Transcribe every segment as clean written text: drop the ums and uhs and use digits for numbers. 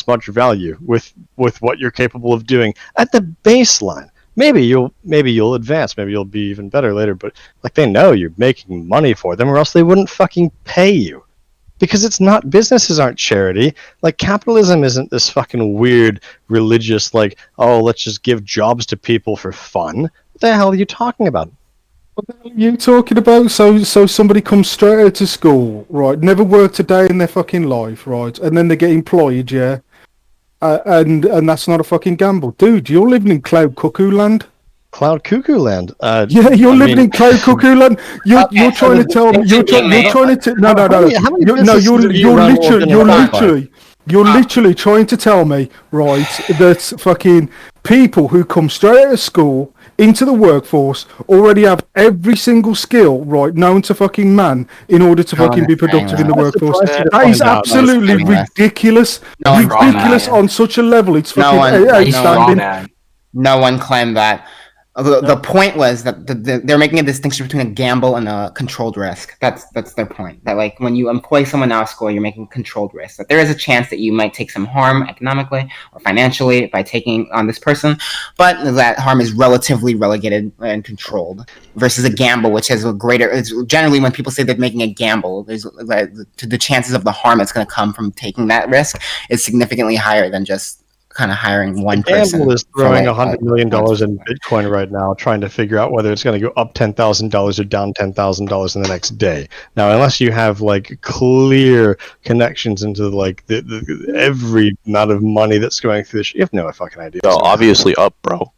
this much value with what you're capable of doing at the baseline. Maybe you'll advance, maybe you'll be even better later, but like they know you're making money for them, or else they wouldn't fucking pay you. Because it's not, businesses aren't charity. Like, capitalism isn't this fucking weird religious, like, oh, let's just give jobs to people for fun. What the hell are you talking about? What the hell are you talking about? So somebody comes straight out of school, right? Never worked a day in their fucking life, right? And then they get employed, yeah. And that's not a fucking gamble, dude. You're living in cloud cuckoo land. Cloud cuckoo land. Yeah, you're living in cloud cuckoo land. You're so trying to tell me. You're trying to no. How many businesses have you run or been involved by? You're literally trying to tell me, right, that fucking people who come straight out of school into the workforce already have every single skill, right, known to fucking man in order to fucking be productive in the workforce. That is absolutely ridiculous. Ridiculous on such a level. It's fucking outstanding. No one claimed that. The point was that they're making a distinction between a gamble and a controlled risk. That's their point. That, like, when you employ someone out of school, you're making controlled risk. That there is a chance that you might take some harm economically or financially by taking on this person, but that harm is relatively relegated and controlled versus a gamble, which has a greater. It's generally, when people say they're making a gamble, there's the chances of the harm that's going to come from taking that risk is significantly higher than just kind of hiring one person. Gamble is throwing $100 million in Bitcoin right now, trying to figure out whether it's going to go up $10,000 or down $10,000 in the next day. Now, unless you have like clear connections into like the every amount of money that's going through this, you have no fucking idea. Oh, obviously up, bro.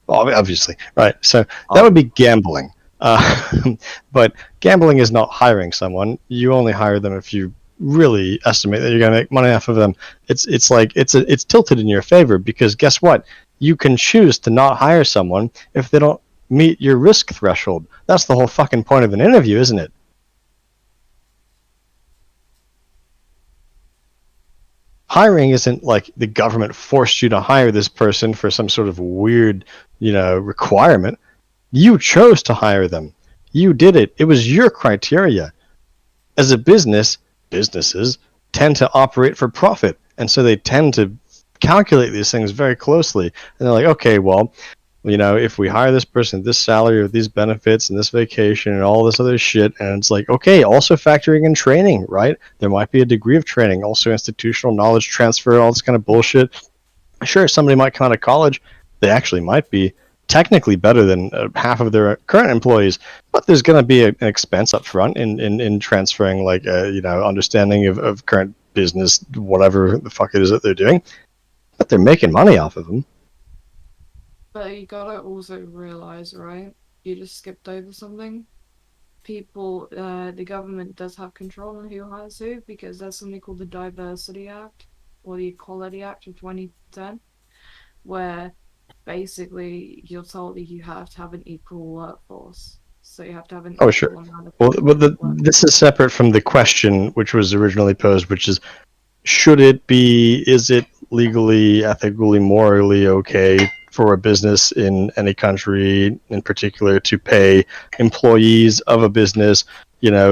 Obviously, right? So that would be gambling. But gambling is not hiring someone. You only hire them if you really estimate that you're going to make money off of them. It's tilted in your favor, because guess what? You can choose to not hire someone if they don't meet your risk threshold. That's the whole fucking point of an interview, isn't it? Hiring isn't like the government forced you to hire this person for some sort of weird, requirement. You chose to hire them. You did it. It was your criteria. As a businesses tend to operate for profit, and so they tend to calculate these things very closely, and they're like, okay, well, if we hire this person, this salary with these benefits and this vacation and all this other shit, and it's like, okay, also factoring in training, right? There might be a degree of training, also institutional knowledge transfer, all this kind of bullshit. Sure, somebody might come out of college, they actually might be technically better than half of their current employees, but there's going to be an expense up front in transferring, like, understanding of current business, whatever the fuck it is that they're doing. But they're making money off of them. But you gotta also realize, right? You just skipped over something. People, the government does have control on who hires who, because there's something called the Diversity Act, or the Equality Act of 2010, where basically you're told that you have to have an equal workforce. So you have to have an equal amount of people. Well, this is separate from the question which was originally posed, which is, is it legally, ethically, morally okay for a business in any country in particular to pay employees of a business,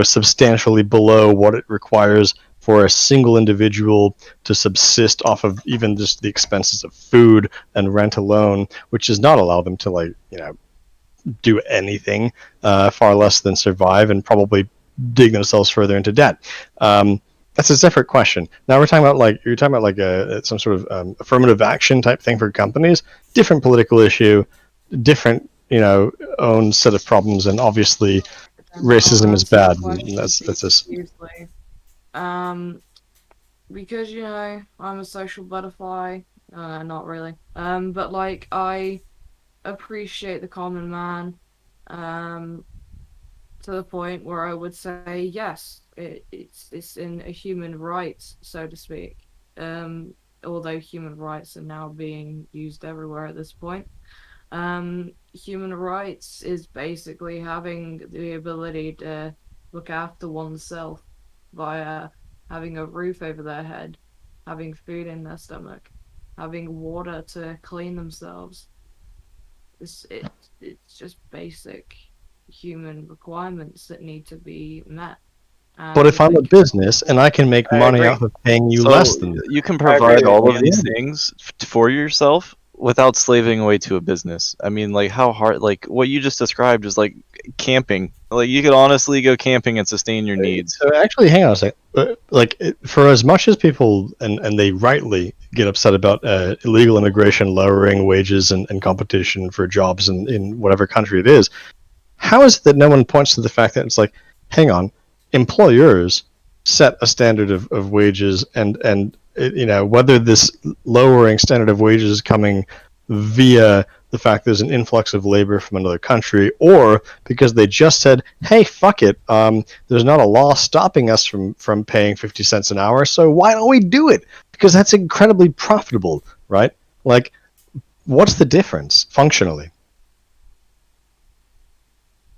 substantially below what it requires for a single individual to subsist off of even just the expenses of food and rent alone, which does not allow them to, do anything, far less than survive, and probably dig themselves further into debt. That's a separate question. Now you're talking about some sort of affirmative action type thing for companies. Different political issue, different own set of problems, and obviously racism is bad. And that's just. Because I'm a social butterfly. Not really. But like, I appreciate the common man. To the point where I would say yes, it's in a human rights, so to speak. Although human rights are now being used everywhere at this point. Human rights is basically having the ability to look after oneself via having a roof over their head, having food in their stomach, having water to clean themselves. It's just basic human requirements that need to be met. But if And I'm a like, business and I can make I money agree. off of paying you So less than that, you can I agree provide with all you. of these things for yourself without slaving away to a business. I mean, like how hard, like what you just described is like camping. Like you could honestly go camping and sustain your needs. so actually, hang on a sec. For as much as people and they rightly get upset about illegal immigration lowering wages and competition for jobs in whatever country it is, how is it that no one points to the fact that it's like, hang on, employers set a standard of wages and whether this lowering standard of wages is coming via the fact there's an influx of labor from another country or because they just said, hey, fuck it, there's not a law stopping us from paying 50 cents an hour, so why don't we do it? Because that's incredibly profitable, right? Like, what's the difference functionally?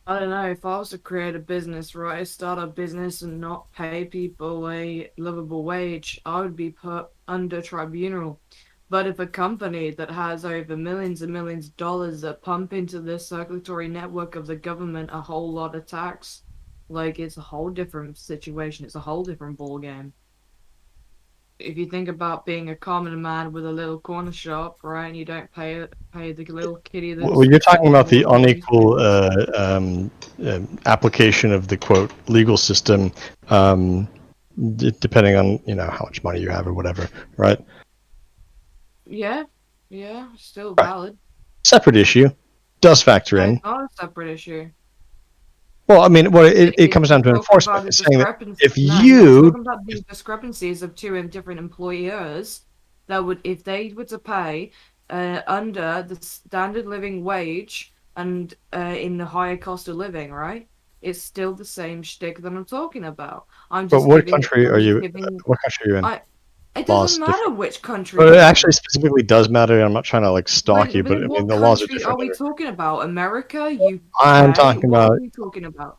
I don't know, if I was to create a business, right, start a business and not pay people a livable wage, I would be put under tribunal. But if a company that has over millions and millions of dollars that pump into this circulatory network of the government a whole lot of tax, like it's a whole different situation. It's a whole different ball game. If you think about being a common man with a little corner shop, right, and you don't pay the little kitty that's Well, you're talking about the selling all these unequal application of the quote legal system, depending on how much money you have or whatever, right? Yeah, still Right. valid. Separate issue, does factor No, in. it's not a separate issue. Well, I mean, it comes down to Talking enforcement. about the It's saying that if no, you talking about the discrepancies of two different employers that would, if they were to pay under the standard living wage and in the higher cost of living, right? It's still the same shtick that I'm talking about. I'm but just what giving. country I'm are just you? giving. What country are you in? It Laws doesn't matter different. which country But it you're actually in. specifically does matter. I'm not trying to stalk you, But but I in mean what the laws are country are different. we talking about? America? UK? I'm talking What are about, we talking about?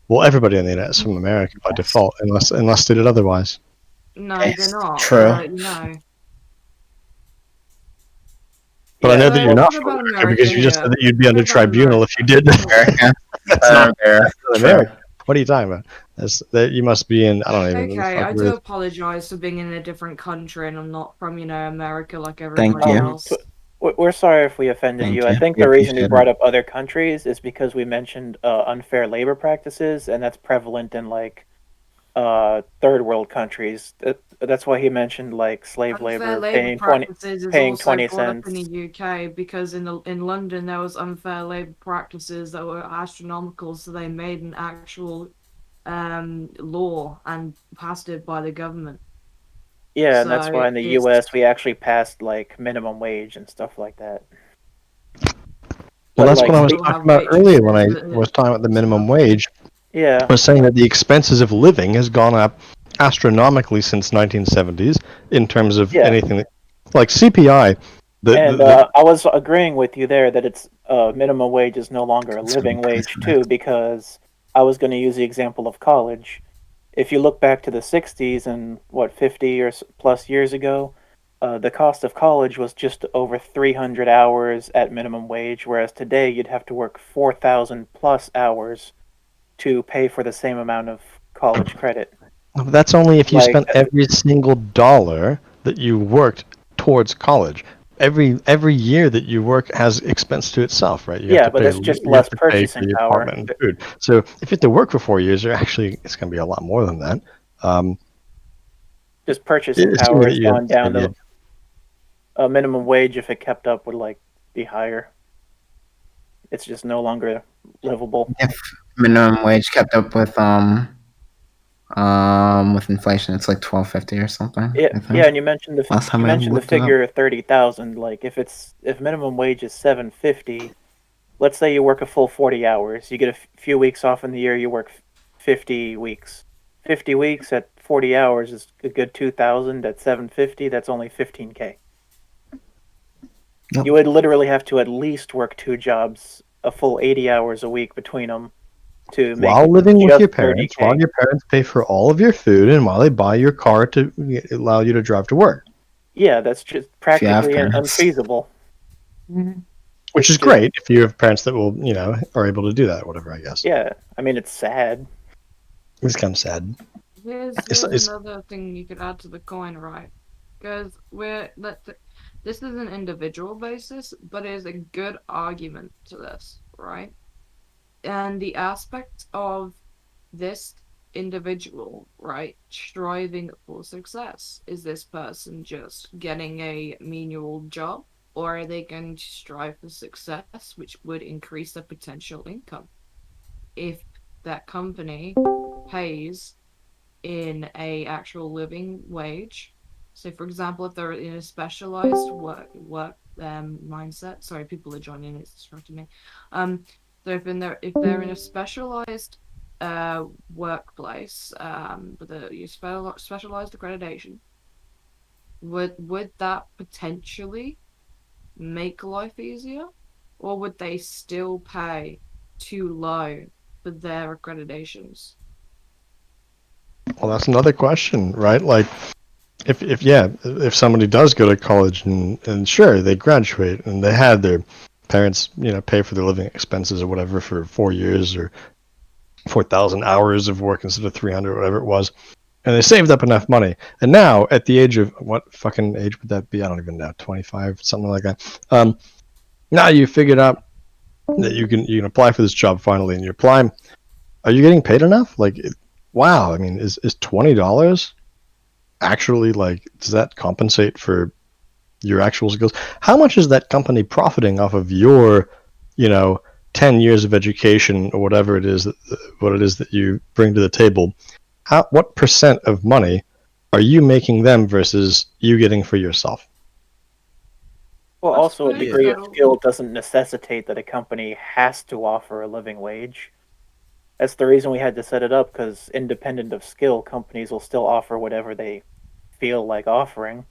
well, everybody on the internet is from America by default, unless stated otherwise. No, they're It's not. true. No. But I know So that you're we're not talking from about America because America you just here. said that you'd be We're under talking about tribunal if you did. America. That's not There. America. What are you talking about? That you must be in. I don't even know the Okay, fuck I where do it is. apologize for being in a different country and I'm not from, America like Thank everybody you. else. We're sorry if we offended Thank you. I you. think We the reason we appreciate brought it. up other countries is because we mentioned unfair labor practices, and that's prevalent in third world countries. That's why he mentioned slave Unfair labor labor paying 20 practices is paying also 20 brought up in cents. the UK because in London there was unfair labor practices that were astronomical, so they made an actual law and passed it by the government. Yeah, and that's So why in the it's US we actually passed minimum wage and stuff like that. Well, But that's what I was still talking have about earlier when I waitresses that was talking about the minimum stuff. wage. yeah, I was saying that the expenses of living has gone up astronomically since 1970s in terms of Yeah. anything like CPI. and I was agreeing with you there that it's minimum wage is no longer a living wage too, because I was going to use the example of college. If you look back to the 60s and 50 or plus years ago, the cost of college was just over 300 hours at minimum wage, whereas today you'd have to work 4,000 plus hours to pay for the same amount of college credit. That's only if you Like, spent every single dollar that you worked towards college. Every year that you work has expense to itself, right? You Yeah, have to but pay, that's just you have less to pay for purchasing your power. apartment and food. So if you have to work for 4 years, it's going to be a lot more than that. Just purchasing Assuming power that has you gone down understand, to a minimum wage. If it kept up, would be higher. It's just no longer livable. If minimum wage kept up with inflation, it's like $12.50 or something. Yeah, I think. yeah, and you mentioned Last time I the looked it up. figure 30,000. If minimum wage is 750, let's say you work a full 40 hours, you get a few weeks off in the year, you work 50 weeks. 50 weeks at 40 hours is a good 2,000. At 750, that's only 15K. Yep. You would literally have to at least work 2 jobs, a full 80 hours a week between them to make while living with just your parents, 30K. while your parents pay for all of your food, and while they buy your car to allow you to drive to work. Yeah, that's just practically parents. unfeasible. Which is It's great if you have parents that will, are able to do that, or whatever, I guess. Yeah, I mean, it's sad. It's kind of sad. Here's It's another thing you could add to the coin, right? Because this is an individual basis, but it is a good argument to this, right? And the aspect of this individual, right, striving for success. Is this person just getting a menial job, or are they going to strive for success, which would increase their potential income? If that company pays in a actual living wage. So, for example, if they're in a specialized work mindset. Sorry, people are joining. It's distracting me. So if they're in a specialized workplace with a specialized accreditation, would that potentially make life easier, or would they still pay too low for their accreditations? well, that's another question, right? Like, if somebody does go to college and sure they graduate and they had their parents pay for their living expenses or whatever for 4 years or 4,000 hours of work instead of 300 whatever it was, and they saved up enough money, and now at the age of what fucking age would that be? I don't even know, 25, something like that. Now you figured out that you can apply for this job finally, and you apply. Are you getting paid enough? Like, wow. I mean, is $20 actually, like, does that compensate for your actual skills? How much is that company profiting off of your, 10 years of education or whatever it is that you bring to the table? What percent of money are you making them versus you getting for yourself? Well, I also, a suppose degree of that'll skill doesn't necessitate that a company has to offer a living wage. That's the reason we had to set it up, because independent of skill, companies will still offer whatever they feel like offering.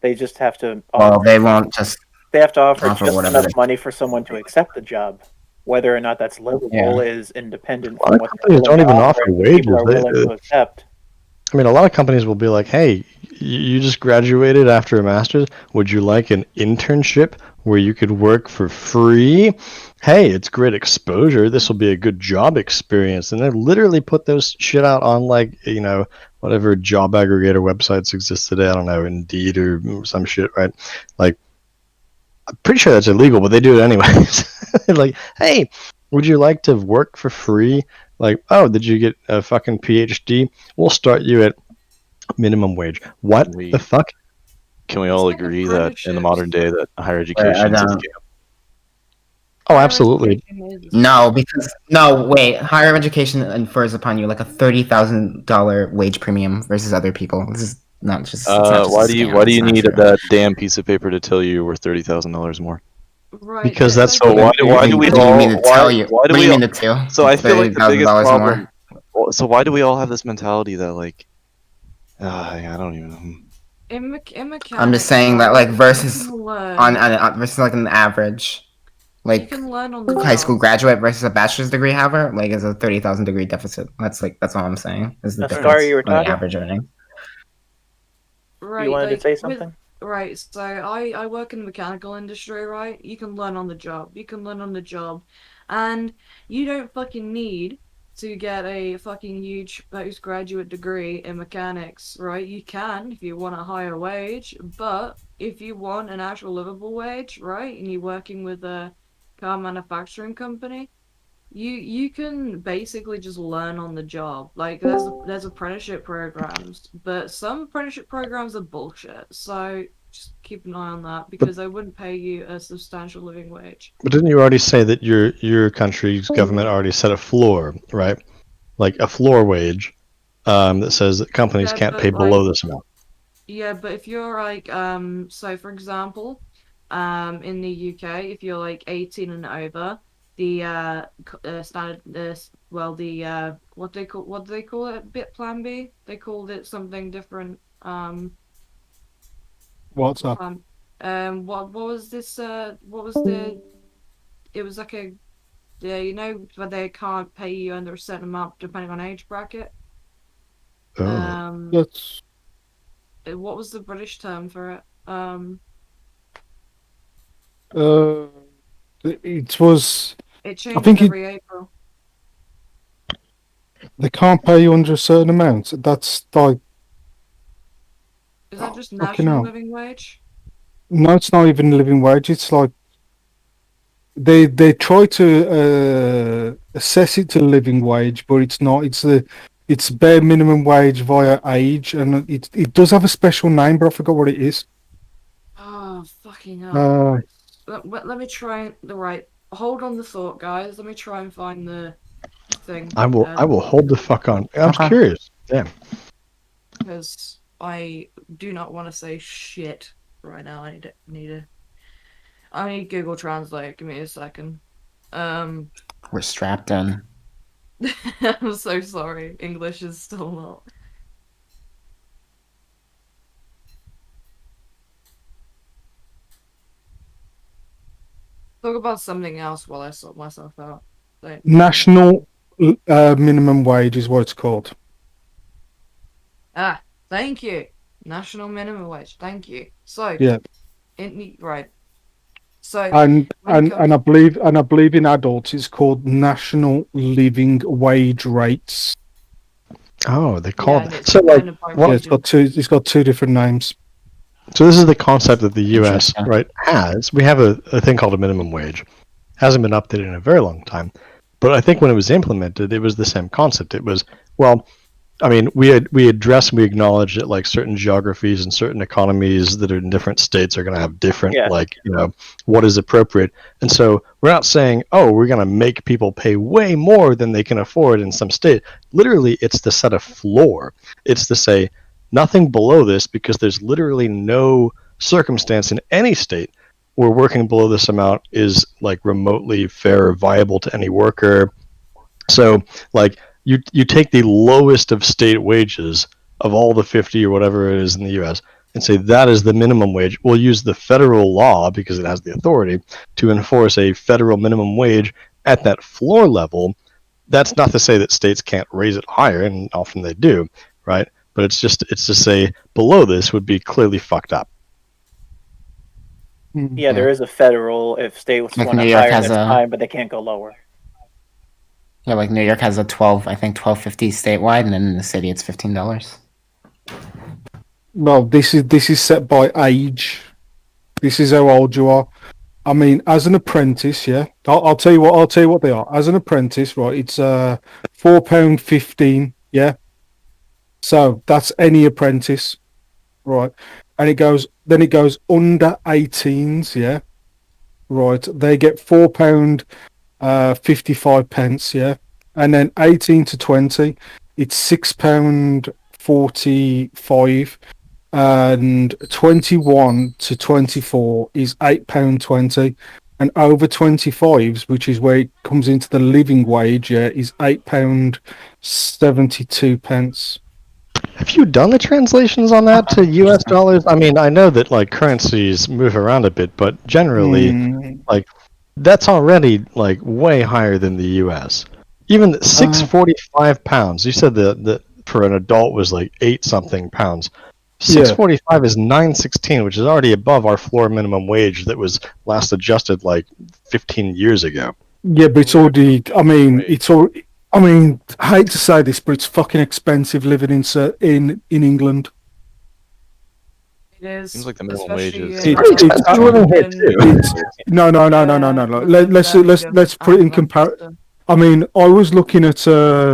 They just have to Well, offer, they won't just they have to offer offer just whatever enough they. money for someone to accept the job. Whether or not that's Yeah. livable is independent A from lot of what they're companies willing don't to even offer offer and what people wages. are willing to accept. I mean, a lot of companies will be like, "Hey, you just graduated after a master's. Would you like an internship where you could work for free? Hey, it's great exposure. This will be a good job experience." And they literally put those shit out on, like, whatever job aggregator websites exist today. I don't know, Indeed or some shit, right? Like, I'm pretty sure that's illegal, but they do it anyways. Like, hey, would you like to work for free? Like, oh, did you get a fucking PhD? We'll start you at minimum wage. What the fuck? Can we It's all like agree that in the modern apprenticeships. day that higher I education is a don't. scam? Oh, Higher absolutely. education is No, because no, wait. Higher education infers upon you like a $30,000 wage premium versus other people. This is not just. It's not just a Why do you scam. why do It's you not need true. that damn piece of paper to tell you you're worth $30,000 more? right. Because that's So So what why do we What do you mean all to tell you? why do What do you we mean to tell? so I feel like the biggest $30,000 problem. more. So why do we all have this mentality that like I don't even know. in I'm just mechanics, saying that right? like You versus can learn. versus like an average You like can learn on the high school job. graduate versus a bachelor's degree haver, like is a 30,000 degree deficit. That's all I'm saying is the Scar, difference you were on the talking? average earning. You Right, wanted to like say with something? right, so I work in the mechanical industry, right? You can learn on the job. You can learn on the job. And you don't fucking need to get a fucking huge postgraduate degree in mechanics, right? You can if you want a higher wage, but if you want an actual livable wage, right, and you're working with a car manufacturing company, you can basically just learn on the job. Like there's apprenticeship programs, but some apprenticeship programs are bullshit. So just keep an eye on that But because they wouldn't pay you a substantial living wage. but didn't you already say that your country's government already set a floor, right? Like a floor wage, that says that companies Yeah, can't pay but like below this amount. yeah, but if you're like so for example, in the UK, if you're like 18 and over, the standard well the what do they call it? Bit Plan B? They called it something different. What's up? What was this? What was the? It was like a, yeah, where they can't pay you under a certain amount depending on age bracket. Oh, That's What was the British term for it? uh, it was. It I changes think it. every April. They can't pay you under a certain amount. That's like Is that just fucking national hell. living wage? No, it's not even living wage. It's like they try to assess it to living wage, but it's not. It's bare minimum wage via age, and it does have a special name, but I forgot what it is. Oh, fucking hell. Uh, Let me try the right. Hold on the thought, guys. Let me try and find the thing. I will hold the fuck on. I'm Okay. curious. Damn. Because I do not want to say shit right now. I need Google Translate. Give me a second. We're strapped in. I'm so sorry. English is still not. Talk about something else while I sort myself out. Like, national minimum wage is what it's called. Thank you. National minimum wage. Thank you. So, Yeah, right. So, and when it and I believe in adults it's called national living wage rates. Oh, they yeah, call and it. it's So like, kind of by Yeah, region. it's got two different names. so this is the concept that the U.S. Interesting. right has. We have a thing called a minimum wage. Hasn't been updated in a very long time, but I think when it was implemented, it was the same concept. It was, well, I mean, we address and we acknowledge that like certain geographies and certain economies that are in different states are going to have different Yeah. like what is appropriate, and so we're not saying, oh, we're going to make people pay way more than they can afford in some state. Literally, it's to set a floor. It's to say nothing below this, because there's literally no circumstance in any state where working below this amount is like remotely fair or viable to any worker. So like you take the lowest of state wages of all the 50 or whatever it is in the US and say that is the minimum wage. We'll use the federal law, because it has the authority to enforce a federal minimum wage at that floor level. That's not to say that states can't raise it higher, and often they do, right? But it's to say below this would be clearly fucked up. Yeah, there is a federal. If states Like want to New York hire, has that's a- fine, but they can't go lower. Yeah, like New York has a 12.50 statewide, and then in the city it's $15. Well, this is set by age. This is how old you are. I mean, as an apprentice, yeah. I'll tell you what. I'll tell you what they are. As an apprentice, right? It's £4.15. Yeah. So that's any apprentice, right? And it goes under 18s. Yeah. Right. They get £4 55 pence. Yeah. And then 18 to 20, it's £6 45. And 21 to 24 is £8.20, and over 25s, which is where it comes into the living wage, yeah, is £8.72. Have you done the translations on that to US dollars? I mean, I know that like currencies move around a bit, but generally, like that's already like way higher than the US. Even £6.45. You said that for an adult was like 8 something pounds. £6.45 is £9.16, which is already above our floor minimum wage that was last adjusted like 15 years ago. Yeah, but it's already. I mean, it's all. I mean, I hate to say this, but it's fucking expensive living in England. It is. Seems like the minimum wage especially is in, pretty expensive living here Birmingham, too. No. Let's Birmingham put it in and comparison. Manchester. I mean, I was looking at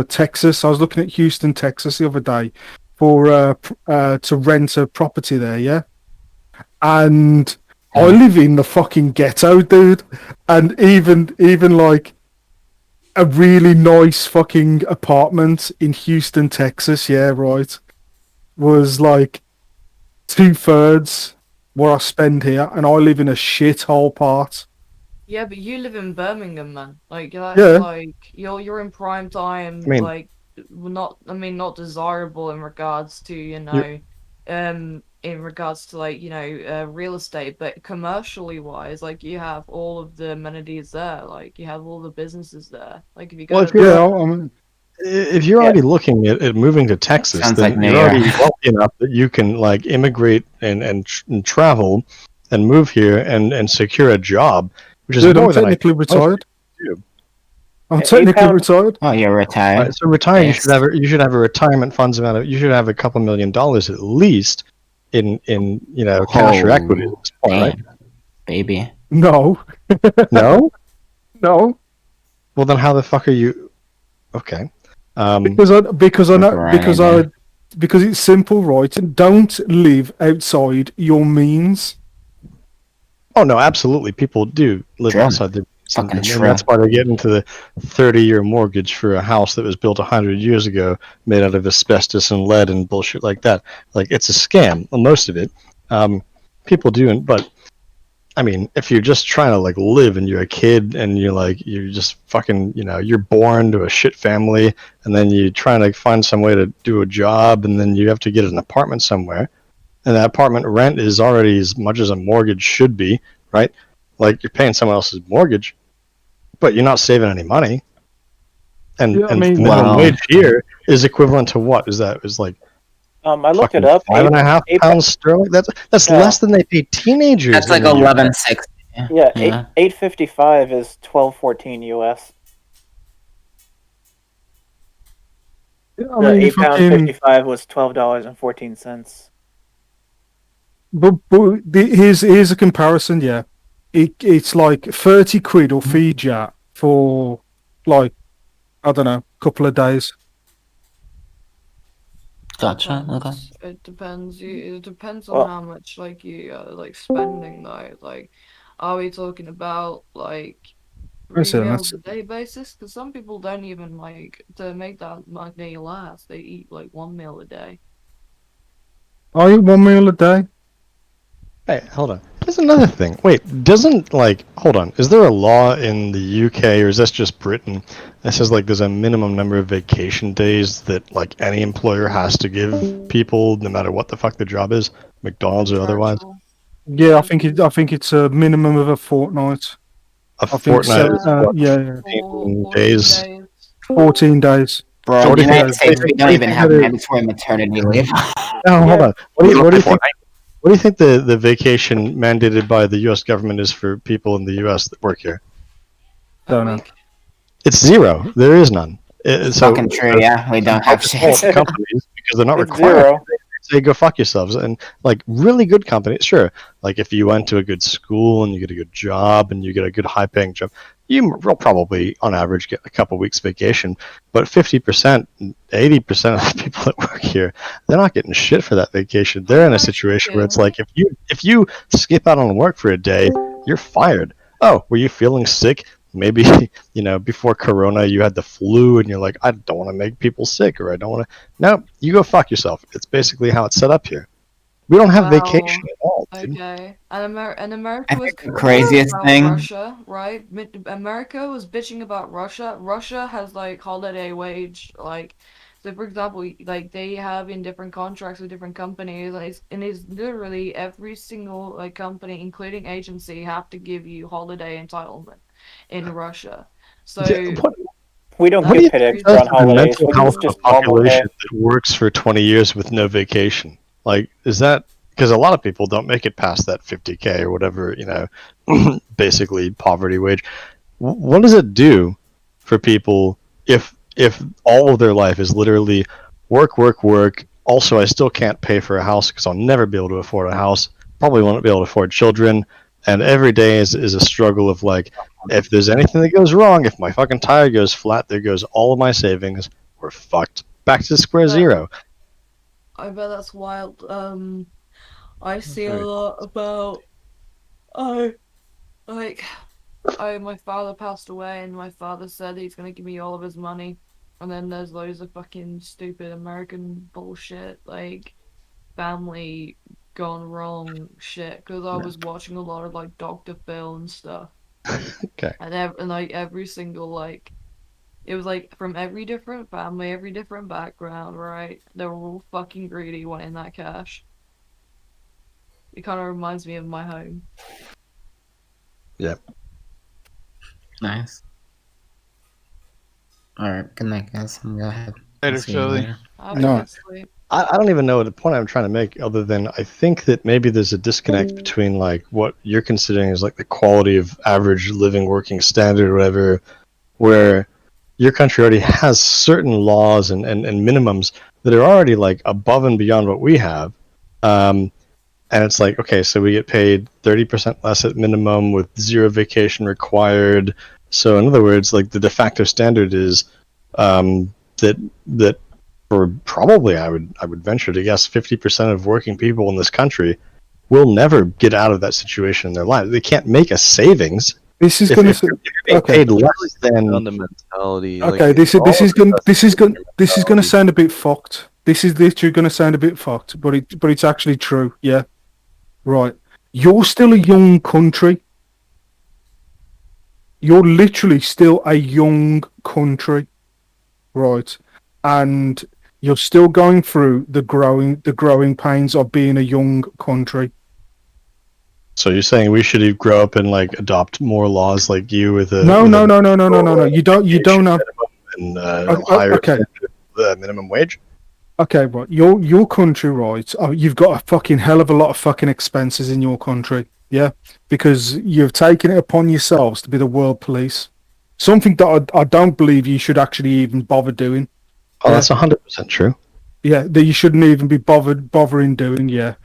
Texas. I was looking at Houston, Texas, the other day for to rent a property there. Yeah, and I live in the fucking ghetto, dude. And even like a really nice fucking apartment in Houston, Texas. Yeah, right. Was like 2/3 what I spend here, and I live in a shithole part. Yeah, but you live in Birmingham, man. Like that's Yeah. like you're in prime time. I mean- like not desirable in regards to in regards to like real estate, but commercially wise, like you have all of the amenities there. Like you have all the businesses there. Like if you go Well, to if you're- Yeah, I mean, If you're already looking at moving to Texas, Sounds then like New you're already York. wealthy enough that you can like immigrate and travel and move here and secure a job, which is dude, more I'm than I technically think most retired. do. I'm Yeah, technically £8. retired. Oh, you're retired. Right, so retired, Yes. you should have a retirement funds amount of, you should have a couple $1 million at least in cash or equity at this point, right? Damn, baby. No, No? no, Well, then how the fuck are you? Okay. because I know Grinding. because it's simple, right? Don't live outside your means. Oh no, absolutely. People do live True. outside their means, Fucking and true. that's why they get into the 30-year mortgage for a house that was built 100 years ago, made out of asbestos and lead and bullshit like that. Like it's a scam, most of it. People do, but I mean, if you're just trying to like live and you're a kid and you're just fucking, you're born to a shit family and then you're trying to find some way to do a job and then you have to get an apartment somewhere. And that apartment rent is already as much as a mortgage should be, right? Like you're paying someone else's mortgage, but you're not saving any money. And Yeah, I and mean, the minimum Wow. wage here is equivalent to what? Is that? Is like I looked fucking it up. £5.5 pounds sterling? That's No. less than they pay teenagers. That's like in the UK. 1160. Yeah, Yeah. 855 is 1214 US. I The mean, £8.55 was $12.14. but here's a comparison. Yeah, it's like 30 quid or Fiji for like I don't know, a couple of days. Gotcha. Okay. It depends. It depends on Well- how much like you like spending though. Like, are we talking about like Listen, 3 meals that's- a day basis? Because some people don't even like to make that money last. They eat like 1 meal a day. I eat 1 meal a day. Hey, hold on. There's another thing. Wait, hold on. Is there a law in the UK or is this just Britain that says like there's a minimum number of vacation days that like any employer has to give people no matter what the fuck the job is, McDonald's or otherwise? Contractual. Yeah, I think it's a minimum of a fortnight. A I think fortnight so. is what, Yeah, 14 days? 14 days. Bro, So in what the do you United think- States, we what don't do you even think have that it- mandatory maternity leave. No, hold on. What do you think? Fortnite. What do you think the vacation mandated by the U.S. government is for people in the U.S. that work here? Don't know. It's zero. There is none. So Fucking true, yeah. We don't have all shit. companies because they're not It's required. zero. Say go fuck yourselves. And like really good companies, sure. Like if you went to a good school and you get a good job and you get a good high paying job, you will probably on average get a couple weeks vacation. But 50%, 80% of the people that work here, they're not getting shit for that vacation. They're in a situation where it's like if you skip out on work for a day, you're fired. Oh, were you feeling sick? Maybe before Corona you had the flu and you're like, I don't want to make people sick or I don't want to. No, you go fuck yourself. It's basically how it's set up here. We don't have Wow. vacation at all, dude. Okay, and America I was think the bitching craziest about thing- Russia, right? America was bitching about Russia. Russia has like holiday wage, like, so for example, like they have in different contracts with different companies, and it's literally every single like company, including agency, have to give you holiday entitlement in Russia. So We don't What do you get paid think extra does on to the holidays. mental We health of just a normal pay. population that works for 20 years with no vacation? Like, is that because a lot of people don't make it past that 50K or whatever, basically poverty wage. What does it do for people if all of their life is literally work, work, work? Also, I still can't pay for a house because I'll never be able to afford a house. Probably won't be able to afford children. And every day is a struggle of like, if there's anything that goes wrong, if my fucking tire goes flat, there goes all of my savings. We're fucked. Back to square zero. I bet that's wild. I see a lot about my father passed away and my father said he's gonna give me all of his money, and then there's loads of fucking stupid American bullshit like family gone wrong shit because I was watching a lot of like Dr. Phil and stuff. Okay. And like every single like it was like from every different family, every different background, right? They were all fucking greedy wanting that cash. It kind of reminds me of my home. Nice. Alright, good night, guys. I'm gonna go ahead. Later, See you Philly. later. Have a No. good sleep. I don't even know the point I'm trying to make other than I think that maybe there's a disconnect between like what you're considering as like the quality of average living working standard or whatever, where your country already has certain laws and minimums that are already like above and beyond what we have. And it's like, okay, so we get paid 30% less at minimum with 0 vacation required. So in other words, like the de facto standard is that for probably I would venture to guess 50% of working people in this country will never get out of that situation in their lives. They can't make a savings This is if, going if to you're being okay. paid less than. On the mentality. Okay, like, this all is of going us this is going this is going to mentality. sound a bit fucked. This is literally going to sound a bit fucked, but it's actually true. Yeah, right. You're still a young country. You're literally still a young country, right? And you're still going through the growing pains of being a young country. So you're saying we should grow up and like adopt more laws like you with a No, with no, a no, no, no, no, no, no. You don't have. and higher Okay, minimum wage. okay, right. Your country, right? Oh, you've got a fucking hell of a lot of fucking expenses in your country, yeah, because you've taken it upon yourselves to be the world police. Something that I don't believe you should actually even bother doing. Oh, that's 100% true. Yeah, that you shouldn't even be bothering doing. Yeah,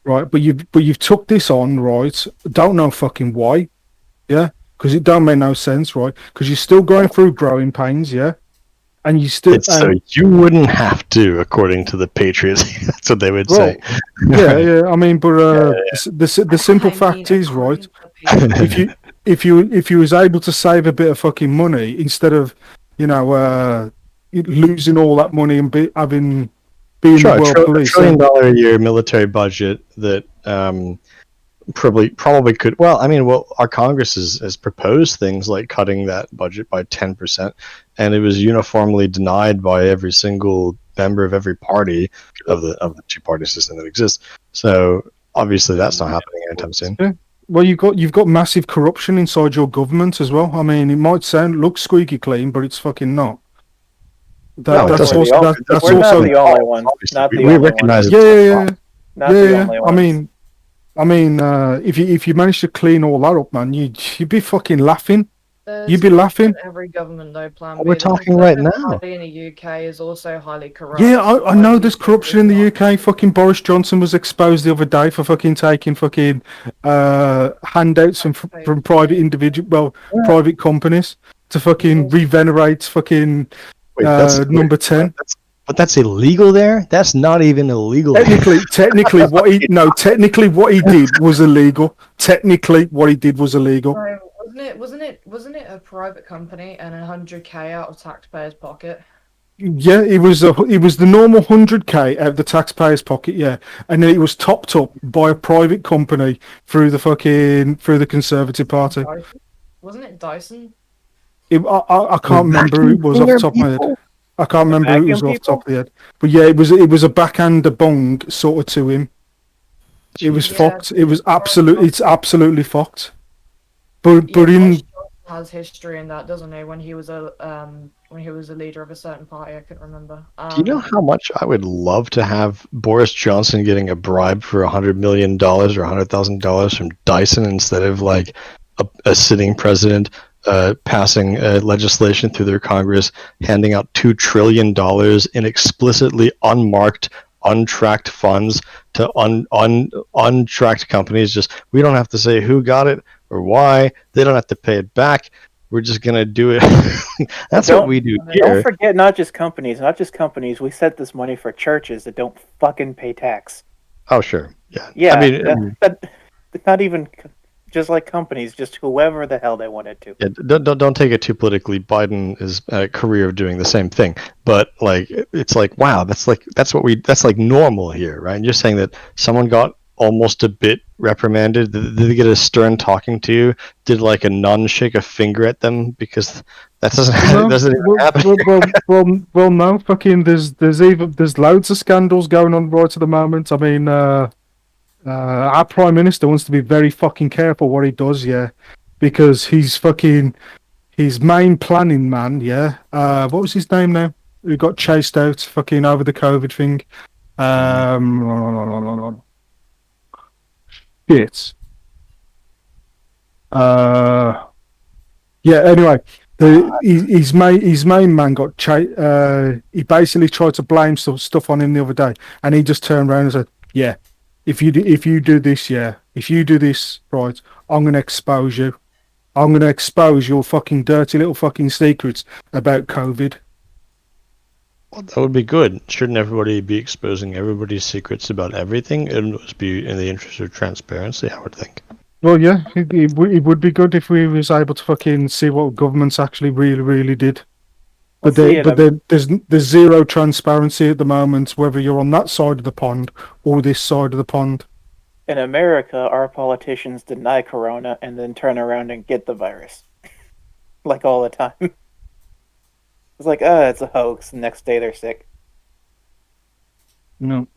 right. But you've took this on, right? Don't know fucking why. Yeah, because it don't make no sense, right? Because you're still going through growing pains, yeah, and you still It's so you wouldn't have to, according to the Patriots. That's what they would say. yeah. I mean, but the simple I fact mean, is, right? according to If you was able to save a bit of fucking money instead of, losing all that money and being Sure, the world $1 police. trillion a year military budget that probably could. Well, I mean, our Congress has proposed things like cutting that budget by 10%, and it was uniformly denied by every single member of every party of the two-party system that exists. So obviously, that's not happening anytime soon. Yeah. Well, you've got massive corruption inside your government as well. I mean, it might look squeaky clean, but it's fucking not. No, it That's doesn't. also that's We're not also the only ones. Obviously, Not the we only recognize ones. it. Not the only ones. I mean, if you manage to clean all that up, man, you'd be fucking laughing. You'd be laughing. every government, though, Plan We're B. The talking right Conservative now. Party in the UK is also highly corrupt. Yeah, I know there's corruption in the Widely UK. Fucking Boris Johnson was exposed the other day for fucking taking fucking handouts from private companies to fucking revenerate fucking Wait, that's number 10. But that's illegal there. That's not even illegal. Technically, what he did was illegal. Technically, what he did was illegal. So, wasn't it a private company and 100k out of taxpayers' pocket? Yeah, it was the normal 100k out of the taxpayer's pocket. Yeah, and then it was topped up by a private company through the Conservative Party. Dyson? Wasn't it Dyson? I can't remember who it was off the top of my head. I can't remember who it was off the top of the head. But yeah, it was a backhander bong sort of to him. It was fucked. It was absolutely fucked. But Yeah, in Boris Johnson has history in that, doesn't he? When he was a leader of a certain party, I couldn't remember. Do you know how much I would love to have Boris Johnson getting a bribe for $100 million or $100,000 from Dyson instead of like a sitting president passing legislation through their Congress, handing out $2 trillion in explicitly unmarked, untracked funds to untracked companies. Just we don't have to say who got it or why. They don't have to pay it back. We're just gonna do it. That's what we do here. Don't forget, not just companies. We set this money for churches that don't fucking pay tax. Oh sure, yeah. Yeah, I mean, not even just like companies, just whoever the hell they wanted to. Yeah, don't take it too politically. Biden is a career of doing the same thing, but like it's like wow, that's like normal here, right? And you're saying that someone got almost a bit reprimanded. Did they get a stern talking to? Did like a nun shake a finger at them? Because that doesn't even happen. Well, no, fucking there's loads of scandals going on right at the moment. I mean, our prime minister wants to be very fucking careful what he does, yeah, because he's fucking his main planning man, yeah. What was his name now? Who got chased out fucking over the COVID thing? Shit. Yeah. Anyway, His main man got he basically tried to blame stuff on him the other day, and he just turned around and said, "Yeah, if you do this, yeah, if you do this, right, I'm gonna expose you. I'm gonna expose your fucking dirty little fucking secrets about COVID." Well, that would be good. Shouldn't everybody be exposing everybody's secrets about everything? It would be in the interest of transparency, I would think. Well, yeah, it would be good if we was able to fucking see what governments actually really did. But there's zero transparency at the moment, whether you're on that side of the pond or this side of the pond. In America, our politicians deny corona and then turn around and get the virus. Like all the time. It's like, it's a hoax. Next day they're sick. No.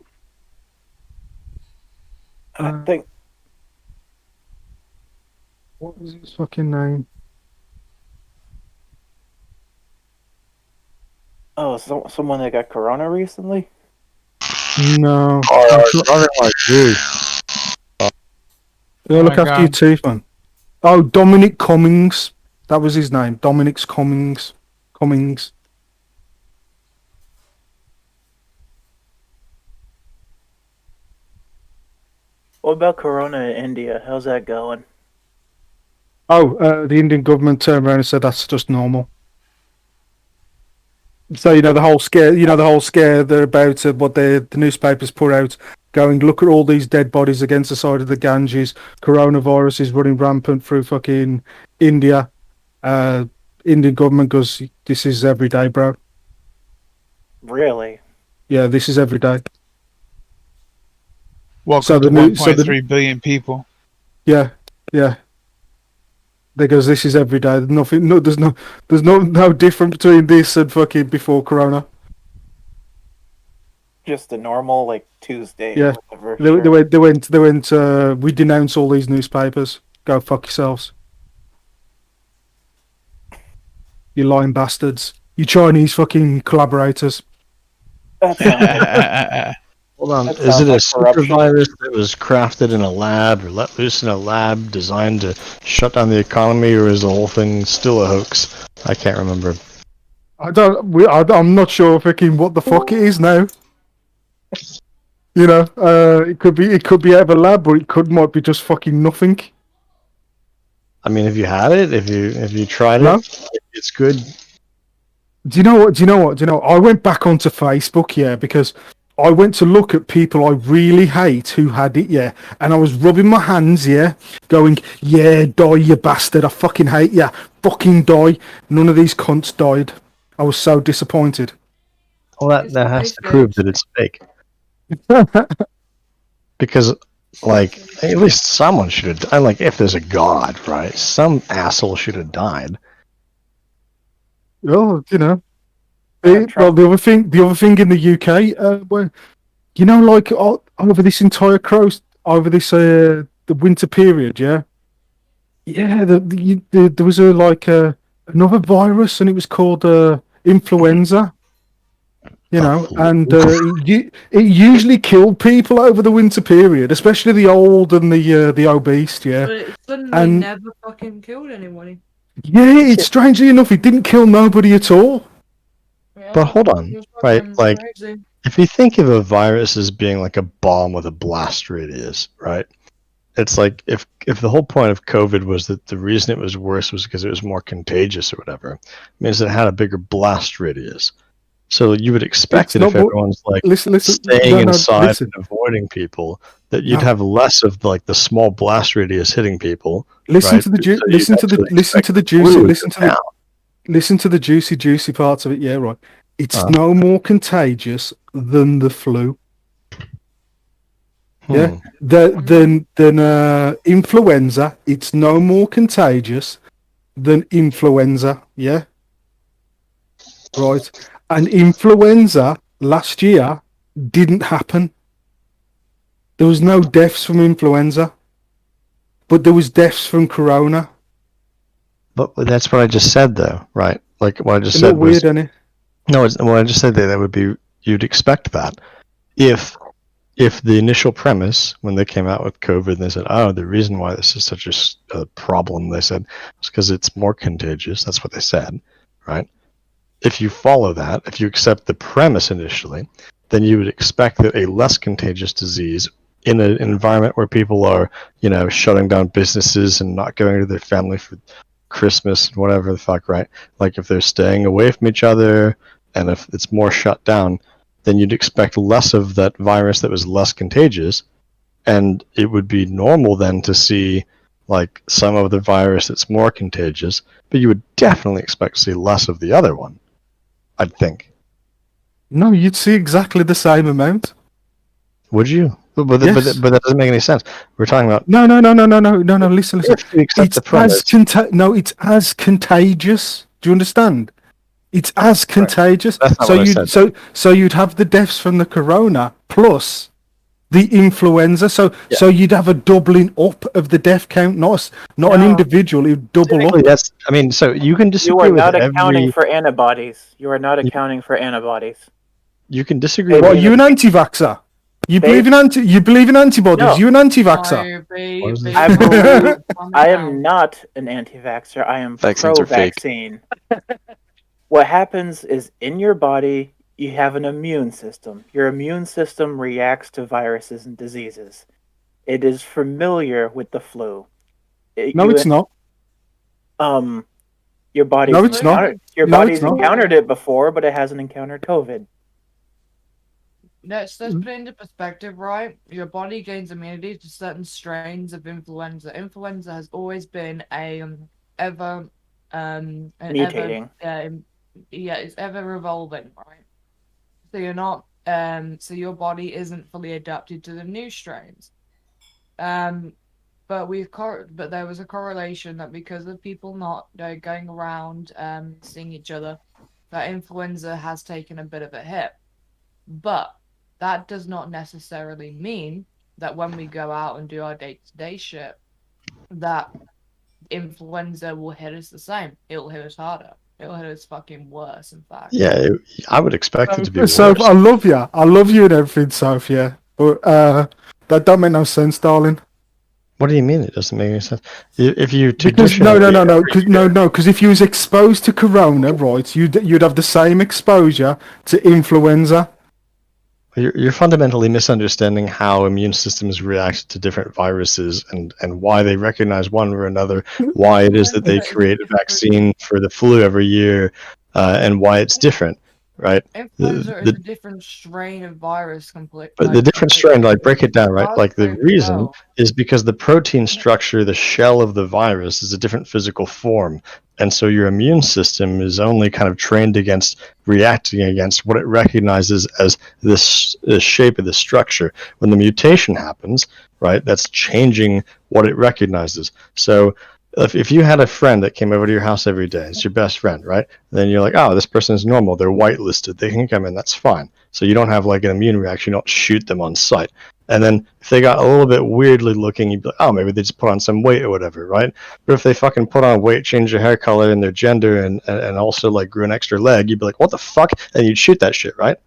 I think. What was his fucking name? Oh, someone that got corona recently? No. Nothing like you. Look after your teeth, man. Oh, Dominic Cummings. That was his name. Dominic Cummings. What about corona in India? How's that going? Oh, the Indian government turned around and said that's just normal. So the whole scare they're about what the newspapers put out, going, look at all these dead bodies against the side of the Ganges. Coronavirus is running rampant through fucking India. Indian government goes, this is every day, bro. Really? Yeah, this is every day. Welcome to 1.3 billion people. Yeah. Because this is every day. There's no difference between this and fucking before Corona. Just a normal like Tuesday. Yeah. Or whatever. They went. We denounce all these newspapers. Go fuck yourselves. You lying bastards. You Chinese fucking collaborators. Hold on, That is it sounds a like super corruption. virus that was crafted in a lab or let loose in a lab designed to shut down the economy, or is the whole thing still a hoax? I can't remember. I'm not sure fucking what the fuck it is now. It could be out of a lab, or might be just fucking nothing. I mean, if you had it, if you tried No. it, it's good. Do you know what? I went back onto Facebook, yeah, because I went to look at people I really hate who had it, yeah, and I was rubbing my hands, yeah, going, yeah, die, you bastard, I fucking hate you, fucking die. None of these cunts died. I was so disappointed. Well, that has to prove that it's fake. Because, like, at least someone should have died. Like, if there's a god, right? Some asshole should have died. Well, Trump. the other thing in the UK, where like over this entire the winter period, yeah, there was another virus, and it was called influenza. And it usually killed people over the winter period, especially the old and the obese, yeah. But it suddenly And- never fucking killed anyone. Yeah, it's strangely enough, it didn't kill nobody at all. Yeah, But hold on, it was right, fucking like- crazy. If you think of a virus as being like a bomb with a blast radius, right? It's like if the whole point of COVID was that the reason it was worse was because it was more contagious or whatever, it means it had a bigger blast radius. So you would expect It's that not if more- everyone's like Listen, staying no, inside listen. and avoiding people, that you'd No. have less of like the small blast radius hitting people. Listen Right, to the so you'd listen to the actually listen to the expect juicy flu to listen to go down. listen to the juicy parts of it. Yeah, right. It's Uh. no more contagious than the flu. Yeah. Than influenza. It's no more contagious than influenza. Yeah. Right. And influenza last year didn't happen. There was no deaths from influenza, but there was deaths from corona. But that's what I just said, though, right? Like what I just Isn't said that was weird, isn't it? no. What I just said there, that would be you'd expect that if if the initial premise when they came out with COVID, and they said, "Oh, the reason why this is such a problem," they said, is because it's more contagious. That's what they said, right? If you follow that, if you accept the premise initially, then you would expect that a less contagious disease in an environment where people are, shutting down businesses and not going to their family for Christmas and whatever the fuck, right? Like if they're staying away from each other and if it's more shut down, then you'd expect less of that virus that was less contagious, and it would be normal then to see like some of the virus that's more contagious, but you would definitely expect to see less of the other one, I'd think. No, you'd see exactly the same amount. Would you? But Yes. that doesn't make any sense. We're talking about No. Listen. if you accept the premise. It's as contagious. Do you understand? It's as contagious. That's not So what I you said. so you'd have the deaths from the corona plus the influenza. So you'd have a doubling up of the death count, not an No. individual. It'd double Typically, up. so you can You disagree are with not accounting every. for antibodies. You are not accounting for antibodies. You can disagree Hey, with. What, are you an anti-vaxxer? You believe in antibodies? No. You an anti-vaxxer? What is this? I believe I am not an anti-vaxxer. I am Vaccines are fake. pro-vaccine. What happens is in your body, you have an immune system. Your immune system reacts to viruses and diseases. It is familiar with the flu. No, it's not. Your body's No, it's not. encountered- Your No, body's it's not. encountered it before, but it hasn't encountered COVID. Let's put it into perspective, right? Your body gains immunity to certain strains of influenza. Influenza has always been Mutating. It's ever revolving, right? So you're not, so your body isn't fully adapted to the new strains. But there was a correlation that because of people not going around seeing each other, that influenza has taken a bit of a hit. But that does not necessarily mean that when we go out and do our day-to-day shit, that influenza will hit us the same. It'll hit us harder. It'll hit us fucking worse, in fact. Yeah, I would expect it to be worse. Soph, I love you. I love you and everything, Soph, yeah. But that don't make no sense, darling. What do you mean it doesn't make any sense? If you Because because if you was exposed to corona, right, you'd have the same exposure to influenza. You're fundamentally misunderstanding how immune systems react to different viruses and why they recognize one or another, why it is that they create a vaccine for the flu every year, and why it's different, right? Influenza is a different strain of virus completely. But the different strain, like break it down, right? Like the reason is because the protein structure, the shell of the virus, is a different physical form. And so your immune system is only kind of trained against reacting against what it recognizes as this shape of the structure. When the mutation happens, right, that's changing what it recognizes. So if you had a friend that came over to your house every day, it's your best friend, right? Then you're like, oh, this person is normal. They're whitelisted. They can come in. That's fine. So you don't have like an immune reaction. You don't shoot them on sight. And then if they got a little bit weirdly looking, you'd be like, oh, maybe they just put on some weight or whatever, right? But if they fucking put on weight, change their hair color and their gender, and also like grew an extra leg, you'd be like, what the fuck? And you'd shoot that shit, right?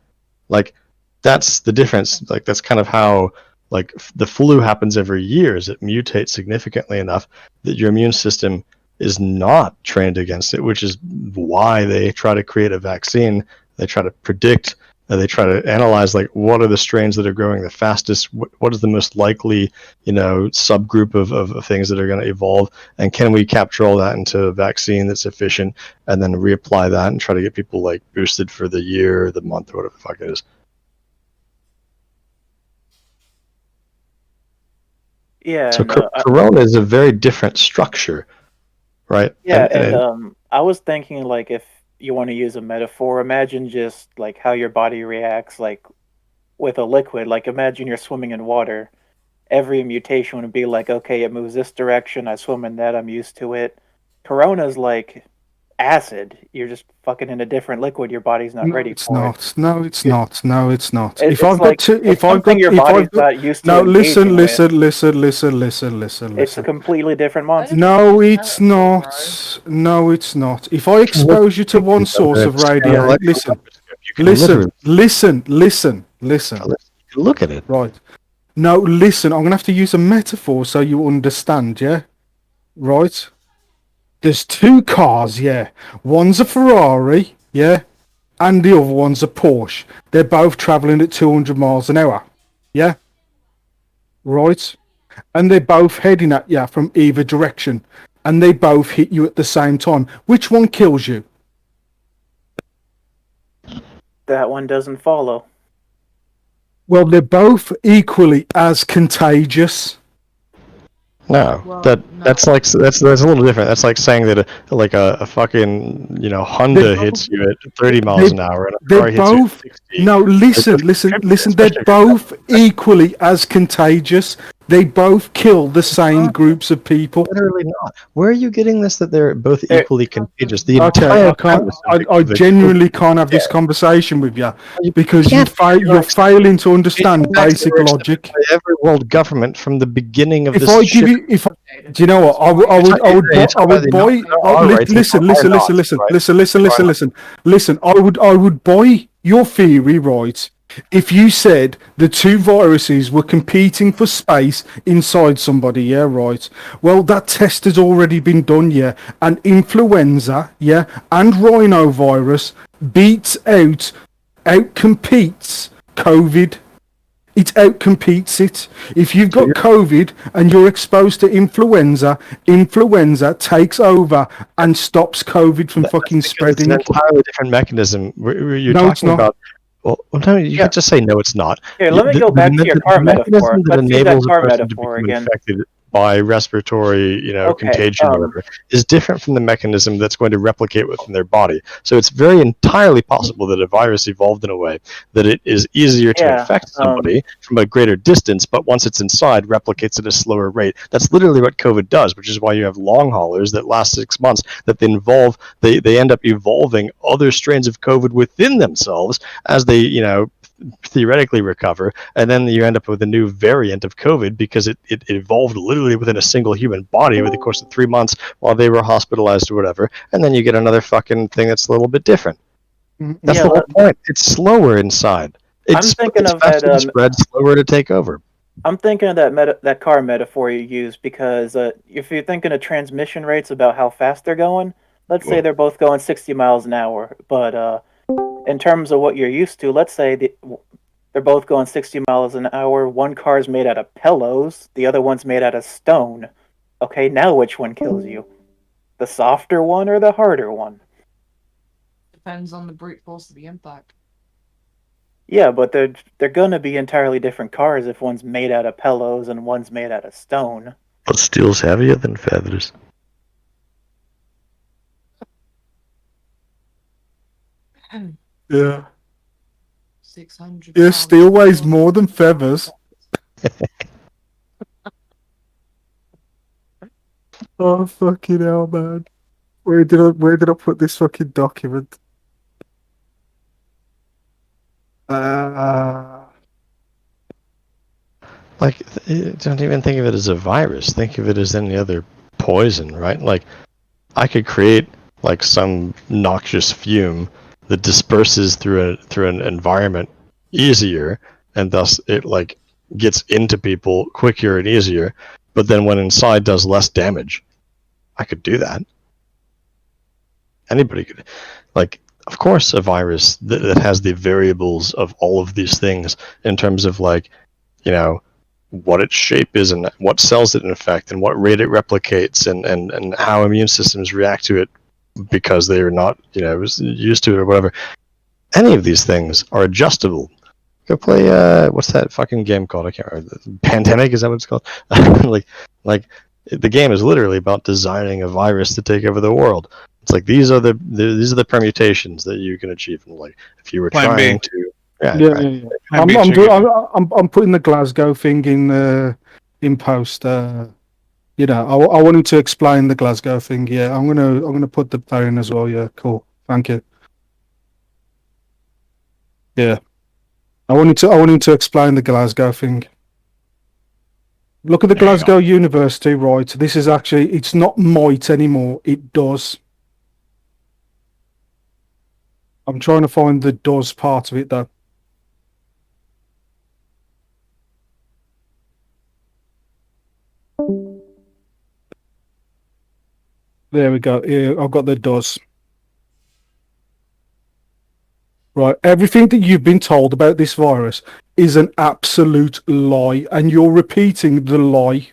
Like, that's the difference. Like, that's kind of how like the flu happens every year, is it mutates significantly enough that your immune system is not trained against it, which is why they try to create a vaccine. They try to predict, they try to analyze like what are the strains that are growing the fastest, what is the most likely, subgroup of things that are going to evolve, and can we capture all that into a vaccine that's efficient, and then reapply that and try to get people like boosted for the year, or the month, or whatever the fuck it is. Yeah. So corona is a very different structure, right? Yeah, and I was thinking, like, if you want to use a metaphor, imagine just like how your body reacts, like with a liquid. Like, imagine you're swimming in water. Every mutation would be like, okay, it moves this direction. I swim in that. I'm used to it. Corona's like acid. You're just fucking in a different liquid. Your body's not ready for it. No, it's not. No, it's not. If I've got not used to. No, listen. It's Listen. a completely different monster. No, it's not. No, it's not. If I expose you to one source of radio, listen. Look at it. Right. No, listen, I'm going to have to use a metaphor so you understand, yeah? Right? There's two cars, yeah. One's a Ferrari, yeah? And the other one's a Porsche. They're both travelling at 200 miles an hour, yeah? Right? And they're both heading at you from either direction. And they both hit you at the same time. Which one kills you? That one doesn't follow. Well, they're both equally as contagious. No, Well, that's no. like that's a little different. That's like saying that a fucking Honda They hits you at 30 miles an hour and a They're Ferrari hits you at both 60. no. Listen, It's listen, contributing, listen. They're especially if you're both equally as contagious. They both kill the same not. groups of people. Literally not. Where are you getting this that they're both They're- equally contagious? The Okay, entire I can't. premise of I the genuinely can't have this conversation with you because can't. you're failing to understand Dating back to the basic worst logic. by every world government from the beginning of If this I shit. give you, do you know what? I would buy. Listen. I would buy your theory, right? If you said the two viruses were competing for space inside somebody, yeah, right. Well, that test has already been done, yeah, and influenza, yeah, and rhinovirus outcompetes COVID. It outcompetes it. If you've got COVID and you're exposed to influenza, influenza takes over and stops COVID from fucking It's spreading. an entirely different mechanism. You're No, it's talking not. about. Well, no, you Yeah. could just say no. It's not. Here, let me go back to your car mechanism metaphor. that Let's use that enables a car person to metaphor become again. infected by respiratory, Okay, contagion or whatever, is different from the mechanism that's going to replicate within their body. So it's very entirely possible that a virus evolved in a way that it is easier to infect somebody from a greater distance, but once it's inside, replicates at a slower rate. That's literally what COVID does, which is why you have long haulers that last 6 months that they end up evolving other strains of COVID within themselves as they, theoretically recover, and then you end up with a new variant of COVID because it evolved literally within a single human body over the course of 3 months while they were hospitalized or whatever, and then you get another fucking thing that's a little bit different. That's the whole point. It's slower inside. It's faster to spread, slower to take over. I'm thinking of that car metaphor you used because if you're thinking of transmission rates about how fast they're going, let's say they're both going 60 miles an hour, but in terms of what you're used to, let's say they're both going 60 miles an hour. One car's made out of pillows, the other one's made out of stone. Okay, now which one kills you? The softer one or the harder one? Depends on the brute force of the impact. Yeah, but they're gonna be entirely different cars if one's made out of pillows and one's made out of stone. But steel's heavier than feathers. Yeah. 600. Yeah, steel weighs more than feathers. Oh fucking hell, man! Where did I put this fucking document? Don't even think of it as a virus. Think of it as any other poison, right? Like, I could create like some noxious fume that disperses through an environment easier, and thus it like gets into people quicker and easier. But then when inside, does less damage. I could do that. Anybody could, like, of course, a virus that has the variables of all of these things in terms of like, what its shape is and what cells it infects and what rate it replicates and how immune systems react to it because they are not, used to it or whatever. Any of these things are adjustable. Go play, what's that fucking game called? I can't remember. Pandemic, is that what it's called? like the game is literally about designing a virus to take over the world. It's like these are the permutations that you can achieve. And like if you were trying to, yeah. I'm putting the Glasgow thing in post. I wanted to explain the Glasgow thing. Yeah, I'm gonna put that in as well. Yeah, cool. Thank you. Yeah, I wanted to explain the Glasgow thing. Look at the Glasgow University, right? This is actually, it's not might anymore. It does. I'm trying to find the does part of it though. There we go. Here, I've got the does. Right, everything that you've been told about this virus is an absolute lie, and you're repeating the lie.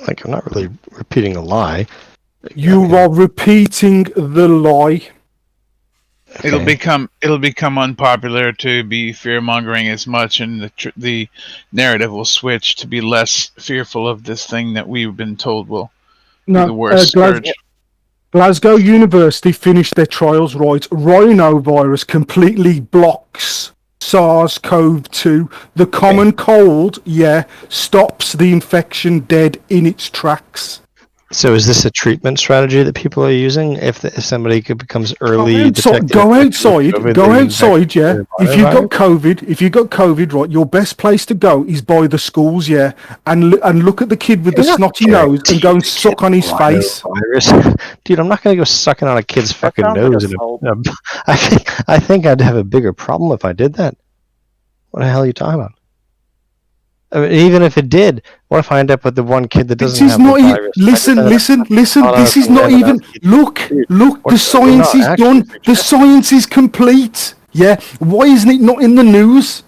Like, I'm not really repeating a lie. You are repeating the lie. It'll Okay. become unpopular to be fear mongering as much, and the narrative will switch to be less fearful of this thing that we've been told will be the No, worst scourge. Glasgow University finished their trials right. Rhinovirus completely blocks SARS-CoV-2. The common cold, stops the infection dead in its tracks. So is this a treatment strategy that people are using? If somebody becomes early detected, Go outside, yeah. If you've got COVID, right, your best place to go is by the schools, and look at the kid with the snotty nose and go and suck on his face. Virus. Dude, I'm not gonna go sucking on a kid's fucking sounds like nose. assault. I think I'd have a bigger problem if I did that. What the hell are you talking about? I mean, even if it did, what if I end up with the one kid that doesn't have the virus? Listen. This is not even. Look. The You're science not is actually done. The science is complete. Yeah. Why isn't it not in the news?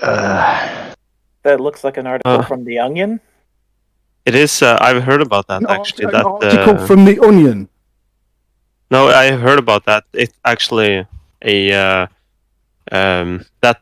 That looks like an article from The Onion. It is. I've heard about that actually. An article from the Onion. No, I heard about that. It's actually a that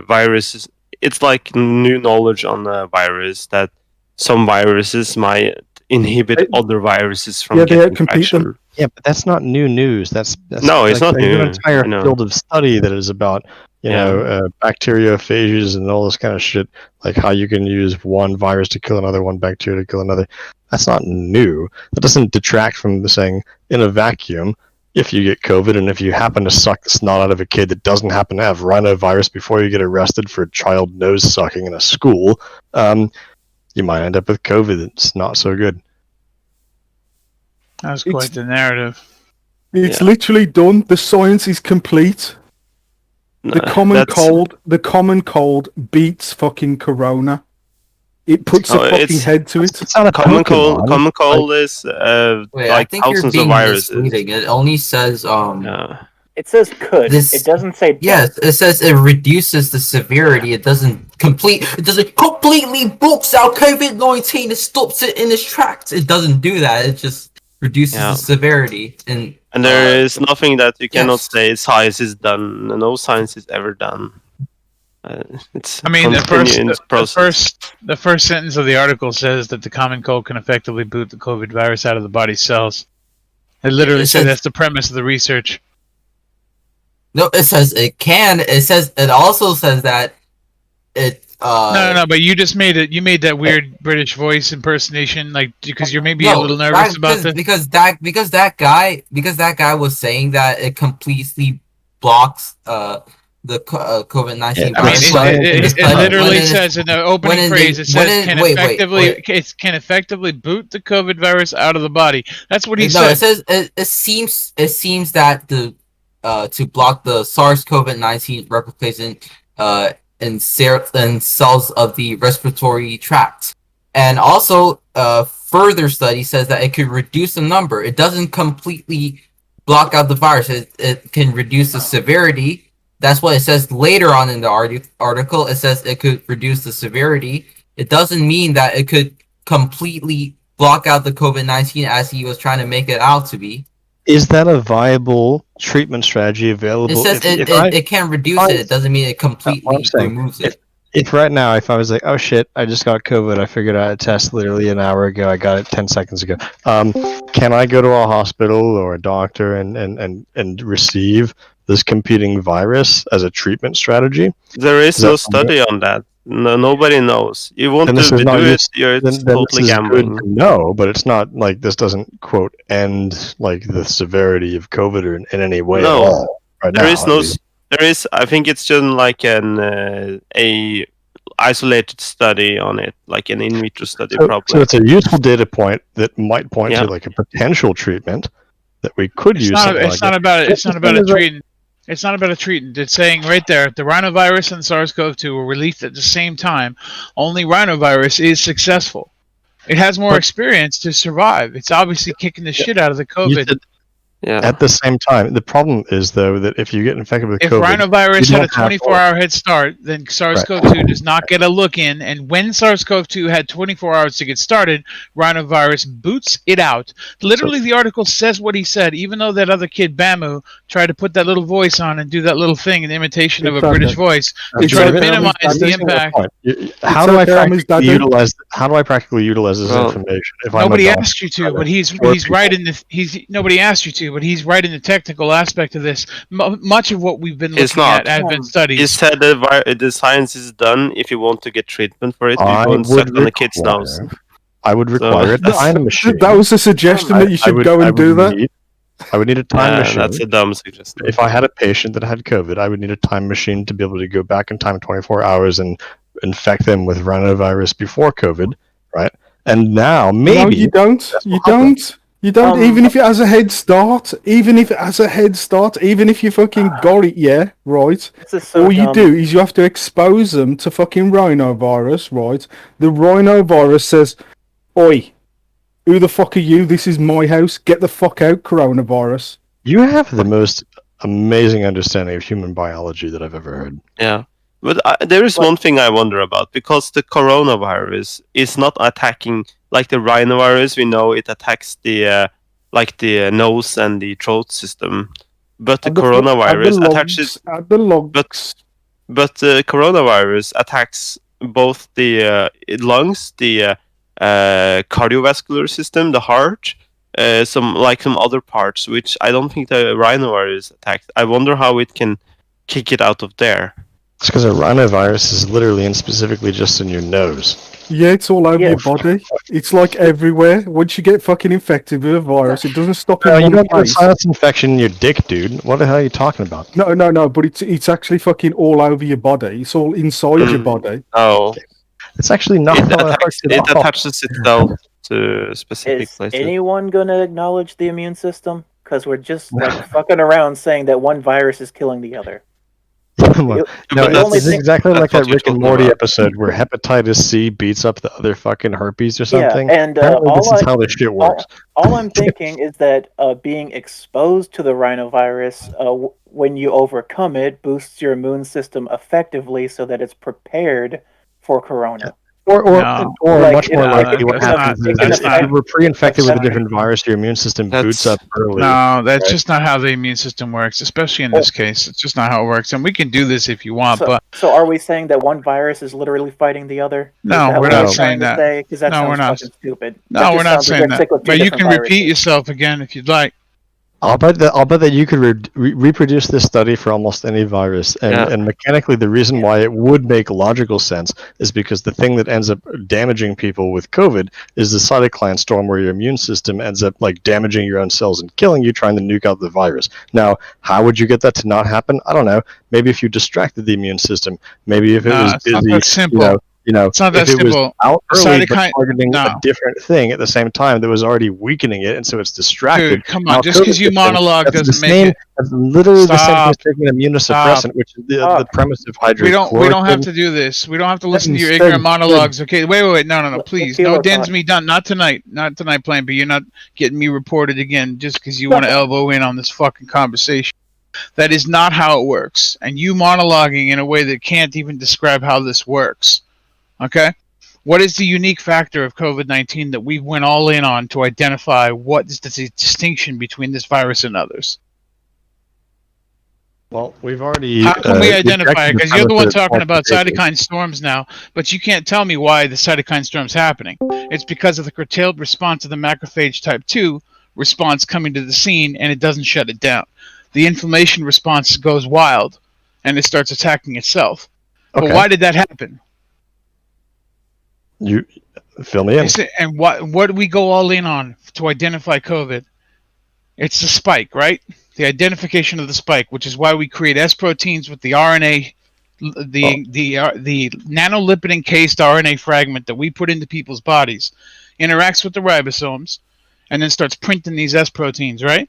virus is. It's like new knowledge on the virus that some viruses might inhibit other viruses from getting infection. Yeah, but that's not new news. That's no, it's not new. An entire field of study that is about bacteriophages and all this kind of shit, like how you can use one virus to kill another, one bacteria to kill another. That's not new. That doesn't detract from the saying in a vacuum. If you get COVID and if you happen to suck the snot out of a kid that doesn't happen to have rhinovirus before you get arrested for child nose sucking in a school, you might end up with COVID. It's not so good. That was quite the narrative. It's literally done. The science is complete. No, the common cold beats fucking corona. It puts a fucking head to it. It's not a common cold is like thousands of viruses. Misleading. It only says It says could. It doesn't say. Yes, it says it reduces the severity. It doesn't completely blocks out COVID-19. It stops it in its tracks. It doesn't do that. It just reduces the severity. And there is nothing that you cannot say science is done. No science is ever done. It's. I mean, the first sentence of the article says that the common cold can effectively boot the COVID virus out of the body's cells. It literally says that's the premise of the research. No, it says it can. It also says that it. No. But you just made it. You made that weird British voice impersonation, like because you're maybe a little nervous about this. Because that guy was saying that it completely blocks the COVID-19. I mean, it literally says in the opening phrase, it says it can effectively boot the COVID virus out of the body. That's what he said. No, it says it seems that to block the SARS-CoV-19 replication in cells of the respiratory tract, and also further study says that it could reduce the number. It doesn't completely block out the virus. It can reduce the severity. That's what it says later on in the article. It says it could reduce the severity. It doesn't mean that it could completely block out the COVID-19 as he was trying to make it out to be. Is that a viable treatment strategy available? It says it can reduce it. It doesn't mean it completely removes it. If right now, if I was like, oh shit, I just got COVID, I figured out a test literally an hour ago, I got it 10 seconds ago. Can I go to a hospital or a doctor and receive this competing virus as a treatment strategy? There is no study on that. No, nobody knows. You want to do it, you're totally gambling. No, but it's not like this doesn't quote end like the severity of COVID or in any way at all. Right there now, is no. There is. I think it's just like a isolated study on it, like an in vitro study. Probably. So it's a useful data point that might point to like a potential treatment that we could use. It's not about a treatment. It's not about a treatment. It's saying right there, the rhinovirus and SARS-CoV-2 were released at the same time. Only rhinovirus is successful. It has more But- experience to survive. It's obviously kicking the shit out of the You COVID. said- Yeah. At the same time, the problem is though that if you get infected with If COVID, rhinovirus you had a don't have 24-hour head start, then SARS-CoV-2 does not get a look in. And when SARS-CoV-2 had 24 hours to get started, rhinovirus boots it out. Literally, the article says what he said, even though that other kid, Bamu, tried to put that little voice on and do that little thing in imitation of a British voice to try to minimize the impact. How do I practically utilize this information if Nobody I'm a asked you to, but he's Or right in the nobody asked you to, but he's right in the technical aspect of this. Much of what we've been It's looking not. at has been studied. He said the science is done if you want to get treatment for it. You I go and would suck on the kid's nose. I would require a time machine. That was a suggestion that you should go and do that. I would need a time machine. That's a dumb suggestion. If I had a patient that had COVID, I would need a time machine to be able to go back in time 24 hours and infect them with rhinovirus before COVID, right? And now maybe No, you don't. You don't. You don't. Even if it has a head start, even if you fucking got it, yeah, right. So all you dumb. do is you have to expose them to fucking rhinovirus, right? The rhinovirus says, "Oi, who the fuck are you? This is my house. Get the fuck out, coronavirus." you have the most amazing understanding of human biology that I've ever heard. Yeah. But there is one thing I wonder about, because the coronavirus is not attacking like the rhinovirus. We know it attacks the nose and the throat system, but the coronavirus attaches at the lungs. But the coronavirus attacks both the lungs, the cardiovascular system, the heart, some other parts, which I don't think the rhinovirus attacks. I wonder how it can kick it out of there. It's because a rhinovirus is literally and specifically just in your nose. Yeah, it's all over your body. It's like everywhere. Once you get fucking infected with a virus, it doesn't stop in you one don't get a place. sinus infection in your dick, dude. What the hell are you talking about? No, but it's actually fucking all over your body. It's all inside your body. Oh. It's actually not It attaches itself to specific Is places. anyone gonna acknowledge the immune system? Because we're just fucking around saying that one virus is killing the other. No, it's exactly like that Rick and Morty episode where hepatitis C beats up the other fucking herpes or something. Yeah, and Apparently this is how this shit works. All I'm thinking is that being exposed to the rhinovirus, when you overcome it, boosts your immune system effectively so that it's prepared for corona. Or much more likely what it's not- happens it is can if affect- you were pre-infected with a different virus, your immune system boots up early. No, that's right? just not how the immune system works, especially in this case. It's just not how it works. And we can do this if you want, but So are we saying that one virus is literally fighting the other? no, Is that we're what not we're trying saying to that. say? 'Cause that No, sounds we're not. fucking stupid. That No, just we're not sounds like saying we're that. sick with two But you different can repeat viruses. yourself again if you'd like. I'll bet that you could reproduce this study for almost any virus, and mechanically the reason why it would make logical sense is because the thing that ends up damaging people with COVID is the cytokine storm, where your immune system ends up like damaging your own cells and killing you, trying to nuke out the virus. Now, how would you get that to not happen? I don't know. Maybe if you distracted the immune system. Maybe if it was it's not busy. that simple. It's not that if it was simple. out early but Cytokine- targeting a no. different thing at the same time that was already weakening it, and so it's distracted. Dude, come on. Now, Just because COVID you gets in, monologue that's the doesn't make same- it. That's literally the same thing Stop. as taking an immunosuppressant, which is the premise of hydrochloroquine. We don't have to do this. We don't have to listen to your Instead- ignorant monologues. Okay, wait. No, please. feel No, it, Dan's Todd. me done. Not tonight. Not tonight, Plan B. You're not getting me reported again just because you want to elbow in on this fucking conversation. That is not how it works. And you monologuing in a way that can't even describe how this works. Okay? What is the unique factor of COVID-19 that we went all in on to identify what is the distinction between this virus and others? Well, we've already. How can we identify it? rejected Because you're the premise one that talking it's about quantitative. cytokine storms now, but you can't tell me why the cytokine storm's happening. It's because of the curtailed response of the macrophage type 2 response coming to the scene, and it doesn't shut it down. The inflammation response goes wild, and it starts attacking itself. But Okay. why did that happen? You fill me in. And what do we go all in on to identify COVID? It's the spike, right? The identification of the spike, which is why we create S proteins with the RNA, the nanolipid encased RNA fragment that we put into people's bodies, interacts with the ribosomes, and then starts printing these S proteins, right?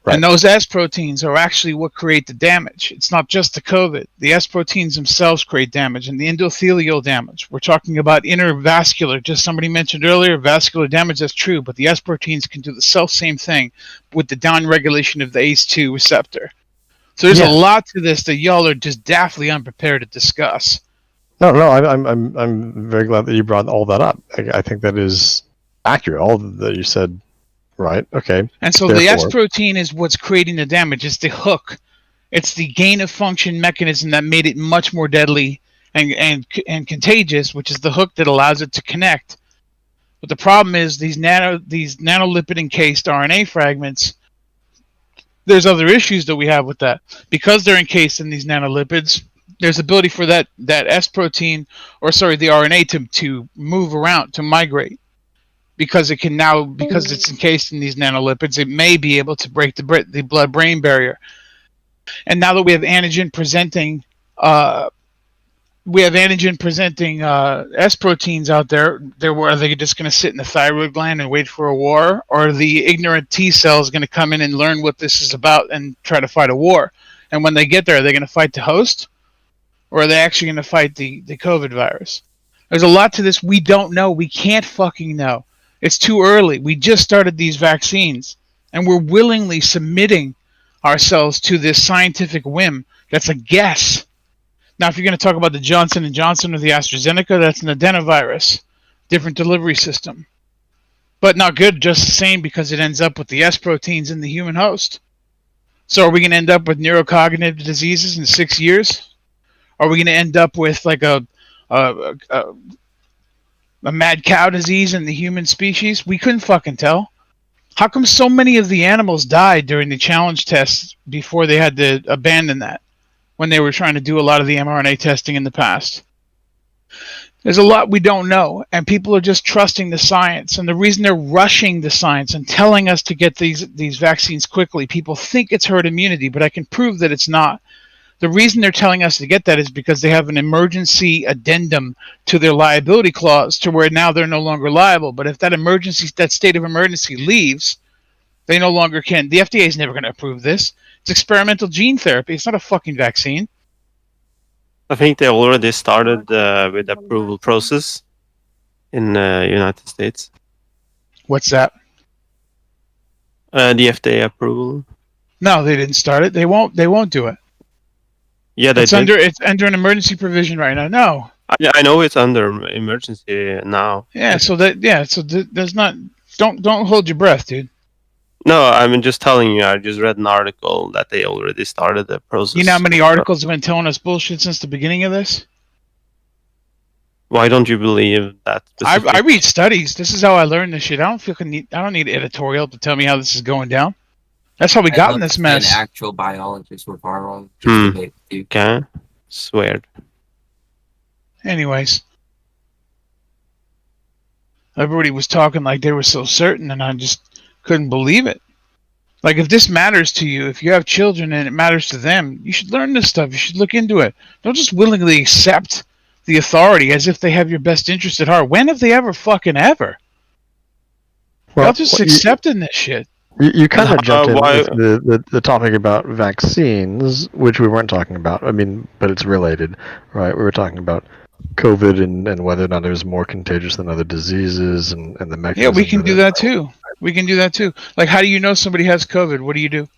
Right. And those S proteins are actually what create the damage. It's not just the COVID. The S proteins themselves create damage, and the endothelial damage. We're talking about intervascular. Just somebody mentioned earlier, vascular damage. That's true, but the S proteins can do the same thing with the downregulation of the ACE2 receptor. So there's a lot to this that y'all are just daftly unprepared to discuss. No, I'm very glad that you brought all that up. I think that is accurate. All that you said, right? Okay. And so the S protein is what's creating the damage. It's the hook. It's the gain of function mechanism that made it much more deadly and contagious, which is the hook that allows it to connect. But the problem is these nanolipid encased RNA fragments. There's other issues that we have with that. Because they're encased in these nanolipids, there's ability for that S protein, or sorry, the RNA to move around, to migrate. Because it can now, because it's encased in these nanolipids, it may be able to break the blood-brain barrier. And now that we have antigen presenting S proteins out there, are they just going to sit in the thyroid gland and wait for a war, or are the ignorant T cells going to come in and learn what this is about and try to fight a war? And when they get there, are they going to fight the host, or are they actually going to fight the COVID virus? There's a lot to this we don't know. We can't fucking know. It's too early. We just started these vaccines, and we're willingly submitting ourselves to this scientific whim that's a guess. Now, if you're going to talk about the Johnson & Johnson or the AstraZeneca, that's an adenovirus, different delivery system. But not good, just the same, because it ends up with the S proteins in the human host. So are we going to end up with neurocognitive diseases in 6 years? Are we going to end up with like a mad cow disease in the human species? We couldn't fucking tell. How come so many of the animals died during the challenge tests before they had to abandon that, when they were trying to do a lot of the mRNA testing in the past? There's a lot we don't know, and people are just trusting the science. And the reason they're rushing the science and telling us to get these vaccines quickly, people think it's herd immunity, but I can prove that it's not. The reason they're telling us to get that is because they have an emergency addendum to their liability clause, to where now they're no longer liable. But if that state of emergency leaves, they no longer can. The FDA is never going to approve this. It's experimental gene therapy. It's not a fucking vaccine. I think they already started with the approval process in United States. What's that? The FDA approval. No, they didn't start it. They won't do it. Yeah, it's under an emergency provision right now. No. I know it's under emergency now. Yeah, there's not. Don't hold your breath, dude. No, I'm just telling you. I just read an article that they already started the process. You know how many articles have been telling us bullshit since the beginning of this? Why don't you believe that? I read studies. This is how I learned this shit. I don't need editorial to tell me how this is going down. That's how we got in this mess. An actual biologist with our Okay, swear. Anyways, everybody was talking like they were so certain, and I just couldn't believe it. Like, if this matters to you, if you have children and it matters to them, you should learn this stuff. You should look into it. Don't just willingly accept the authority as if they have your best interest at heart. When have they ever fucking ever? Well, y'all just accepting this shit. You kind of jumped in with the topic about vaccines, which we weren't talking about. I mean, but it's related, right? We were talking about COVID and whether or not it was more contagious than other diseases and the mechanism. Yeah, we can do that too. We can do that too. Like, how do you know somebody has COVID? What do you do?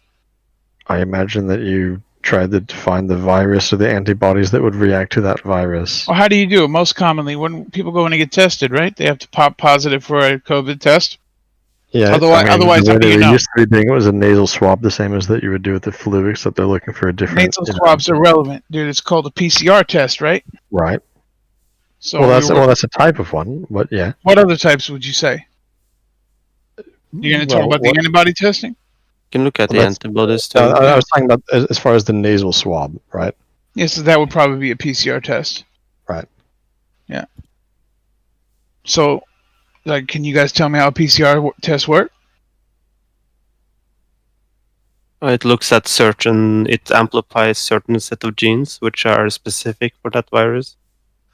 I imagine that you try to find the virus or the antibodies that would react to that virus. Well, how do you do it? Most commonly, when people go in and get tested, right? They have to pop positive for a COVID test. Yeah. Otherwise, how do you know? Used to be doing it was a nasal swab, the same as that you would do with the flu, except they're looking for a different. Nasal swabs are relevant, dude. It's called a PCR test, right? Right. So well, that's a type of one, but yeah. What other types would you say? You're going to talk about the antibody testing? You can look at the antibodies too. I was talking about as far as the nasal swab, right? Yes, that would probably be a PCR test. Right. Yeah. So, like, can you guys tell me how a PCR test work? It looks at it amplifies certain set of genes which are specific for that virus.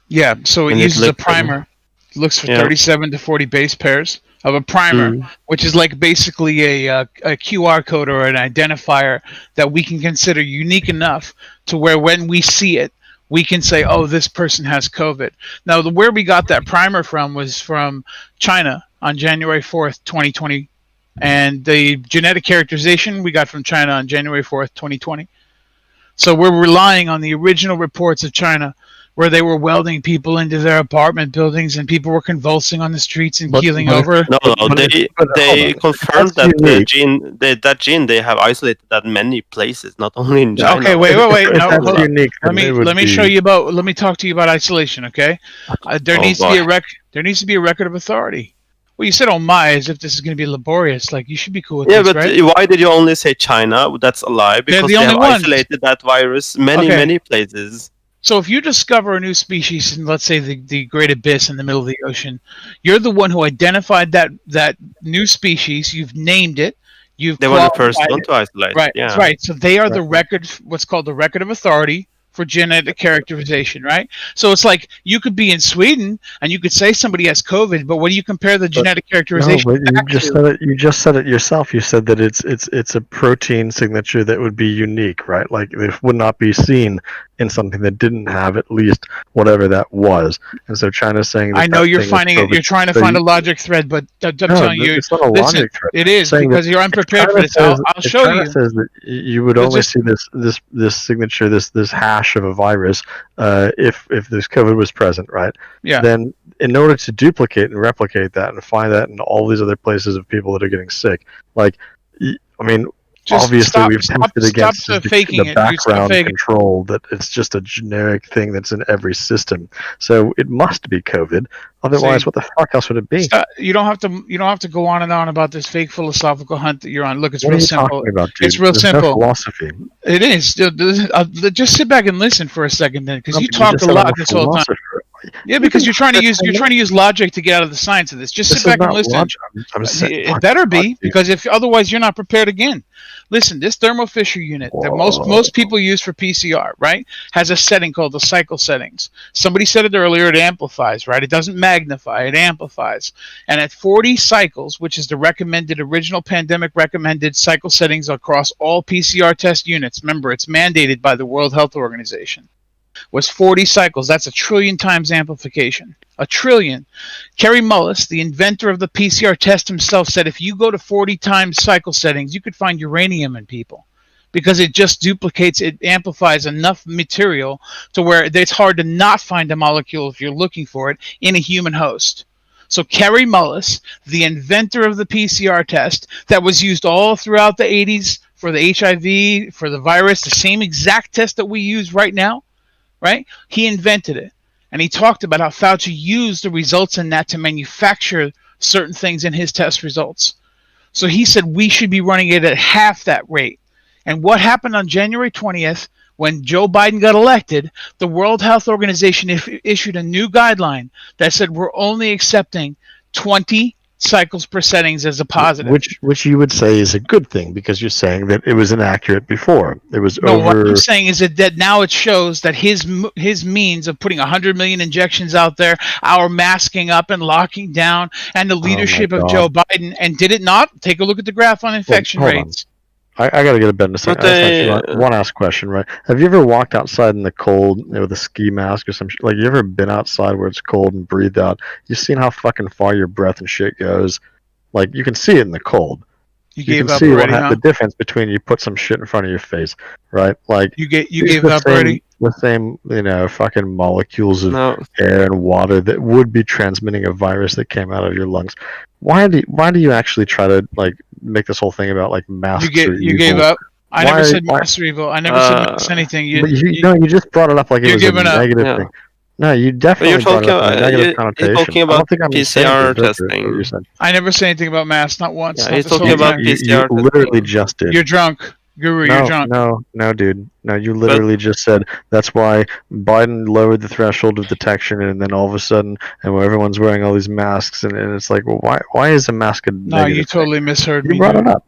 Yeah, so it uses a primer. It looks for 37 to 40 base pairs of a primer, which is like basically a QR code or an identifier that we can consider unique enough to where when we see it, we can say, oh, this person has COVID. Now, where we got that primer from was from China on January 4th, 2020. And the genetic characterization we got from China on January 4th, 2020. So we're relying on the original reports of China where they were welding people into their apartment buildings and people were convulsing on the streets and keeling over. No, they confirmed that the gene, that gene, they have isolated that many places, not only in China. Okay, wait. No, That's unique. let me show you about. Let me talk to you about isolation. Okay, there needs to be a There needs to be a record of authority. Well, you said "oh my" as if this is going to be laborious. Like you should be cool with this, right? Yeah, but why did you only say China? That's a lie because they have isolated that virus many places. So if you discover a new species in, let's say, the Great Abyss in the middle of the ocean, you're the one who identified that new species. You've named it. They were the first one to isolate. Right. Yeah. Right. So they are the record, what's called the record of authority for genetic characterization, right? So it's like you could be in Sweden and you could say somebody has COVID, but what do you compare the genetic characterization? No, but you just said it yourself. You said that it's a protein signature that would be unique, right? Like it would not be seen in something that didn't have at least whatever that was. And so China's saying that I know you're finding it. You're trying to find a logic thread, but I'm telling you, it's not a logic thread. It is because you're unprepared for this. I'll show China you. Says that you would only see this signature, this hash of a virus, if this COVID was present, right? Yeah. Then, in order to duplicate and replicate that and find that in all these other places of people that are getting sick, like, I mean, obviously we've tested against the background control that it's just a generic thing that's in every system. So it must be COVID. Otherwise, what the fuck else would it be? You don't have to go on and on about this fake philosophical hunt that you're on. Look, it's what real are you simple. Talking about, dude? It's real There's simple. No philosophy. It is. Just sit back and listen for a second, then, because you talked a lot this whole time. Yeah, because you're trying to use logic to get out of the science of this. Just sit back and listen. It better be, because if otherwise you're not prepared again. Listen, this Thermo Fisher unit that most people use for PCR, right, has a setting called the cycle settings. Somebody said it earlier. It amplifies, right? It doesn't magnify. It amplifies. And at 40 cycles, which is the original pandemic recommended cycle settings across all PCR test units. Remember, it's mandated by the World Health Organization. Was 40 cycles. That's a trillion times amplification. A trillion. Kerry Mullis, the inventor of the PCR test himself, said if you go to 40 times cycle settings, you could find uranium in people because it just duplicates, it amplifies enough material to where it's hard to not find a molecule if you're looking for it in a human host. So Kerry Mullis, the inventor of the PCR test that was used all throughout the 80s for the HIV, for the virus, the same exact test that we use right now, right? He invented it. And he talked about how Fauci used the results in that to manufacture certain things in his test results. So he said we should be running it at half that rate. And what happened on January 20th when Joe Biden got elected, the World Health Organization issued a new guideline that said we're only accepting 20 cycles per settings as a positive. Which you would say is a good thing because you're saying that it was inaccurate before. It was over. What I'm saying is that now it shows that his means of putting 100 million injections out there, our masking up and locking down, and the leadership of Joe Biden, and did it not? Take a look at the graph on infection rates. I got to get a bed in a second. One last question, right? Have you ever walked outside in the cold with a ski mask or some shit? Like, you ever been outside where it's cold and breathed out? You've seen how fucking far your breath and shit goes? Like, you can see it in the cold. You can see the difference between you put some shit in front of your face, right? Like, you gave up already? The same, fucking molecules of air and water that would be transmitting a virus that came out of your lungs. Why do you actually try to, like, make this whole thing about, like, masks or evil? You gave up? I never said masks are evil. I never said masks anything. You just brought it up like it was a negative thing. No, you definitely brought it up a negative connotation. You're talking about PCR testing. I never said anything about masks, not once. Yeah, he's talking about PCR testing. You literally just did. You're drunk. Guru, you're drunk. No, dude. No, you literally just said that's why Biden lowered the threshold of detection, and then all of a sudden, and where everyone's wearing all these masks, and it's like, well, why is a mask a negative? No, you totally misheard me. You brought it up.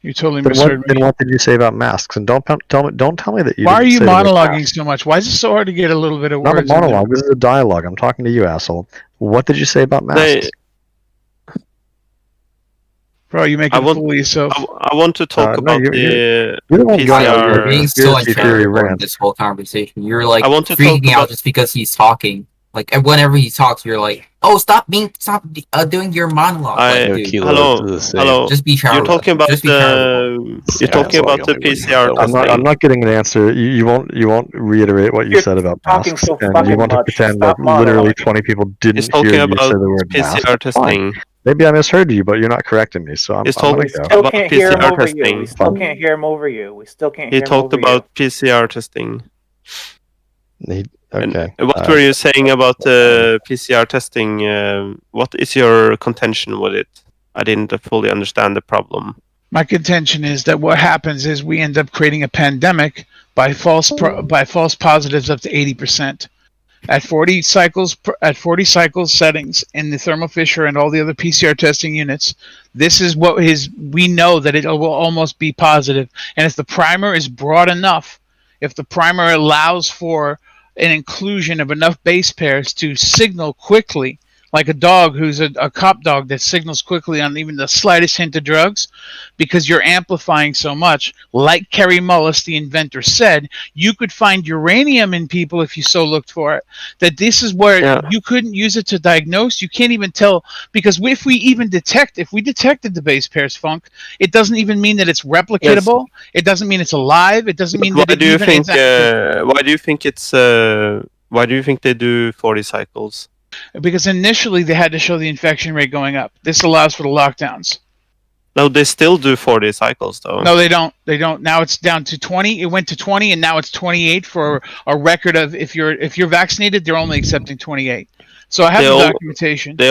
You totally misheard me. Then what did you say about masks? And don't tell me that you. Why are you monologuing so much? Why is it so hard to get a little bit of words? Not a monologue. This is a dialogue. I'm talking to you, asshole. What did you say about masks? Bro, you making I a want- fool of yourself. I want to talk no, about you're the the one going on You're your being PCR. so conspiracy theory uncharitable in rant. this whole conversation. You're like I want to freaking talk out about- just because he's talking. Like whenever he talks, you're like, "Oh, stop doing your monologue." Yo, Like, dude, Kilo, Hello, to the safe. hello. just be You're charitable. talking about Just be charitable. you're Yeah, talking that's about all the I'm gonna PCR do. I'm testing. not getting an answer. You won't reiterate what you You're said about talking masks, so and fucking you want to much. pretend like Stop literally monologuing. 20 people He's didn't hear talking you about say the word mask. PCR That's fine. testing. Maybe I misheard you, but you're not correcting me, so I'm He's gonna talking go. Still about can't hear him PCR over you. testing. We still can't hear him over you. We still can't He hear him talked over about PCR testing. And Okay. what were you saying about PCR testing? What is your contention with it? I didn't fully understand the problem. My contention is that what happens is we end up creating a pandemic by false positives up to 80%. At 40 cycles settings in the Thermo Fisher and all the other PCR testing units, this is what we know that it will almost be positive. And if the primer is broad enough, if the primer allows for an inclusion of enough base pairs to signal quickly, like a dog who's a cop dog that signals quickly on even the slightest hint of drugs, because you're amplifying so much, like Kerry Mullis, the inventor, said, you could find uranium in people if you so looked for it. That this is where you couldn't use it to diagnose. You can't even tell, because if we detected the base pairs funk, it doesn't even mean that it's replicatable. Yes. It doesn't mean it's alive. It doesn't mean that it even is active. Why do you think why do you think they do 40 cycles? Because initially they had to show the infection rate going up. This allows for the lockdowns. No, they still do 40 cycles though. No, they don't. They don't. Now it's down to 20. It went to 20, and now it's 28 for a record of if you're vaccinated, they're only accepting 28. So I have the documentation. They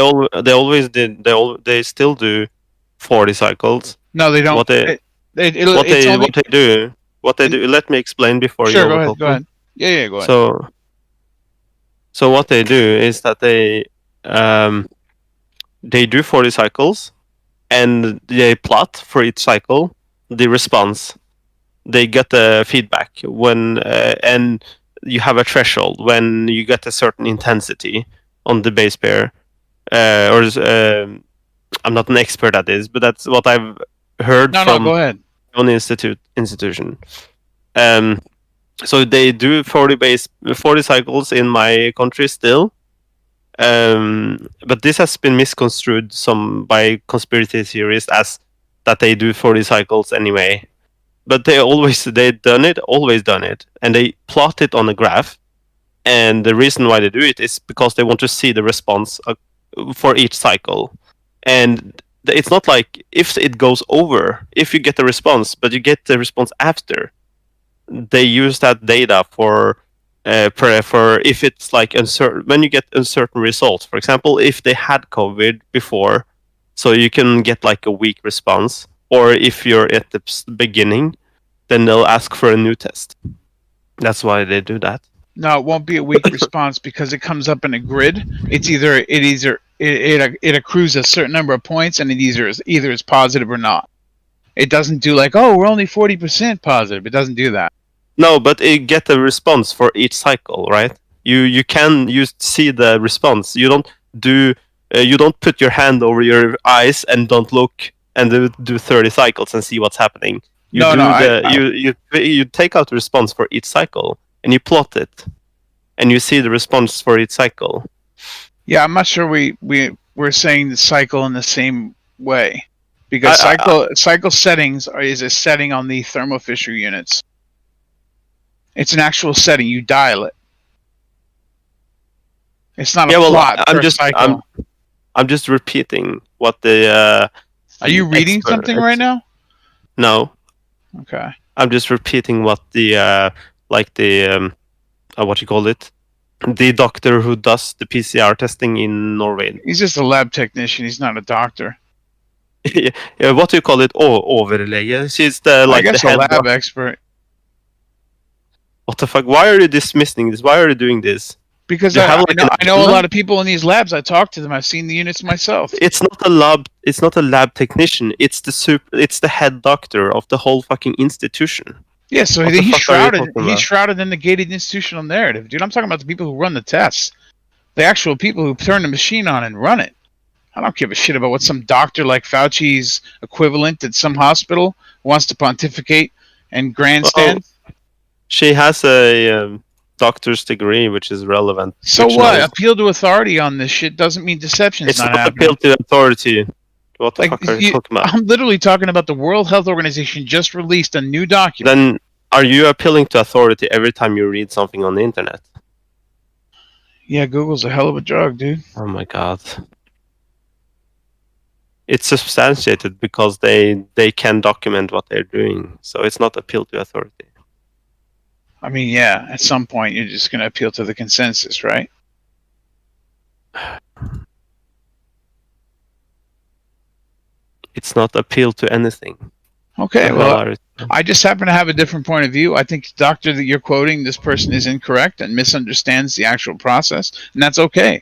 still do 40 cycles. No, they don't. What they do. Let me explain before you. Sure, go ahead. Yeah, go ahead. So what they do is that they do 40 cycles, and they plot for each cycle the response. They get the feedback when and you have a threshold when you get a certain intensity on the base pair. I'm not an expert at this, but that's what I've heard from go ahead. On institution. So they do 40 cycles in my country still. But this has been misconstrued by conspiracy theorists as that they do 40 cycles anyway. But always done it, and they plot it on a graph. And the reason why they do it is because they want to see the response for each cycle. And it's not like if it goes over, if you get the response, but you get the response after, they use that data for if it's like uncertain, when you get uncertain results. For example, if they had COVID before, so you can get like a weak response, or if you're at the beginning, then they'll ask for a new test. That's why they do that. No, it won't be a weak response because it comes up in a grid. It accrues a certain number of points, and it either is positive or not. It doesn't do like, oh, we're only 40% positive. It doesn't do that. No, but it get a response for each cycle, right? You see the response. You don't put your hand over your eyes and don't look and do 30 cycles and see what's happening. You take out the response for each cycle and you plot it, and you see the response for each cycle. Yeah, I'm not sure we're saying the cycle in the same way, because cycle settings is a setting on the Thermo Fisher units. It's an actual setting. You dial it. It's not a plot. I'm just repeating what the. Are you reading something right now? No. Okay. I'm just repeating what the what you call it, the doctor who does the PCR testing in Norway. He's just a lab technician. He's not a doctor. Yeah, what do you call it? Overlege. She's the I guess the head lab expert. What the fuck? Why are you dismissing this? Why are you doing this? Because I know a lot of people in these labs. I talk to them. I've seen the units myself. It's not a lab. It's not a lab technician. It's the head doctor of the whole fucking institution. Yeah, so he's shrouded in the gated institutional narrative, dude. I'm talking about the people who run the tests, the actual people who turn the machine on and run it. I don't give a shit about what some doctor like Fauci's equivalent at some hospital wants to pontificate and grandstand. Well, she has a doctor's degree, which is relevant. So which what? knows- Appeal to authority on this shit doesn't mean deception's It's not not happening. appeal to authority. What the Like, fuck are you talking about? I'm literally talking about the World Health Organization just released a new document. Then are you appealing to authority every time you read something on the internet? Yeah, Google's a hell of a drug, dude. Oh my god. It's substantiated because they can document what they're doing. So it's not appeal to authority. I mean, yeah, at some point you're just going to appeal to the consensus, right? It's not appeal to anything. Okay, The well, hell are- I just happen to have a different point of view. I think the doctor that you're quoting, this person is incorrect and misunderstands the actual process, and that's okay.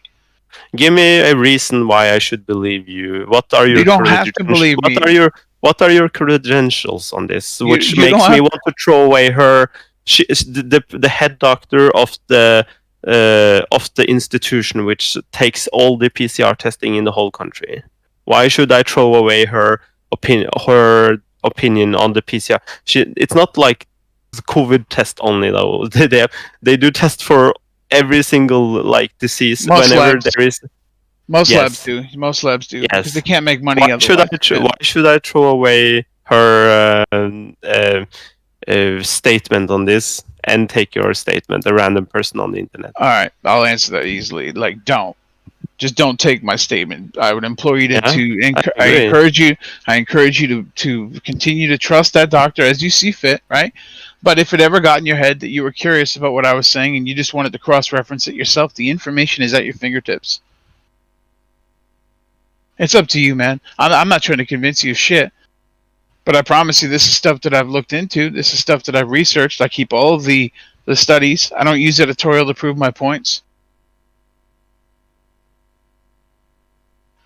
Give me a reason why I should believe you. What are your You don't have to believe me. What are your credentials on this? Which you makes don't me have- want to throw away her. She is the head doctor of the institution which takes all the PCR testing in the whole country. Why should I throw away her opinion on the PCR? It's not like the COVID test only though. They do test for every single like disease Most whenever labs. there is. Most Yes. labs do. Most labs do. Yes. Because they can't make money Why should I throw away her statement on this and take your statement, a random person on the internet? All right, I'll answer that easily. Like, just don't take my statement. I would implore you to. Yeah, I agree. encourage you to continue to trust that doctor as you see fit, right? But if it ever got in your head that you were curious about what I was saying and you just wanted to cross-reference it yourself, the information is at your fingertips. It's up to you, man. I'm not trying to convince you of shit. But I promise you, this is stuff that I've looked into. This is stuff that I've researched. I keep all of the studies. I don't use editorial to prove my points.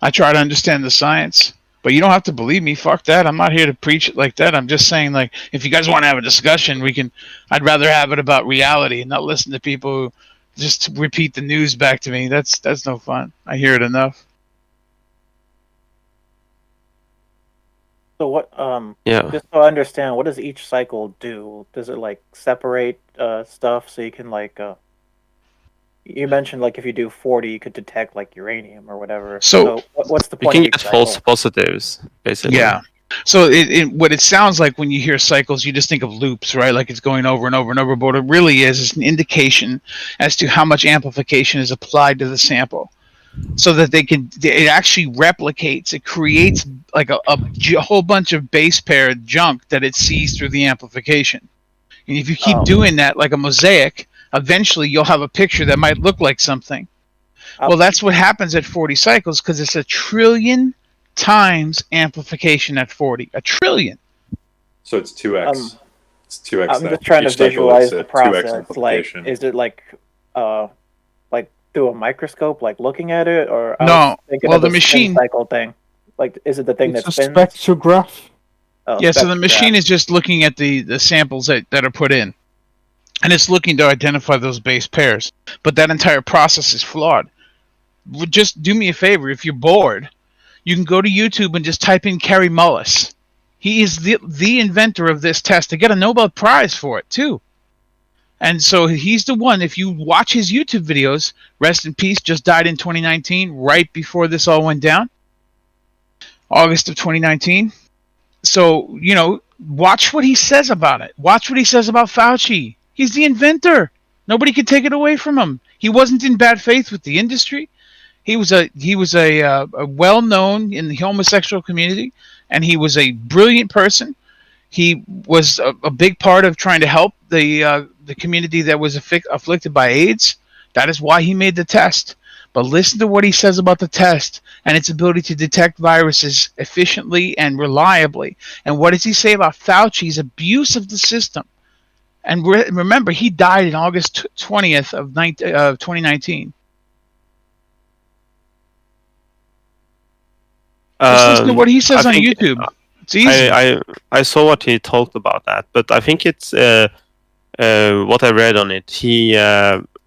I try to understand the science. But you don't have to believe me. Fuck that. I'm not here to preach it like that. I'm just saying, like, if you guys want to have a discussion, we can. I'd rather have it about reality and not listen to people who just repeat the news back to me. That's no fun. I hear it enough. So what? Yeah. Just so I understand, what does each cycle do? Does it like separate stuff so you can like? You mentioned like if you do 40, you could detect like uranium or whatever. So what's the You point? can of each get cycle? false positives, basically. Yeah. So what it sounds like when you hear cycles, you just think of loops, right? Like it's going over and over and over. But what it really is an indication as to how much amplification is applied to the sample, so that it actually replicates. It creates like a whole bunch of base pair junk that it sees through the amplification. And if you keep doing that like a mosaic, eventually you'll have a picture that might look like something. Well, that's what happens at 40 cycles because it's 1 trillion times amplification at 40. 1 trillion. So it's 2x. It's 2x. I'm that. just trying to Each cycle visualize is a the 2x process. Like, amplification. is it like through a microscope, like looking at it, or I No. was thinking Well, of the spin machine- cycle thing. Like, is it the thing It's that a spins? spectrograph. Oh, Yeah, so the machine spectrograph. is just looking at the samples that are put in. And it's looking to identify those base pairs. But that entire process is flawed. Just do me a favor. If you're bored, you can go to YouTube and just type in Kerry Mullis. He is the inventor of this test. To get a Nobel Prize for it, too. And so he's the one, if you watch his YouTube videos, rest in peace, just died in 2019, right before this all went down. August of 2019. So, watch what he says about it. Watch what he says about Fauci. He's the inventor. Nobody can take it away from him. He wasn't in bad faith with the industry. He was a well-known in the homosexual community, and he was a brilliant person. He was a big part of trying to help the community that was afflicted by AIDS. That is why he made the test. But listen to what he says about the test and its ability to detect viruses efficiently and reliably. And what does he say about Fauci's abuse of the system? And remember, he died in August 20th of 2019. Just listen to what he says on YouTube. It's easy. I saw what he talked about that, but I think it's what I read on it. He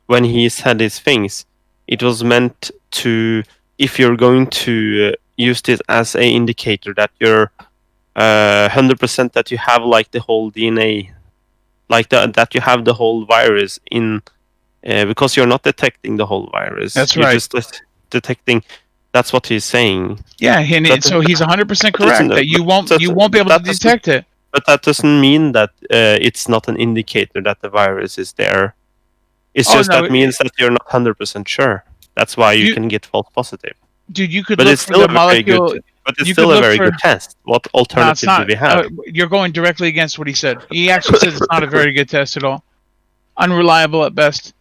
when he said his things, it was meant to if you're going to use this as an indicator that you're 100% that you have like the whole DNA, like that you have the whole virus in, because you're not detecting the whole virus. That's you're right. just detecting. That's what he's saying. Yeah, and so he's 100% correct that you won't be able to detect it. But that doesn't mean that it's not an indicator that the virus is there. It's just that means that you're not 100% sure. That's why you can get false positive. Dude, you could But look it's for still the molecule. But it's still a very good test. What alternative do we have? You're going directly against what he said. He actually says it's not a very good test at all. Unreliable at best.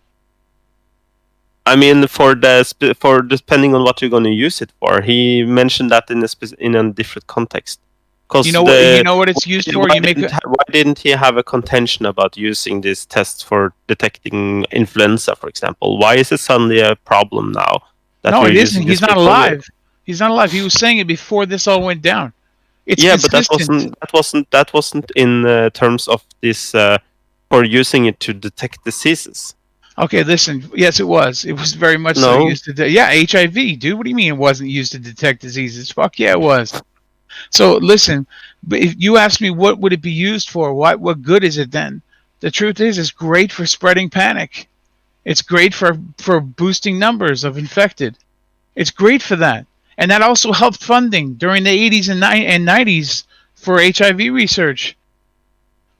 I mean, for depending on what you're going to use it for, he mentioned that in a different context. You know what it's used for. Why didn't he have a contention about using this test for detecting influenza, for example? Why is it suddenly a problem now? No, it isn't. He's not alive. He's not alive. He was saying it before this all went down. It's consistent. But that wasn't in terms of this for using it to detect diseases. Okay, listen. Yes, it was. It was very much so used to. HIV, dude. What do you mean it wasn't used to detect diseases? Fuck yeah, it was. So listen, but if you ask me what would it be used for, what good is it then? The truth is, it's great for spreading panic. It's great for boosting numbers of infected. It's great for that. And that also helped funding during the 80s and 90s for HIV research.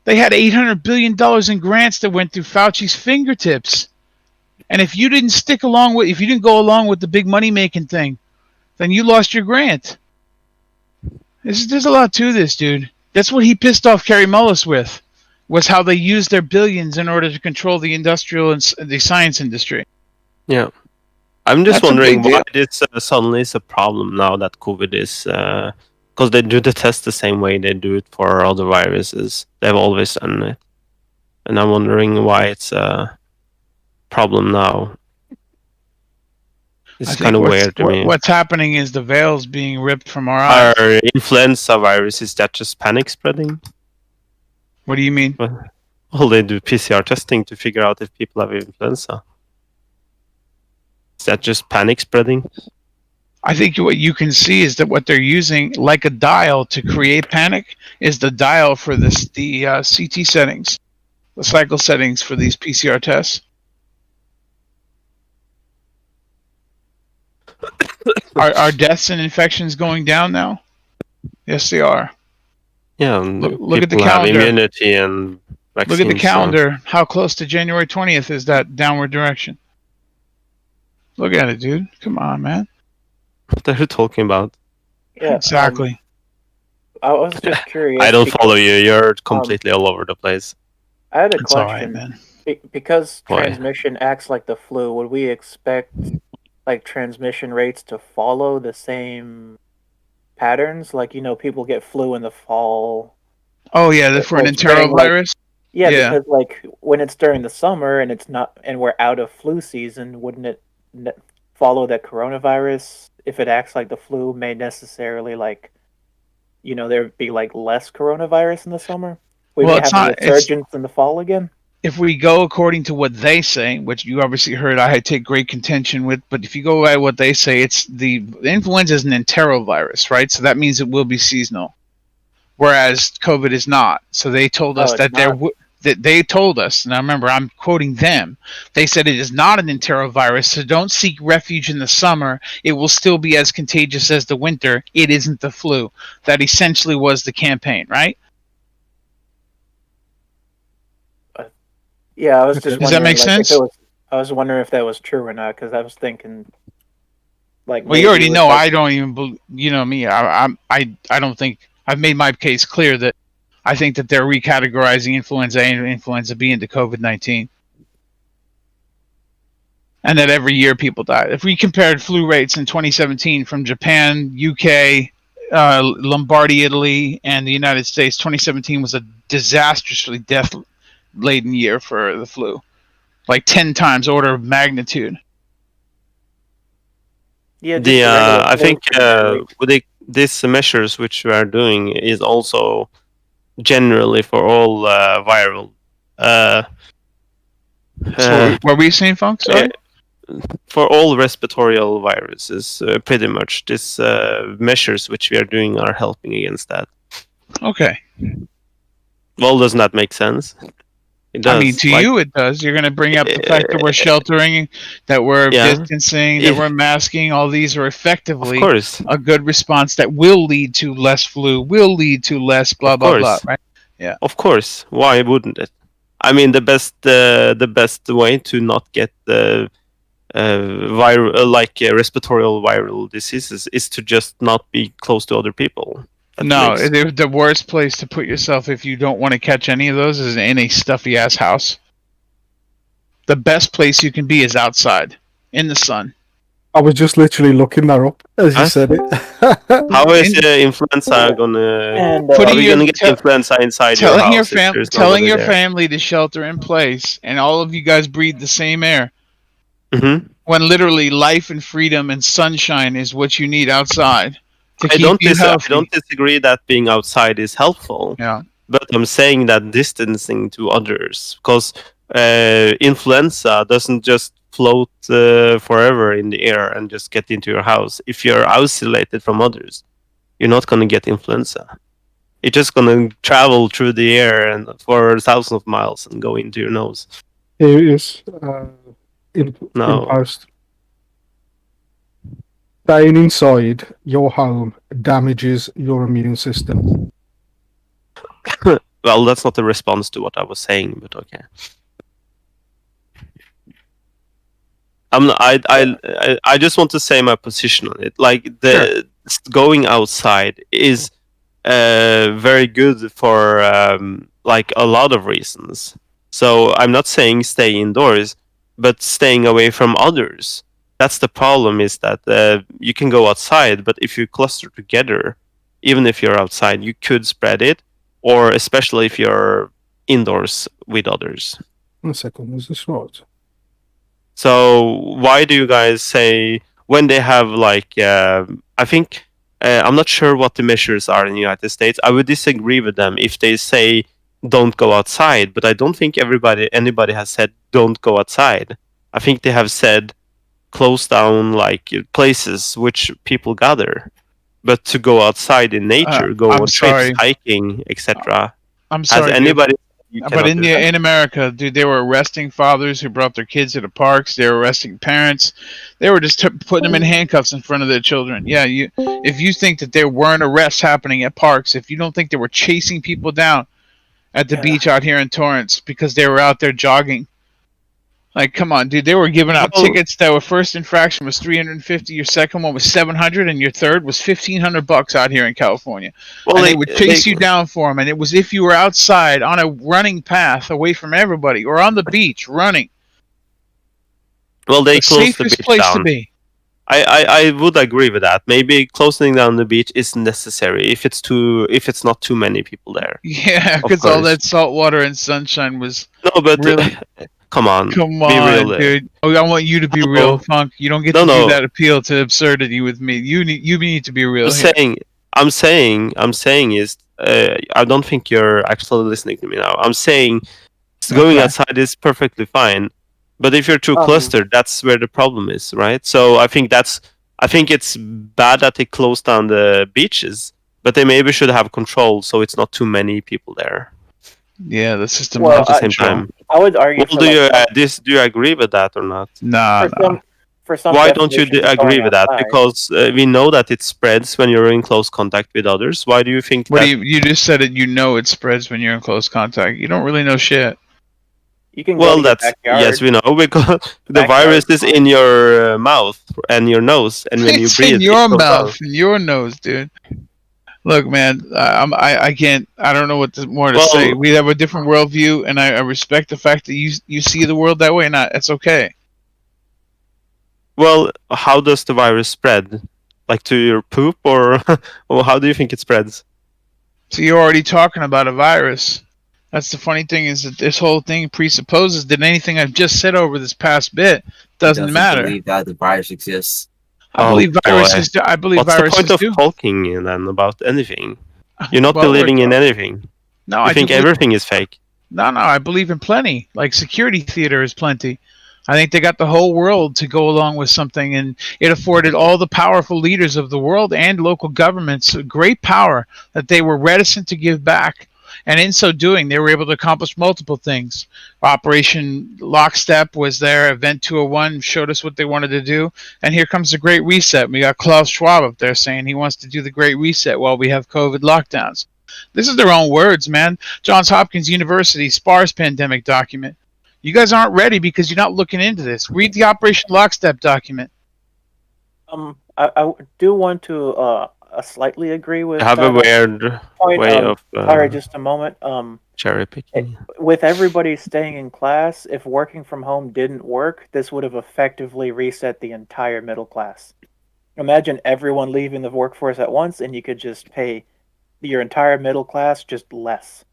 They had $800 billion in grants that went through Fauci's fingertips. And if you didn't go along with the big money making thing, then you lost your grant. There's a lot to this, dude. That's what he pissed off Kerry Mullis with, was how they used their billions in order to control the industrial and the science industry. Yeah. I'm just wondering why this suddenly is a problem now that COVID is, because they do the test the same way they do it for other viruses. They've always done it. And I'm wondering why it's a problem now. It's kind of weird to me. What's happening is the veil's being ripped from our eyes. Our influenza virus, is that just panic spreading? What do you mean? Well, they do PCR testing to figure out if people have influenza. Is that just panic spreading? I think what you can see is that what they're using, like a dial to create panic, is the dial for the CT settings, the cycle settings for these PCR tests. Are deaths and infections going down now? Yes, they are. Yeah, look at the calendar. Have immunity and vaccines. Look at the calendar. How close to January 20th is that downward direction? Look at it, dude. Come on, man. What are you talking about? Yeah, exactly. I was just curious. I don't follow you. You're completely all over the place. I had a It's question. all right, man. Because Why? transmission acts like the flu, would we expect like transmission rates to follow the same patterns? Like, people get flu in the fall. Oh yeah, for an enterovirus. Yeah, because like when it's during the summer and it's not, and we're out of flu season, wouldn't it follow that coronavirus, if it acts like the flu, may necessarily there'd be like less coronavirus in the summer? We may have a resurgence in the fall again. If we go according to what they say, which you obviously heard I take great contention with, but if you go by what they say, it's the influenza is an enterovirus, right? So that means it will be seasonal, whereas COVID is not. So they told us that they told us, and I remember I'm quoting them, they said it is not an enterovirus, so don't seek refuge in the summer. It will still be as contagious as the winter. It isn't the flu. That essentially was the campaign, right? Yeah, I was just wondering. Does that make sense? I was wondering if that was true or not, because I was thinking, like. Well, you already know I don't even. You know me. I don't think I've made my case clear that I think that they're recategorizing influenza A and influenza B into COVID-19, and that every year people die. If we compared flu rates in 2017 from Japan, UK, Lombardy, Italy, and the United States, 2017 was a disastrously death-laden year for the flu, like 10 times order of magnitude. Yeah, I think with these measures which we are doing is also generally for all viral. So what were you saying, Funk? Sorry? for all respiratory viruses, pretty much these measures which we are doing are helping against that. Okay. Well, doesn't that make sense? It does. I mean, to you it does. You're going to bring up the fact that we're sheltering, that we're distancing, that we're masking. All these are effectively a good response that will lead to less flu, will lead to less blah blah blah. Right? Yeah. Of course. Why wouldn't it? I mean, the best way to not get the respiratory viral diseases is to just not be close to other people. No, the worst place to put yourself if you don't want to catch any of those is in a stuffy ass house. The best place you can be is outside, in the sun. I was just literally looking that up as you said it. How is influenza gonna? How are we gonna get influenza inside your house? Telling your family to shelter in place, and all of you guys breathe the same air. Mm-hmm. When literally life and freedom and sunshine is what you need outside. I don't disagree that being outside is helpful. Yeah. But I'm saying that distancing to others, because influenza doesn't just float forever in the air and just get into your house. If you're isolated from others, you're not going to get influenza. It's just going to travel through the air and for thousands of miles and go into your nose. Here it is. In post. Staying inside your home damages your immune system. Well, that's not a response to what I was saying, but okay. I just want to say my position on it. Like going outside is very good for like a lot of reasons. So I'm not saying stay indoors, but staying away from others. That's the problem, is that you can go outside, but if you cluster together, even if you're outside, you could spread it, or especially if you're indoors with others. 1 second, was this right? So why do you guys say, when they have like, I think, I'm not sure what the measures are in the United States. I would disagree with them if they say don't go outside, but I don't think anybody has said don't go outside. I think they have said close down like places which people gather, but to go outside in nature, go on trips, hiking, etc. I'm sorry. Has anybody? But in America, dude, they were arresting fathers who brought their kids to the parks. They were arresting parents. They were just putting them in handcuffs in front of their children. Yeah, if you think that there weren't arrests happening at parks, if you don't think they were chasing people down at the beach out here in Torrance because they were out there jogging. Like, come on, dude. They were giving out tickets that were first infraction was $350, your second one was $700, and your third was $1,500 out here in California. Well, and they would chase you down for them, and it was if you were outside on a running path away from everybody or on the beach running. Well, they closed the beach place down. To be. I would agree with that. Maybe closing down the beach is necessary if it's not too many people there. Yeah, because all that salt water and sunshine was really. Come on, be real, dude. Oh, I want you to be real, Funk. You don't get to do that appeal to absurdity with me. You need to be real. I'm saying is I don't think you're actually listening to me now. I'm saying going outside is perfectly fine, but if you're too clustered, that's where the problem is, right? So I think it's bad that they closed down the beaches, but they maybe should have control so it's not too many people there. Yeah, the system at the same time. I would argue. Well, do you agree with that or not? No. For some Why don't you agree with that? Because we know that it spreads when you're in close contact with others. Why do you think that? You just said it. You know it spreads when you're in close contact. You don't really know shit. You can yes, we know, because the virus is in your mouth and your nose, and when you breathe, in your mouth, and your nose, dude. Look, man, I can't. I don't know what more to say. We have a different worldview, and I respect the fact that you see the world that way. And it's okay. Well, how does the virus spread? Like to your poop, or how do you think it spreads? So you're already talking about a virus. That's the funny thing, is that this whole thing presupposes that anything I've just said over this past bit doesn't matter. Believe that the virus exists. I believe viruses. I believe What's viruses the point of talking then about anything? You're not believing in anything. No, I think everything is fake. No, I believe in plenty. Like security theater is plenty. I think they got the whole world to go along with something, and it afforded all the powerful leaders of the world and local governments great power that they were reticent to give back. And in so doing, they were able to accomplish multiple things. Operation Lockstep was there. Event 201 showed us what they wanted to do. And here comes the Great Reset. We got Klaus Schwab up there saying he wants to do the Great Reset while we have COVID lockdowns. This is their own words, man. Johns Hopkins University SPARS pandemic document. You guys aren't ready because you're not looking into this. Read the Operation Lockstep document. I do want to slightly agree with. I have a weird point. way of Sorry, just a moment. cherry picking. With everybody staying in class, if working from home didn't work, this would have effectively reset the entire middle class. Imagine everyone leaving the workforce at once, and you could just pay your entire middle class just less.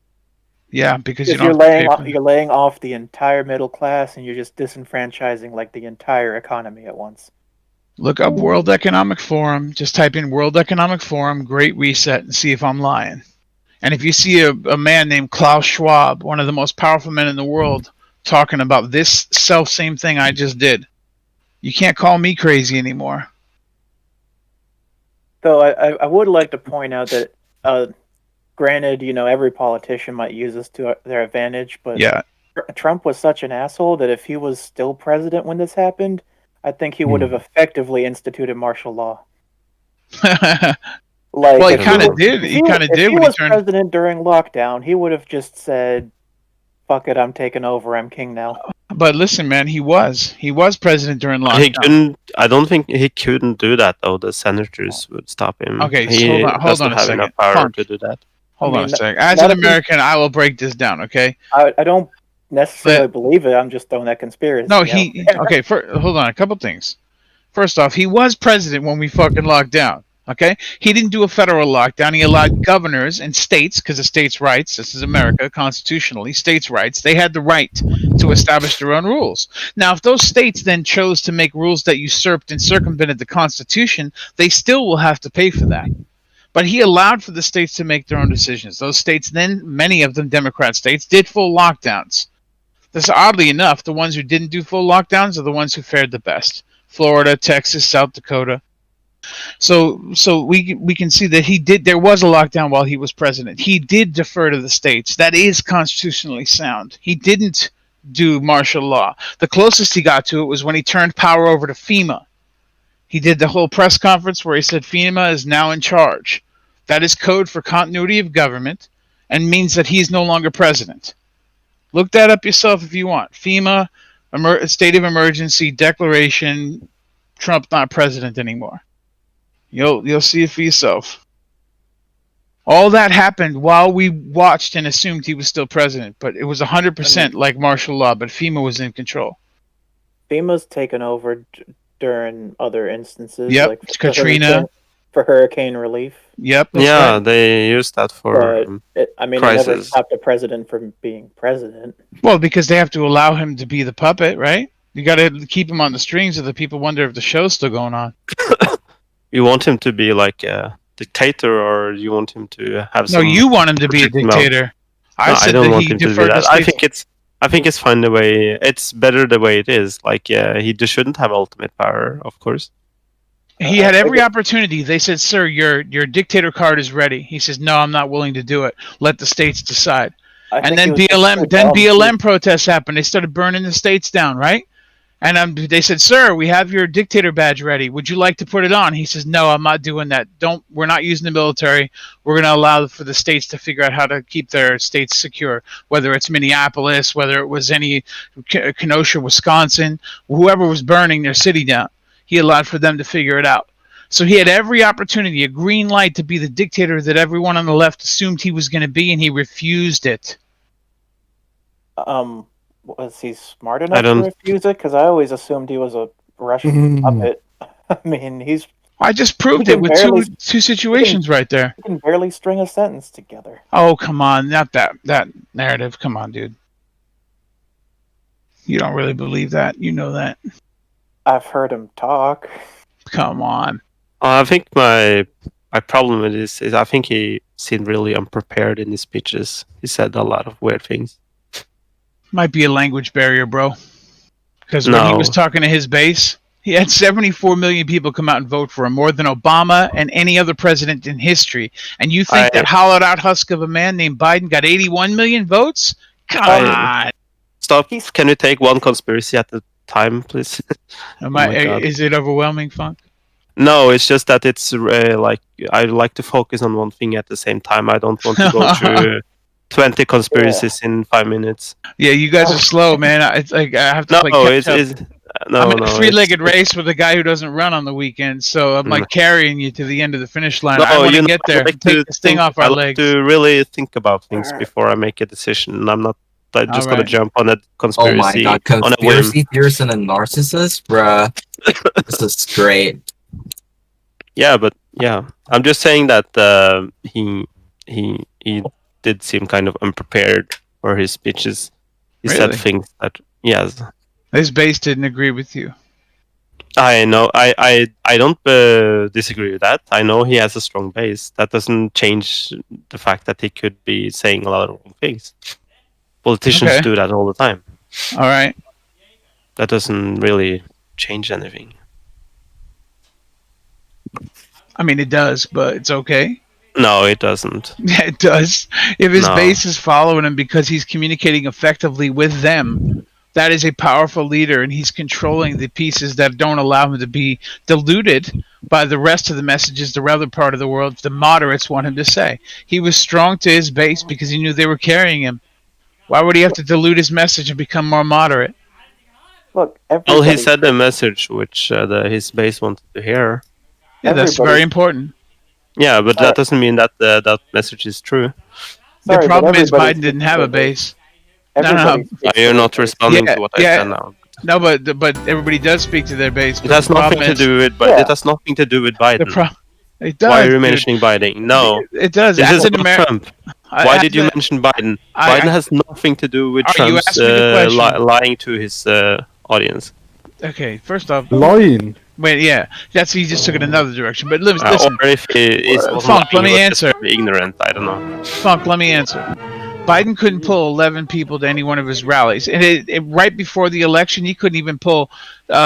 Yeah, because you're laying off the entire middle class, and you're just disenfranchising like the entire economy at once. Look up World Economic Forum. Just type in World Economic Forum, Great Reset, and see if I'm lying. And if you see a man named Klaus Schwab, one of the most powerful men in the world, talking about this same thing I just did, you can't call me crazy anymore. Though I would like to point out that granted, every politician might use this to their advantage, but yeah. Trump was such an asshole that if he was still president when this happened, I think he would have effectively instituted martial law. Well, he kind of did. He kind of did when he was turned president during lockdown. He would have just said, "Fuck it, I'm taking over. I'm king now." But listen, man, he was president during lockdown. He couldn't. I don't think he couldn't do that though. The senators would stop him. Okay, he hold on a have second. enough power to do that. Hold on a second. As an American, I will break this down. Okay. I don't necessarily believe it. I'm just throwing that conspiracy. No, okay. Hold on, a couple things. First off, he was president when we fucking locked down. Okay, he didn't do a federal lockdown. He allowed governors and states, because of states' rights. This is America, constitutionally, states' rights. They had the right to establish their own rules. Now, if those states then chose to make rules that usurped and circumvented the Constitution, they still will have to pay for that. But he allowed for the states to make their own decisions. Those states then, many of them Democrat states, did full lockdowns. This, oddly enough, the ones who didn't do full lockdowns are the ones who fared the best. Florida, Texas, South Dakota. So we can see that there was a lockdown while he was president. He did defer to the states. That is constitutionally sound. He didn't do martial law. The closest he got to it was when he turned power over to FEMA. He did the whole press conference where he said FEMA is now in charge. That is code for continuity of government and means that he's no longer president. Look that up yourself if you want. FEMA, state of emergency, declaration, Trump not president anymore. You'll see it for yourself. All that happened while we watched and assumed he was still president, but it was 100% like martial law, but FEMA was in control. FEMA's taken over during other instances. Yep, like Katrina. For hurricane relief. Yep. Yeah, right. They use that for it never stopped a president from being president. Well, because they have to allow him to be the puppet, right? You got to keep him on the strings so that people wonder if the show's still going on. You want him to be like a dictator, or you want him to have some... No, you want him to be a dictator. I don't want him to do that. I think it's fine the way... It's better the way it is. Like, he just shouldn't have ultimate power, of course. He had every opportunity. They said, "Sir, your dictator card is ready." He says, "No, I'm not willing to do it. Let the states decide." And then BLM protests happened. They started burning the states down, right? And they said, "Sir, we have your dictator badge ready. Would you like to put it on?" He says, "No, I'm not doing that. We're not using the military. We're going to allow for the states to figure out how to keep their states secure, whether it's Minneapolis, whether it was any Kenosha, Wisconsin, whoever was burning their city down. He allowed for them to figure it out." So he had every opportunity, a green light to be the dictator that everyone on the left assumed he was going to be, and he refused it. Was he smart enough to refuse it? Because I always assumed he was a Russian puppet. I mean, I just proved it with two situations right there. He can barely string a sentence together. Oh, come on. Not that narrative. Come on, dude. You don't really believe that. You know that. I've heard him talk. Come on. I think my problem with this is I think he seemed really unprepared in his speeches. He said a lot of weird things. Might be a language barrier, bro. Because when he was talking to his base, he had 74 million people come out and vote for him, more than Obama and any other president in history. And you think that hollowed out husk of a man named Biden got 81 million votes? Come on. Stop. Can you take one conspiracy at a time, please? Is it overwhelming, Funk? No, it's just that it's like I like to focus on one thing at the same time. I don't want to go through 20 conspiracies in 5 minutes. Yeah, you guys are slow, man. It's like I have to play catch up. I'm in a three-legged race with a guy who doesn't run on the weekend, so I'm like carrying you to the end of the finish line. I want to get there. Take this thing off our legs. I like to really think about things before I make a decision. I'm not just gonna jump on a conspiracy. Oh my god, conspiracy theorist and a narcissist, bruh. This is great. Yeah, but I'm just saying that he did seem kind of unprepared for his speeches. He said things that his base didn't agree with you. I know. I don't disagree with that. I know he has a strong base. That doesn't change the fact that he could be saying a lot of wrong things. Politicians do that all the time. All right. That doesn't really change anything. I mean, it does, but it's okay. No, it doesn't. Yeah, it does. If his base is following him because he's communicating effectively with them, that is a powerful leader, and he's controlling the pieces that don't allow him to be diluted by the rest of the messages the other part of the world the moderates want him to say. He was strong to his base because he knew they were carrying him. Why would he have to dilute his message and become more moderate? Look, well, he said the message which his base wanted to hear. Yeah, that's very important. Yeah, but that doesn't mean that that message is true. The problem is Biden didn't have a base. No. You're not responding to what I said now. No, but everybody does speak to their base. It has nothing to do with Biden. It has nothing to do with Biden. It does. Why are you mentioning Biden? No, it does. This is about Trump. Why did you mention Biden? Biden has nothing to do with Trump's lying to his audience. Okay, first off, lying. Wait, he just took it another direction. But listen, or if he is Funk, let me answer. Ignorant, I don't know. Funk, let me answer. Biden couldn't pull 11 people to any one of his rallies, and right before the election, he couldn't even pull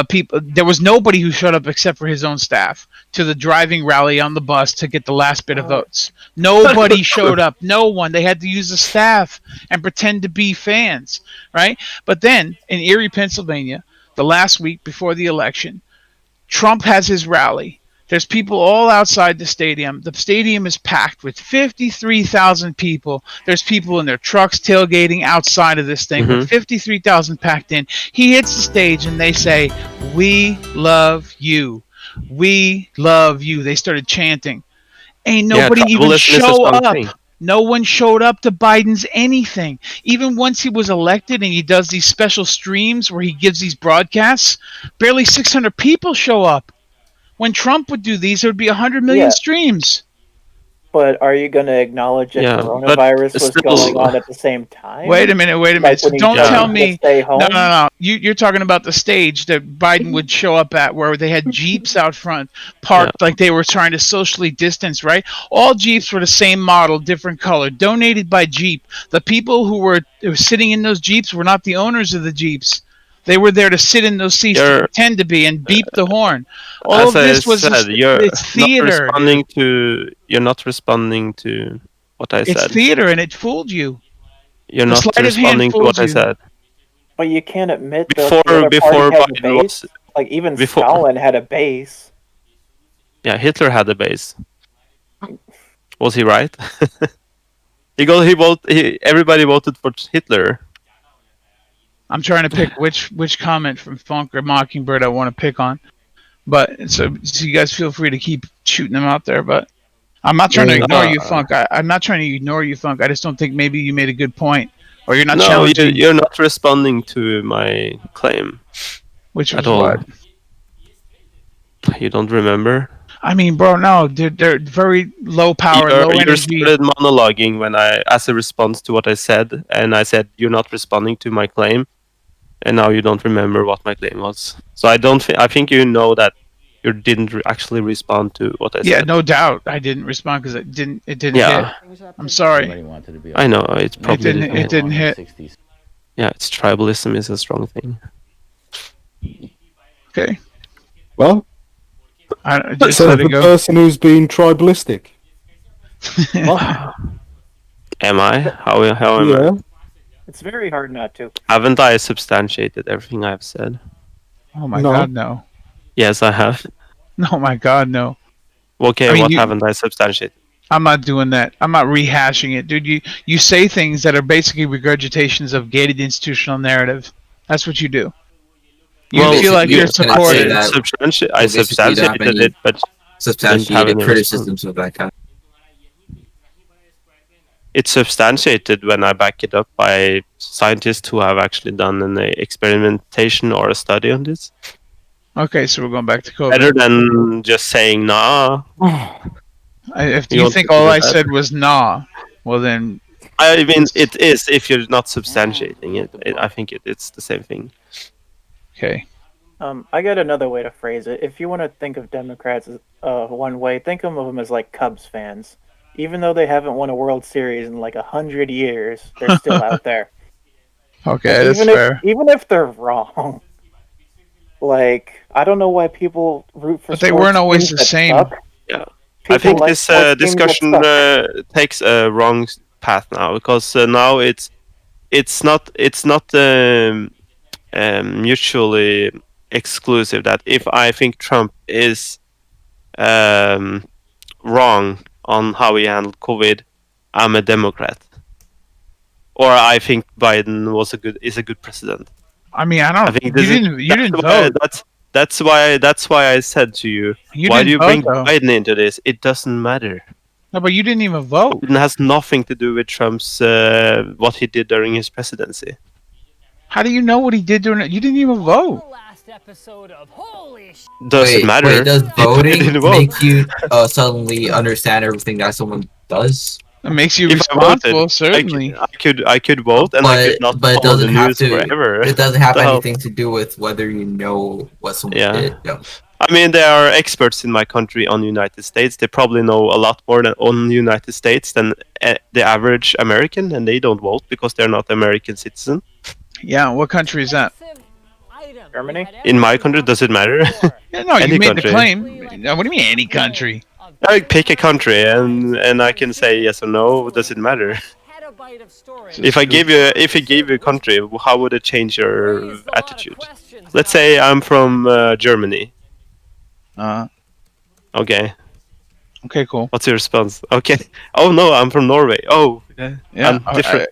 people. There was nobody who showed up except for his own staff to the driving rally on the bus to get the last bit of votes. Nobody showed up. No one. They had to use the staff and pretend to be fans, right? But then in Erie, Pennsylvania, the last week before the election, Trump has his rally. There's people all outside the stadium. The stadium is packed with 53,000 people. There's people in their trucks tailgating outside of this thing. With 53,000 packed in. He hits the stage and they say, "We love you. We love you." They started chanting. Ain't nobody even show up. No one showed up to Biden's anything. Even once he was elected and he does these special streams where he gives these broadcasts, barely 600 people show up. When Trump would do these, there would be 100 million streams. But are you going to acknowledge that coronavirus was going on at the same time? Wait a minute. So don't tell me. No. You're talking about the stage that Biden would show up at where they had Jeeps out front parked like they were trying to socially distance, right? All Jeeps were the same model, different color, donated by Jeep. The people who were sitting in those Jeeps were not the owners of the Jeeps. They were there to sit in those seats to pretend to be and beep the horn. All of this was it's theater. You're not responding to what I said. It's theater, and it fooled you. You're not responding to what I said. But you can't admit before Biden was like even Stalin had a base. Yeah, Hitler had a base. Was he right? Everybody voted for Hitler. I'm trying to pick which comment from Funk or Mockingbird I want to pick on, but so you guys feel free to keep shooting them out there. But I'm not trying to ignore you, Funk. I'm not trying to ignore you, Funk. I just don't think maybe you made a good point, or you're not challenging. You're not responding to my claim. Which was what? You don't remember? I mean, bro, no, they're very low power, low energy. You started monologuing when as a response to what I said, and I said you're not responding to my claim, and now you don't remember what my claim was. So I think you know that you didn't actually respond to what I said. Yeah, no doubt, I didn't respond because it didn't hit. I'm sorry. I know it probably it didn't hit. Yeah, it's tribalism is a strong thing. Okay. Well, Just so let the it go. person who's been tribalistic. Am I? How am Yeah. I? It's very hard not to. Haven't I substantiated everything I've said? Oh my No. God, no. Yes, I have. Oh my God, no. Okay, I mean, what you- haven't I substantiated? I'm not doing that. I'm not rehashing it, dude. You say things that are basically regurgitations of gated institutional narrative. That's what you do. You Well, feel like you're you're just gonna say supported. that I you basically don't have substantiated any it, but didn't have substantiated any response. criticisms of that kind. It's substantiated when I back it up by scientists who have actually done an experimentation or a study on this. Okay, so we're going back to COVID. Better than just saying nah. If You you want think to do all I that? said was nah, well then, I mean, it is if you're not substantiating it. I think it's the same thing. okay. I got another way to phrase it. If you want to think of Democrats as one way, think of them as like Cubs fans. Even though they haven't won a World Series in like 100 years, they're still out there. Okay, And that's even fair. even if they're wrong, like I don't know why people root for. But they sports weren't always teams the that same. suck. Yeah. People I think like this sports teams that discussion suck. takes a wrong path now because now it's not mutually exclusive. That if I think Trump is wrong on how he handled COVID, I'm a Democrat, or I think Biden is a good president. I mean, I don't. I think You didn't vote. That's why I said to you, You why didn't do you vote, bring though. Biden into this? It doesn't matter. No, but you didn't even vote. It has nothing to do with Trump's what he did during his presidency. How do you know what he did during it? You didn't even vote. Does it matter? Wait, does if I voting didn't vote? make you suddenly understand everything that someone does? It makes you If I voted, responsible, certainly. I could vote and I could not but it follow the doesn't have news to. forever. It doesn't have The hell? anything to do with whether you know what someone Yeah. did. No. I mean, there are experts in my country on the United States. They probably know a lot more on the United States than the average American, and they don't vote because they're not American citizen. Yeah, what country is that? Germany? In my country, does it matter? Yeah, no, Any you made country. the claim. No, what do you mean any country? I pick a country and I can say yes or no. Does it matter? If I gave you a country, how would it change your attitude? Let's say I'm from Germany. Okay. Okay, cool. What's your response? Okay. Oh no, I'm from Norway. Oh, Yeah, I'm different.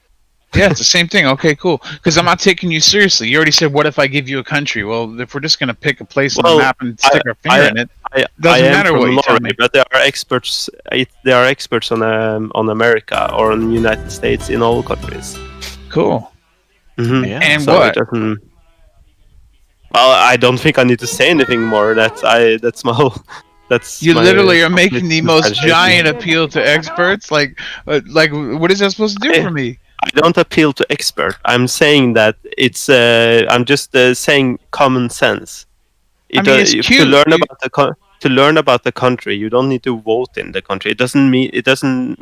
yeah, it's the same thing. Okay, cool. Because I'm not taking you seriously. You already said, "What if I give you a country?" Well, if we're just gonna pick a place on Well, the map and stick our finger in it, doesn't am matter from what you tell me. but there are experts. There are experts on America or on the United States in all countries. Cool. Mhm. Yeah. And So what? it doesn't. Well, I don't think I need to say anything more. That's my whole. That's You my literally are making the most differentiation. giant appeal to experts. Like, what is that supposed to do for me? I don't appeal to expert. I'm saying that it's. I'm just saying common sense. I mean, it's To cute. learn about to learn about the country, you don't need to vote in the country. It doesn't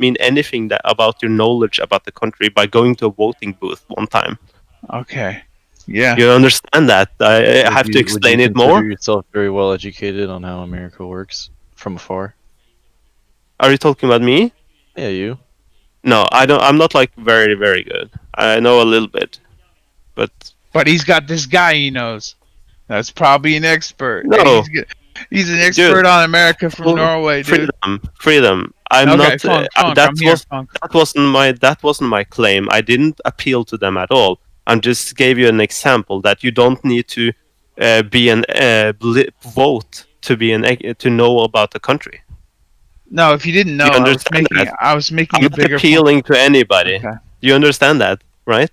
mean anything that about your knowledge about the country by going to a voting booth one time. Okay. Yeah. You understand that? I have to Would explain you it more. consider yourself very well educated on how America works from afar? Are you talking about me? Yeah, you. No, I don't. I'm not like very very good. I know a little bit, but But he's got this guy he knows. That's probably an expert. No. And he's an expert on America from Norway, dude. freedom. I'm Okay, not. Funk, that I'm here, was Funk. that wasn't my claim. I didn't appeal to them at all. I just gave you an example that you don't need to be an vote to be to know about the country. No, if you didn't know, You I was understand making, that? I was making I'm a not bigger appealing to anybody. Okay. You understand that, right?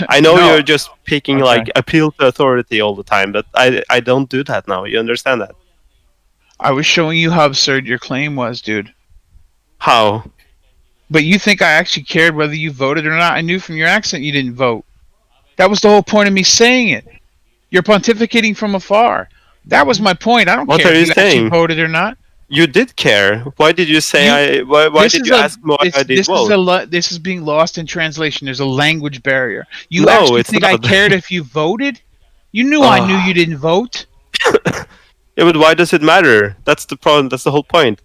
I know No. you're just picking Okay. like appeal to authority all the time, but I don't do that now. You understand that? I was showing you how absurd your claim was, dude. How? But you think I actually cared whether you voted or not? I knew from your accent you didn't vote. That was the whole point of me saying it. You're pontificating from afar. That was my point. I don't What care are if you you actually saying? voted or not. You did care. Why did you say Why This did is you a- ask me why I did this vote? is this is being lost in translation. There's a language barrier. You No, actually it's think I not. cared if you voted? You knew I knew you didn't vote. Yeah, but why does it matter? That's the problem. That's the whole point.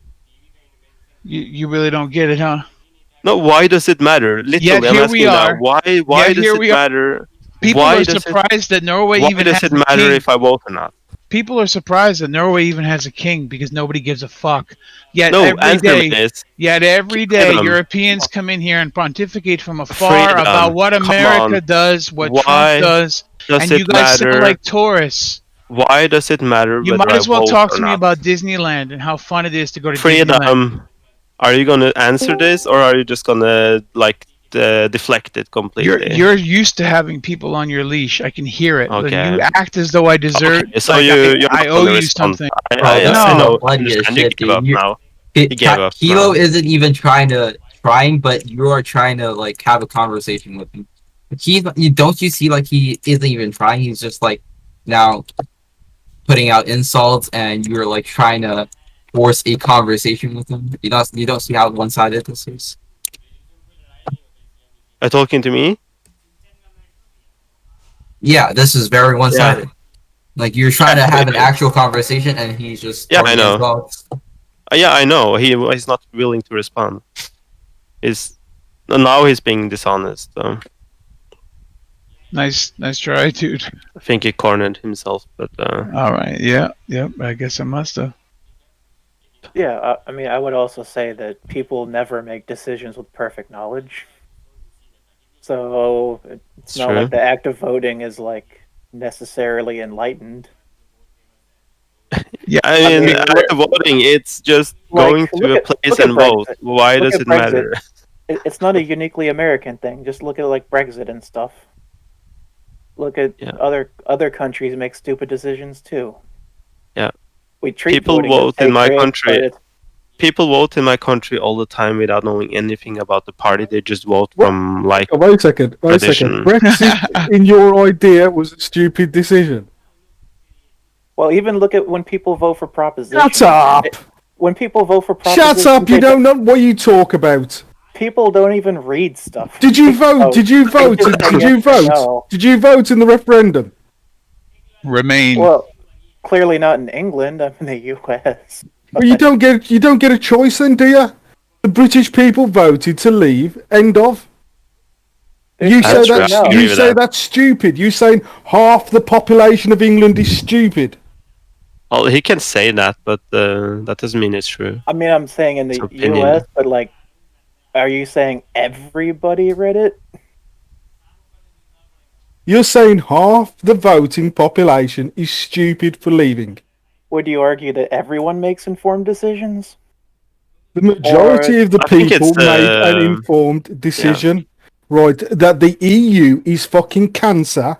You really don't get it, huh? No, why does it matter? Yet Literally, I'm here we asking now. are. Why Yet does here it we are. matter? People Why are does surprised that Norway Why even does has it a matter king. if I vote or not? People are surprised that Norway even has a king because nobody gives a fuck. Yet No, every answer me day, this. Europeans come in here and pontificate from afar Freedom. about what Come America on. does, what Why Trump does, does and it you guys matter? sound like tourists. Why does it matter You whether might I as well vote talk or to me not? about Disneyland and how fun it is to go to Disneyland. Freedom. Are you gonna answer this, or are you just gonna deflect it completely? You're used to having people on your leash. I can hear it. Okay. You act as though I deserve. Okay, so like you're I not owe gonna you respond. something. Bro, this I is know. bloody as Understand. You shit, gave dude. up now. He gave up. Kilo isn't even trying, but you are trying to like have a conversation with him. Don't you see like he isn't even trying? He's just like now putting out insults, and you're like trying to force a conversation with him. You don't see how one-sided this is. Are you talking to me? Yeah, this is very one-sided. Like you're trying to have an actual conversation, and he's just Yeah, I know. insults. Yeah, I know. He's not willing to respond. Now he's being dishonest. So. Nice try, dude. I think he cornered himself, but. All right. Yeah. I guess I must have. Yeah, I mean, I would also say that people never make decisions with perfect knowledge. So it's not like the act of voting is like necessarily enlightened. Yeah, I mean, voting, it's just going to a place and vote. Why does it matter? It's not a uniquely American thing. Just look at like Brexit and stuff. Look at other countries make stupid decisions too. Yeah. We treat people vote in my country. People vote in my country all the time without knowing anything about the party. They just vote from like. Oh, wait a second. Brexit, in your idea, was a stupid decision. Well, even look at when people vote for propositions. Shut up! When people vote for propositions. Shut up! You don't know what you talk about. People don't even read stuff. Did you vote? Did you vote? Did you vote? No. Did you vote in the referendum? Remain. Well, clearly not in England. I'm in the U.S. Well, you don't get a choice then, do you? The British people voted to leave. End of. You say that's stupid. You saying half the population of England is stupid. Well, he can say that, but that doesn't mean it's true. I mean, I'm saying in the U.S., but like, are you saying everybody read it? You're saying half the voting population is stupid for leaving. Would you argue that everyone makes informed decisions? The majority of the people made an informed decision, right? That the EU is fucking cancer,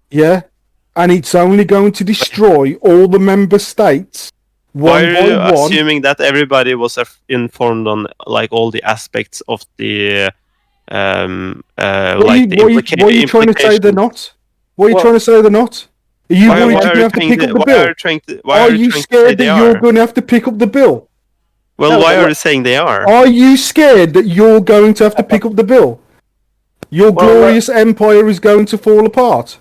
yeah? And it's only going to destroy all the member states one by one. Why are you assuming that everybody was informed on like all the aspects of the what are you trying to say they're not? What are you trying to say they're not? Are you worried you're going to have to pick up the bill? Are you scared that you're going to have to pick up the bill? Well, why are you saying they are? Are you scared that you're going to have to pick up the bill? Your glorious empire is going to fall apart.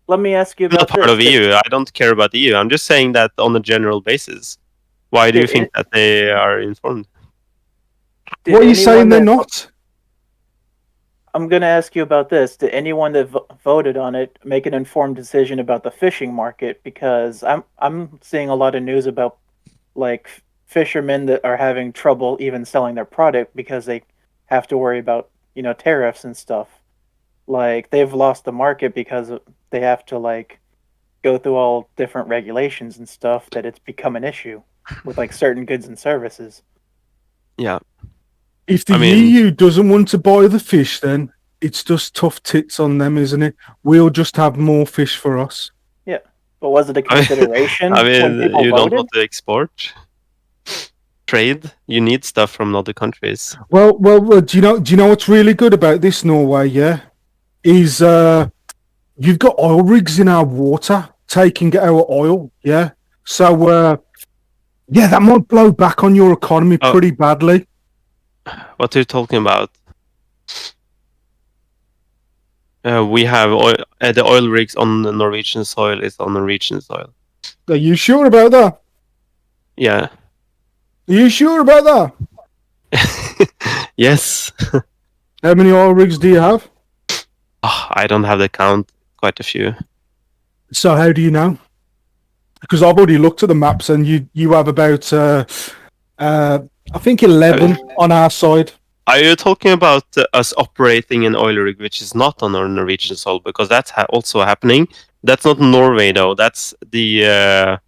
Let me ask you about this. I'm not part of EU. I don't care about the EU. I'm just saying that on a general basis. Why do you think that they are informed? What are you saying they're not? I'm going to ask you about this. Did anyone that voted on it make an informed decision about the fishing market? Because I'm seeing a lot of news about like fishermen that are having trouble even selling their product because they have to worry about, tariffs and stuff. Like they've lost the market because they have to like go through all different regulations and stuff that it's become an issue with like certain goods and services. Yeah. If the EU doesn't want to buy the fish, then it's just tough tits on them, isn't it? We'll just have more fish for us. Yeah, but was it a consideration? When people you voted? Don't want to export, trade. You need stuff from other countries. Well. Do you know what's really good about this, Norway? Yeah, is you've got oil rigs in our water taking our oil. Yeah, so that might blow back on your economy pretty badly. What are you talking about? We have oil, the oil rigs on the Norwegian soil is on Norwegian soil. Are you sure about that? Yeah. Are you sure about that? Yes. How many oil rigs do you have? I don't have the count. Quite a few. So how do you know? Because I've already looked at the maps, and you have about I think 11 on our side. Are you talking about us operating an oil rig which is not on our Norwegian soil? Because that's also happening. That's not Norway though. That's the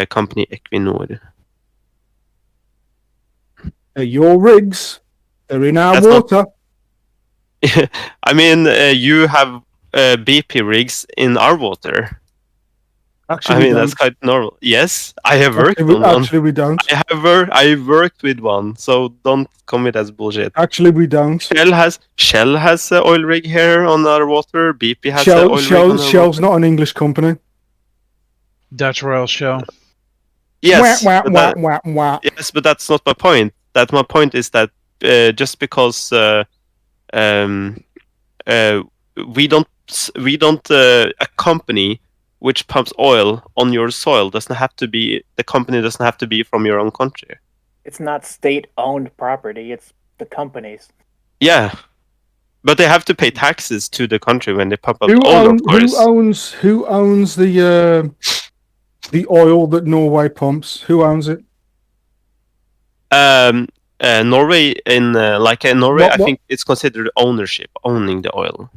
company Equinor. Your rigs, they're in our That's water. I mean, you have BP rigs in our water. Actually, I we mean, don't. that's quite normal. Yes, I have worked Actually, on one. actually, we don't. I worked with one, so don't come with that bullshit. Actually, we don't. Shell has an oil rig here on our water. BP has an oil rig on our Shell's water. not an English company. Dutch Royal Shell. Yes, Wah, but wah, wah, wah. yes, but that's not my point. My point is that just because we don't a company which pumps oil on your soil doesn't have to be from your own country. It's not state-owned property. It's the companies. Yeah, but they have to pay taxes to the country when they pump up Who oil. Of course. Who owns the oil that Norway pumps? Who owns it? Norway Norway, What- I think it's considered owning the oil.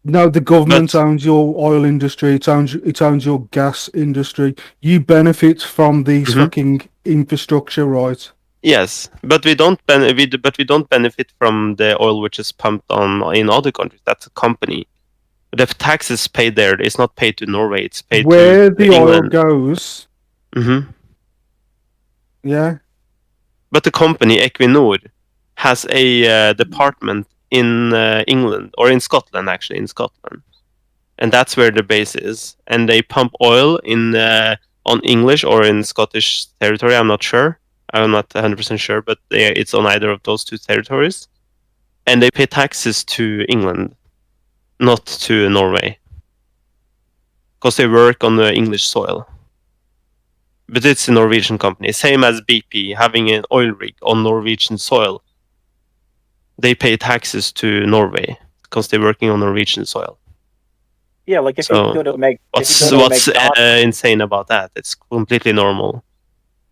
No, the government owns your oil industry. It owns your gas industry. You benefit from these fucking infrastructure, right? Yes, but we don't benefit from the oil which is pumped in other countries. That's a company. The taxes paid there is not paid to Norway. It's paid Where to the England. oil goes. Mm-hmm. Yeah. But the company Equinor has a department in England, or in Scotland, actually, and that's where the base is. And they pump oil on English or in Scottish territory. I'm not sure. I'm not 100% sure, but it's on either of those two territories. And they pay taxes to England, not to Norway, because they work on the English soil. But it's a Norwegian company, same as BP having an oil rig on Norwegian soil. They pay taxes to Norway because they're working on Norwegian soil. Yeah, like if you go to what's insane about that? It's completely normal.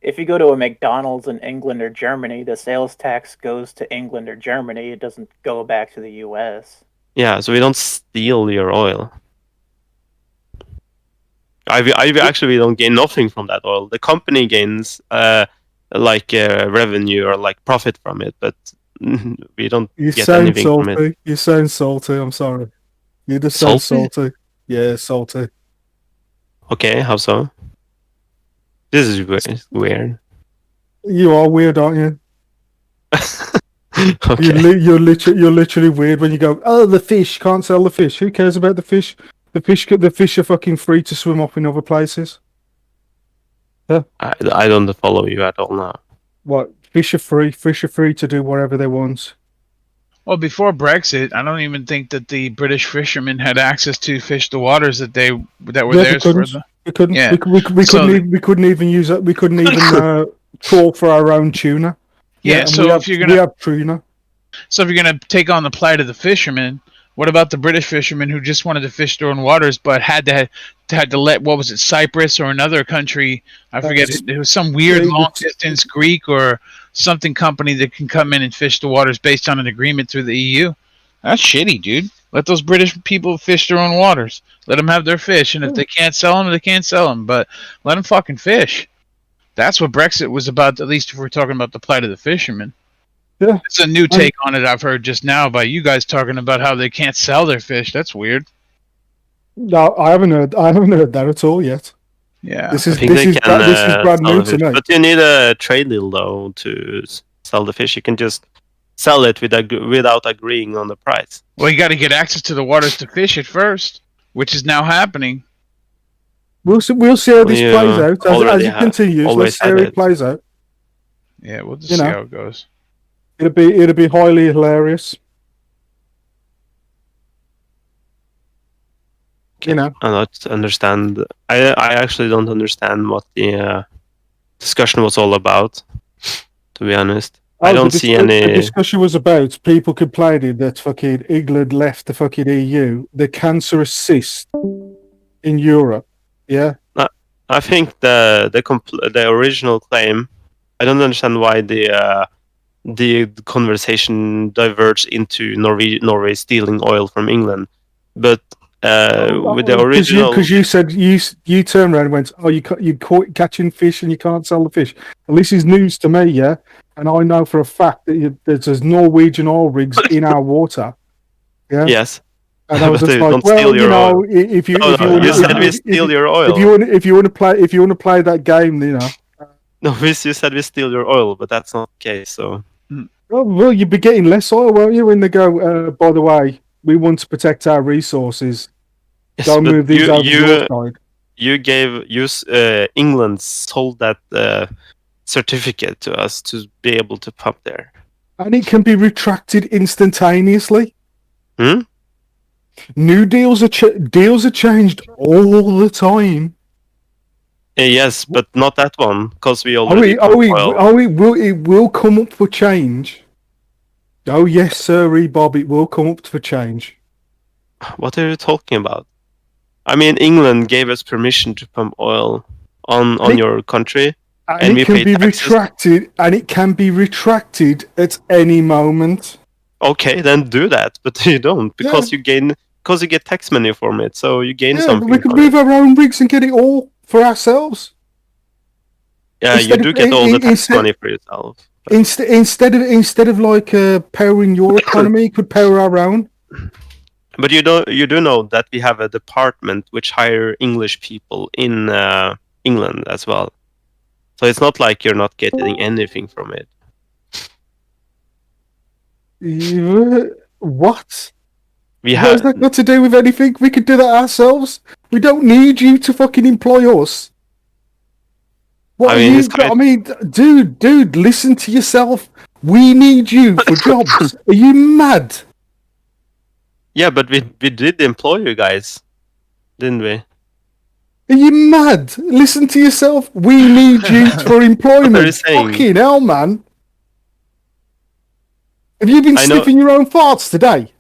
If you go to a McDonald's in England or Germany, the sales tax goes to England or Germany. It doesn't go back to the U.S. Yeah, so we don't steal your oil. We don't gain nothing from that oil. The company gains revenue or like profit from it, but we don't get anything from it. You sound salty. I'm sorry. You just sound salty. Yeah, salty. Okay, how so? This is weird. You are weird, aren't you? Okay. You're literally weird when you go, oh, the fish, can't sell the fish. Who cares about the fish? The fish are fucking free to swim off in other places. Yeah. I don't follow you at all now. What? Fish are free. Fish are free to do whatever they want. Well, before Brexit, I don't even think that the British fishermen had access to fish the waters that were theirs for the. We couldn't. Yeah. We couldn't even use it. We couldn't even trawl for our own tuna. Yeah. So we have tuna. So if you're gonna take on the plight of the fishermen, what about the British fishermen who just wanted to fish their own waters, but had to let, what was it, Cyprus or another country? I forget. It was some weird long distance Greek or something company that can come in and fish the waters based on an agreement through the EU. That's shitty, dude. Let those British people fish their own waters. Let them have their fish, and if they can't sell them, they can't sell them. But let them fucking fish. That's what Brexit was about. At least if we're talking about the plight of the fishermen. Yeah, it's a new take on it. I've heard just now by you guys talking about how they can't sell their fish. That's weird. No, I haven't heard that at all yet. Yeah, this is brand new to me. But you need a trade deal though to sell the fish. You can just sell it without agreeing on the price. Well, you got to get access to the waters to fish it first, which is now happening. We'll see how this plays out as it continues. Let's see how it plays out. Yeah, we'll just see how it goes. It'll be highly hilarious. You know. I don't understand. I actually don't understand what the discussion was all about. To be honest, I don't see The any. discussion was about people complaining that fucking England left the fucking EU, the cancerous cyst in Europe. Yeah. I think the original claim. I don't understand why the conversation diverged into Norway stealing oil from England, but with the original, Because you said you turned around and went, oh, you caught catching fish and you can't sell the fish. Well, this is news to me, yeah, and I know for a fact that there's Norwegian oil rigs in our water. Yeah. yes, And I was but just they like, don't well, steal you your know, oil. if you You said we steal your oil. if you want to play that game, you know. No, you said we steal your oil, but that's not the case. So Well, you'd be getting less oil, won't you? When they go, by the way, we want to protect our resources. yes, Don't but move these over your side. England sold that certificate to us to be able to pump there. And it can be retracted instantaneously. Hmm? New deals are changed all the time. Yes, but not that one because we already Oh, pump oil. it will come up for change. Oh yes, sir, Bob, it will come up for change. What are you talking about? I mean, England gave us permission to pump oil on your country, And we it can pay be taxes. retracted, and it can be retracted at any moment. Okay, then do that, but you don't because you get tax money from it, so you gain Yeah, something. but we can from move it. our own rigs and get it all for ourselves. Yeah, you Instead do of- get all the in- tax instead- money for yourself. Instead of like powering your economy, it could power our own. But you do know that we have a department which hire English people in England as well. So it's not like you're not getting anything from it. What? We What has have that got to do with anything? We could do that ourselves. We don't need you to fucking employ us. What I are mean, you? it's quite- I mean, dude, listen to yourself. We need you for jobs. Are you mad? Yeah, but we did employ you guys, didn't we? Are you mad? Listen to yourself. We need you for employment. What are you saying? Fucking hell, man. Have you been I know- sniffing your own farts today?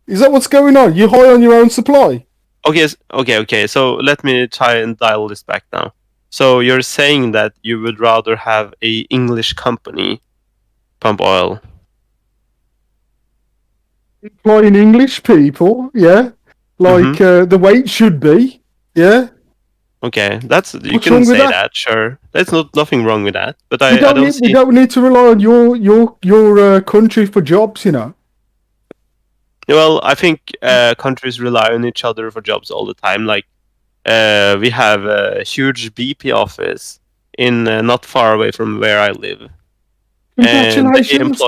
Is that what's going on? You high on your own supply? Okay. So let me try and dial this back now. So you're saying that you would rather have a English company pump oil? Employing English people, yeah, like the way it should be, yeah. Okay, that's you What's can wrong with say that? that. Sure, there's nothing wrong with that. But We I don't don't need, see. we don't need to rely on your country for jobs, you know. Well, I think countries rely on each other for jobs all the time. Like we have a huge BP office in not far away from where I live, Congratulations.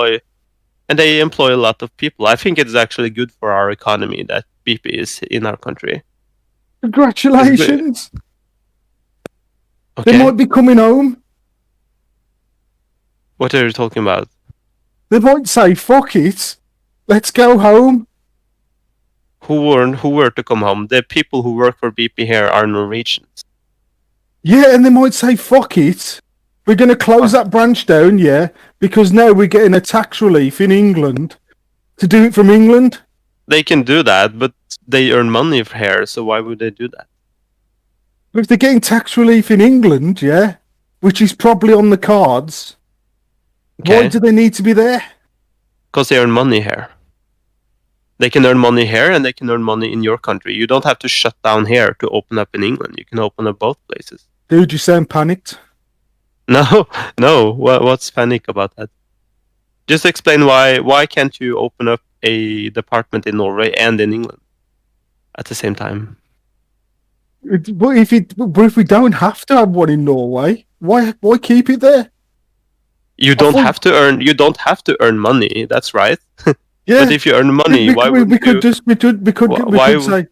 and they employ a lot of people. I think it's actually good for our economy that BP is in our country. Congratulations. Okay, They might be coming home. what are you talking about? They might say, "Fuck it, let's go home." Who were to come home? The people who work for BP here are Norwegians. Yeah, and they might say, "Fuck it, we're going to close that branch down." Yeah, because now we're getting a tax relief in England to do it from England. They can do that, but they earn money here, so why would they do that? But if they're getting tax relief in England, yeah, which is probably on the cards, why Okay. do they need to be there? Because they earn money here. They can earn money here and they can earn money in your country. You don't have to shut down here to open up in England. You can open up both places. Dude, you sound panicked. No. What's panic about that? Just explain why can't you open up a department in Norway and in England at the same time? But if we don't have to have one in Norway, why keep it there? You don't have to earn money. That's right. Yeah. But if you earn money, why would we could say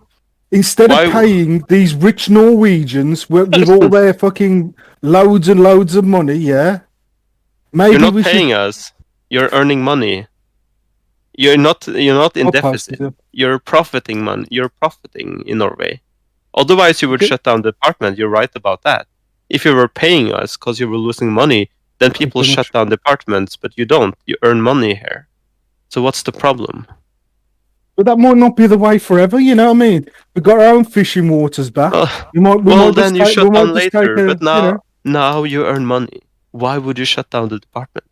instead of paying these rich Norwegians with all their fucking loads and loads of money, yeah, maybe you're not we paying should. us. You're earning money. You're not in I'll deficit. post it. You're profiting money. You're profiting in Norway. Otherwise, you would Okay. shut down the department. You're right about that. If you were paying us because you were losing money, then people pretty shut much. down departments, but you don't. You earn money here. So what's the problem? But that might not be the way forever. You know what I mean? We've got our own fishing waters back. We might Well, just then you take, shut we might down just take later. a, But now you earn money. Why would you shut down the department?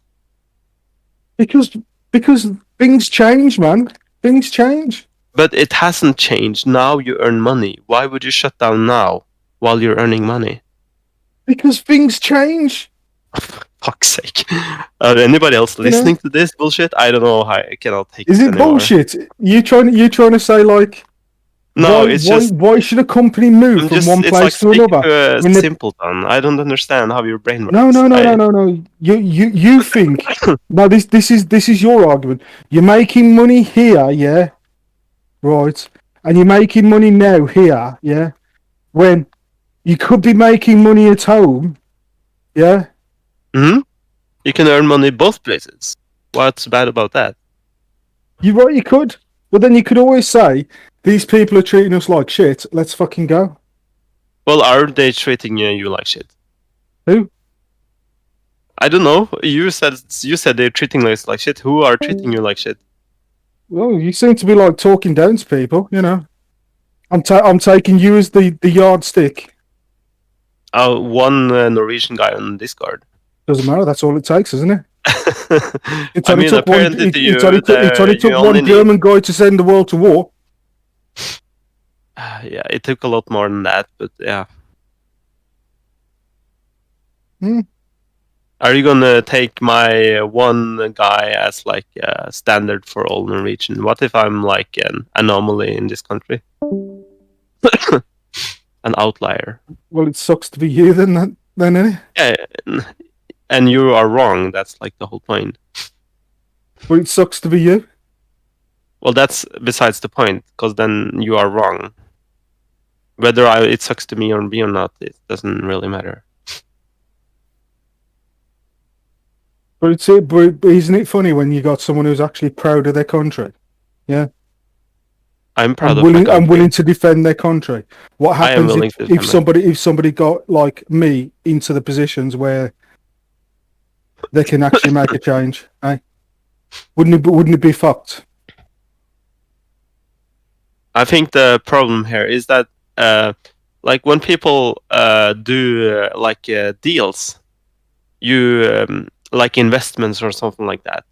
because things change, man. Things change. But it hasn't changed. Now you earn money. Why would you shut down now while you're earning money? Because things change. Fuck's sake. Anybody else listening to this bullshit? I don't know how I cannot take Is it it anymore. bullshit? You trying to say like? No, it's just. Why should a company move from one it's place like to speaking another? to a when they- simpleton. I don't understand how your brain works. No. You think no? This is your argument. You're making money here, yeah, right, and you're making money now here, yeah, when you could be making money at home, yeah. Hmm. You can earn money both places. What's bad about that? You're right, you could, but then you could always say these people are treating us like shit. Let's fucking go. Well, are they treating you like shit? Who? I don't know. You said they're treating us like shit. Who are treating you like shit? Well, you seem to be like talking down to people, you know. I'm taking you as the yardstick. One Norwegian guy on Discord. Doesn't matter. That's all it takes, isn't it? It I only mean, took one. apparently to you, It only took you one only need- German guy to send the world to war. Yeah, it took a lot more than that, but yeah. Are you gonna take my one guy as like standard for all Norwegian? What if I'm like an anomaly in this country? An outlier. Well, it sucks to be you then, innit? Yeah, and you are wrong. That's like the whole point. But it sucks to be you. Well, that's besides the point, because then you are wrong. Whether it sucks to me or me or not, it doesn't really matter. But isn't it funny when you got someone who's actually proud of their country? Yeah. I'm proud and of willing my country. and willing to defend their country. What I am happens willing to if defend my if somebody got like me into the positions where they can actually make a change? Eh? Wouldn't it be fucked? I think the problem here is that, like when people do deals, you like investments or something like that.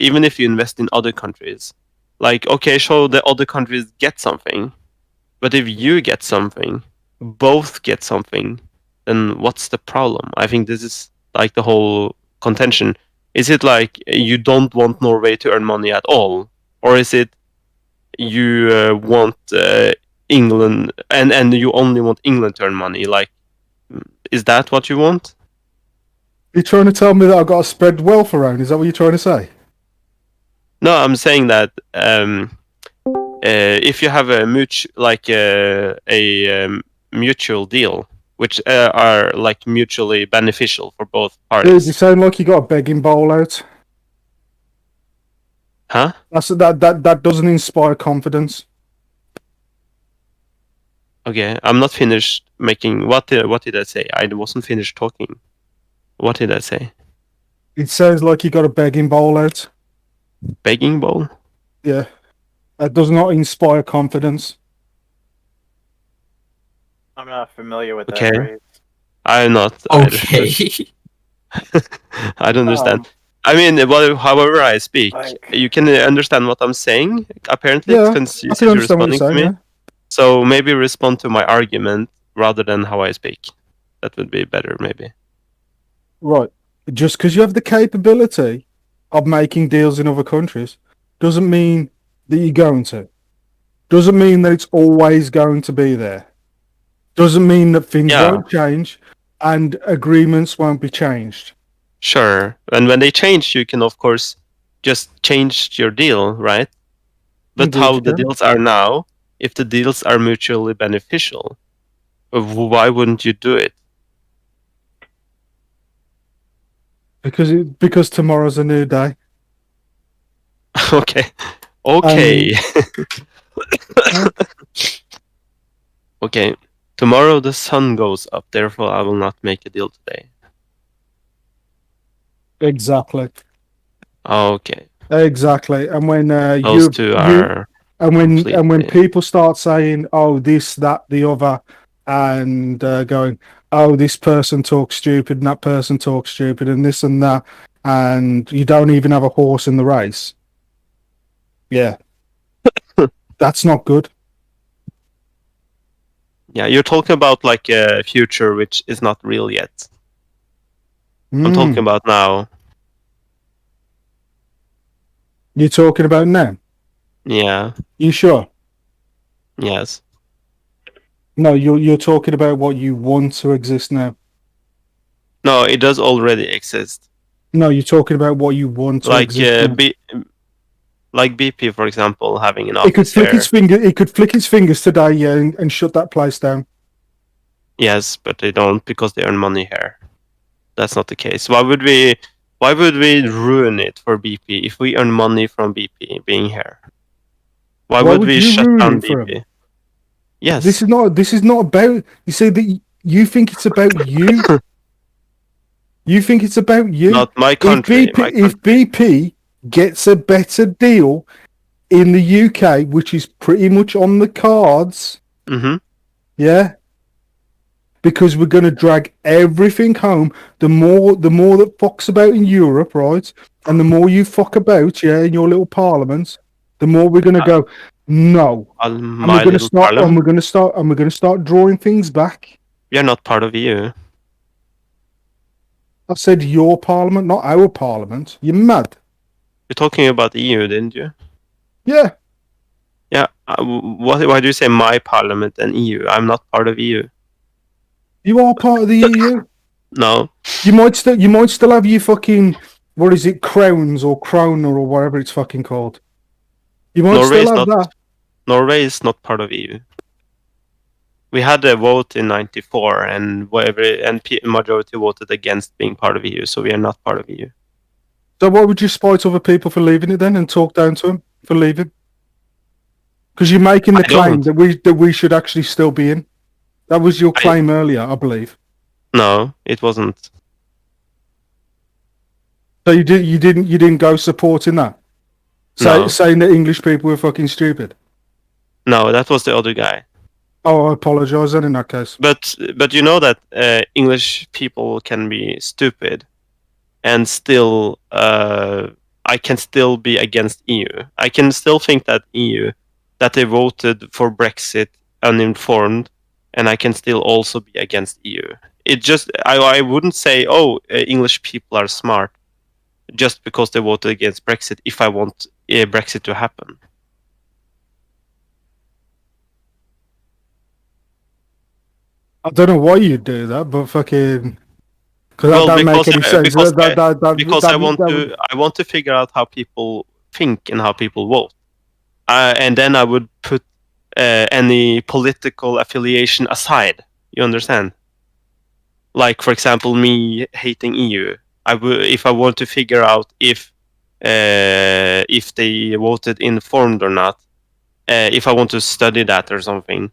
Even if you invest in other countries, like okay, so the other countries get something, but if you get something, both get something, then what's the problem? I think this is like the whole contention. Is it like you don't want Norway to earn money at all, or is it you want England and you only want England to earn money? Like, is that what you want? You're trying to tell me that I've got to spread wealth around? Is that what you're trying to say? No, I'm saying that if you have a mutual deal, which are like mutually beneficial for both Dude, parties. you sound like you got a begging bowl out. Huh? That doesn't inspire confidence. Okay, I'm not finished making. What did I say? I wasn't finished talking. What did I say? It sounds like you got a begging bowl out. Begging bowl? Yeah, that does not inspire confidence. I'm not familiar with that Okay. phrase. I'm not. Okay. I don't understand. I mean, however I speak, Like- you can understand what I'm saying. Apparently, Yeah, since I you're can understand what you're responding saying. to me. So maybe respond to my argument rather than how I speak. That would be better, maybe. Right. Just because you have the capability of making deals in other countries doesn't mean that you're going to. Doesn't mean that it's always going to be there. Doesn't mean that things Yeah. won't change and agreements won't be changed. Sure. And when they change, you can, of course, just change your deal, right? But Indeed, how you the can. deals are now, if the deals are mutually beneficial, why wouldn't you do it? Because tomorrow's a new day. Okay. Okay. Okay. Tomorrow the sun goes up, therefore I will not make a deal today. Exactly. Okay. Exactly. And when Those two are and when completely... people start saying, "Oh, this, that, the other," and going, "Oh, this person talks stupid, and that person talks stupid, and this and that," and you don't even have a horse in the race. Yeah, that's not good. Yeah, you're talking about like a future which is not real yet. I'm talking about now. You're talking about now? Yeah. You sure? Yes. No, you're talking about what you want to exist now. No, it does already exist. No, you're talking about what you want to Like exist now. like BP, for example, having an It could office flick here. its finger. It could flick its fingers today, yeah, and shut that place down. Yes, but they don't because they earn money here. That's not the case. Why would we ruin it for BP if we earn money from BP being here? Why would we you shut ruin down it for BP? him? Yes. This is not about. You say that you think it's about you. You think it's about you. Not my country. If BP gets a better deal in the UK, which is pretty much on the cards, yeah, because we're going to drag everything home. The more that fucks about in Europe, right, and the more you fuck about, yeah, in your little parliaments, the more we're going to go. No, and we're going to start drawing things back. You're not part of EU. I said your parliament, not our parliament. You're mad. You're talking about EU, didn't you? Yeah. Yeah. Why do you say my parliament and EU? I'm not part of EU. You are part of the EU. No. You might still have your fucking, what is it, crowns or kroner or whatever it's fucking called. You might still have that. Norway is not part of EU. We had a vote in '94, and majority voted against being part of EU, so we are not part of EU. So why would you spite other people for leaving it then and talk down to them for leaving? Because you're making the claim that we should actually still be in. That was your claim earlier, I believe. No, it wasn't. So you didn't go supporting that? Saying that English people were fucking stupid? No, that was the other guy. Oh, I apologise then in that case. But you know that English people can be stupid, and still I can still be against EU. I can still think that EU, that they voted for Brexit uninformed, and I can still also be against EU. It just I wouldn't say English people are smart just because they voted against Brexit if I want Brexit to happen. I don't know why you'd do that, but fucking... Because that don't make any sense. Because I want to figure out how people think and how people vote. And then I would put any political affiliation aside. You understand? Like, for example, me hating EU. If I want to figure out if they voted informed or not, if I want to study that or something,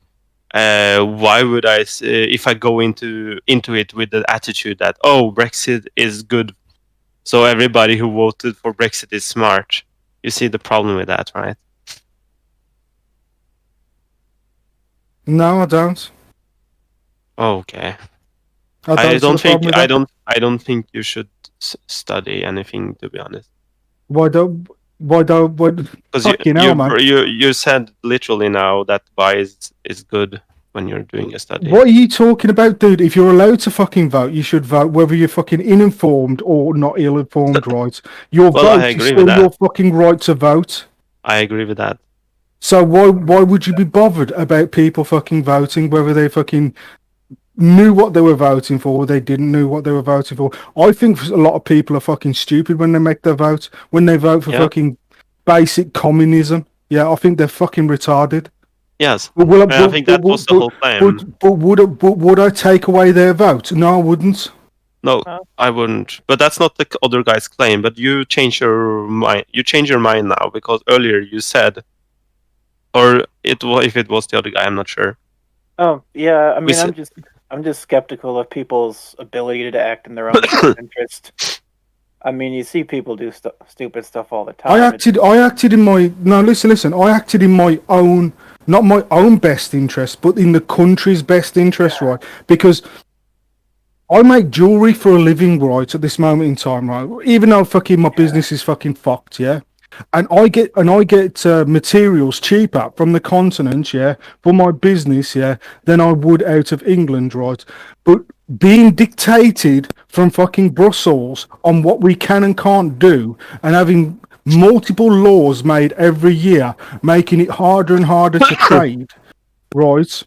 why would I? If I go into it with the attitude that Brexit is good, so everybody who voted for Brexit is smart. You see the problem with that, right? No, I don't. Okay. I don't think you should study anything, to be honest. Because you said literally now that bias is good when you're doing a study. What are you talking about, dude? If you're allowed to fucking vote, you should vote, whether you're fucking uninformed or not ill-informed, right? Your vote is still your fucking right to vote. I agree with that. So why would you be bothered about people fucking voting, whether they fucking knew what they were voting for or they didn't know what they were voting for? I think a lot of people are fucking stupid when they make their vote, when they vote for fucking basic communism. Yeah, I think they're fucking retarded. Yes, I think that was the whole claim. But would I take away their vote? No, I wouldn't. No, I wouldn't. But that's not the other guy's claim. But you change your mind. You change your mind now because earlier you said, or if it was the other guy, I'm not sure. Oh yeah, I We mean, s- I'm just skeptical of people's ability to act in their own self-interest. I mean, you see people do stupid stuff all the time. I acted in my no. Listen. I acted in my own, not my own best interest, but in the country's best interest, right? Because I make jewelry for a living, right? At this moment in time, right? Even though fucking my business is fucking fucked, yeah. And I get materials cheaper from the continent, yeah, for my business, yeah, than I would out of England, right? But being dictated from fucking Brussels on what we can and can't do, and having multiple laws made every year, making it harder and harder to trade, right?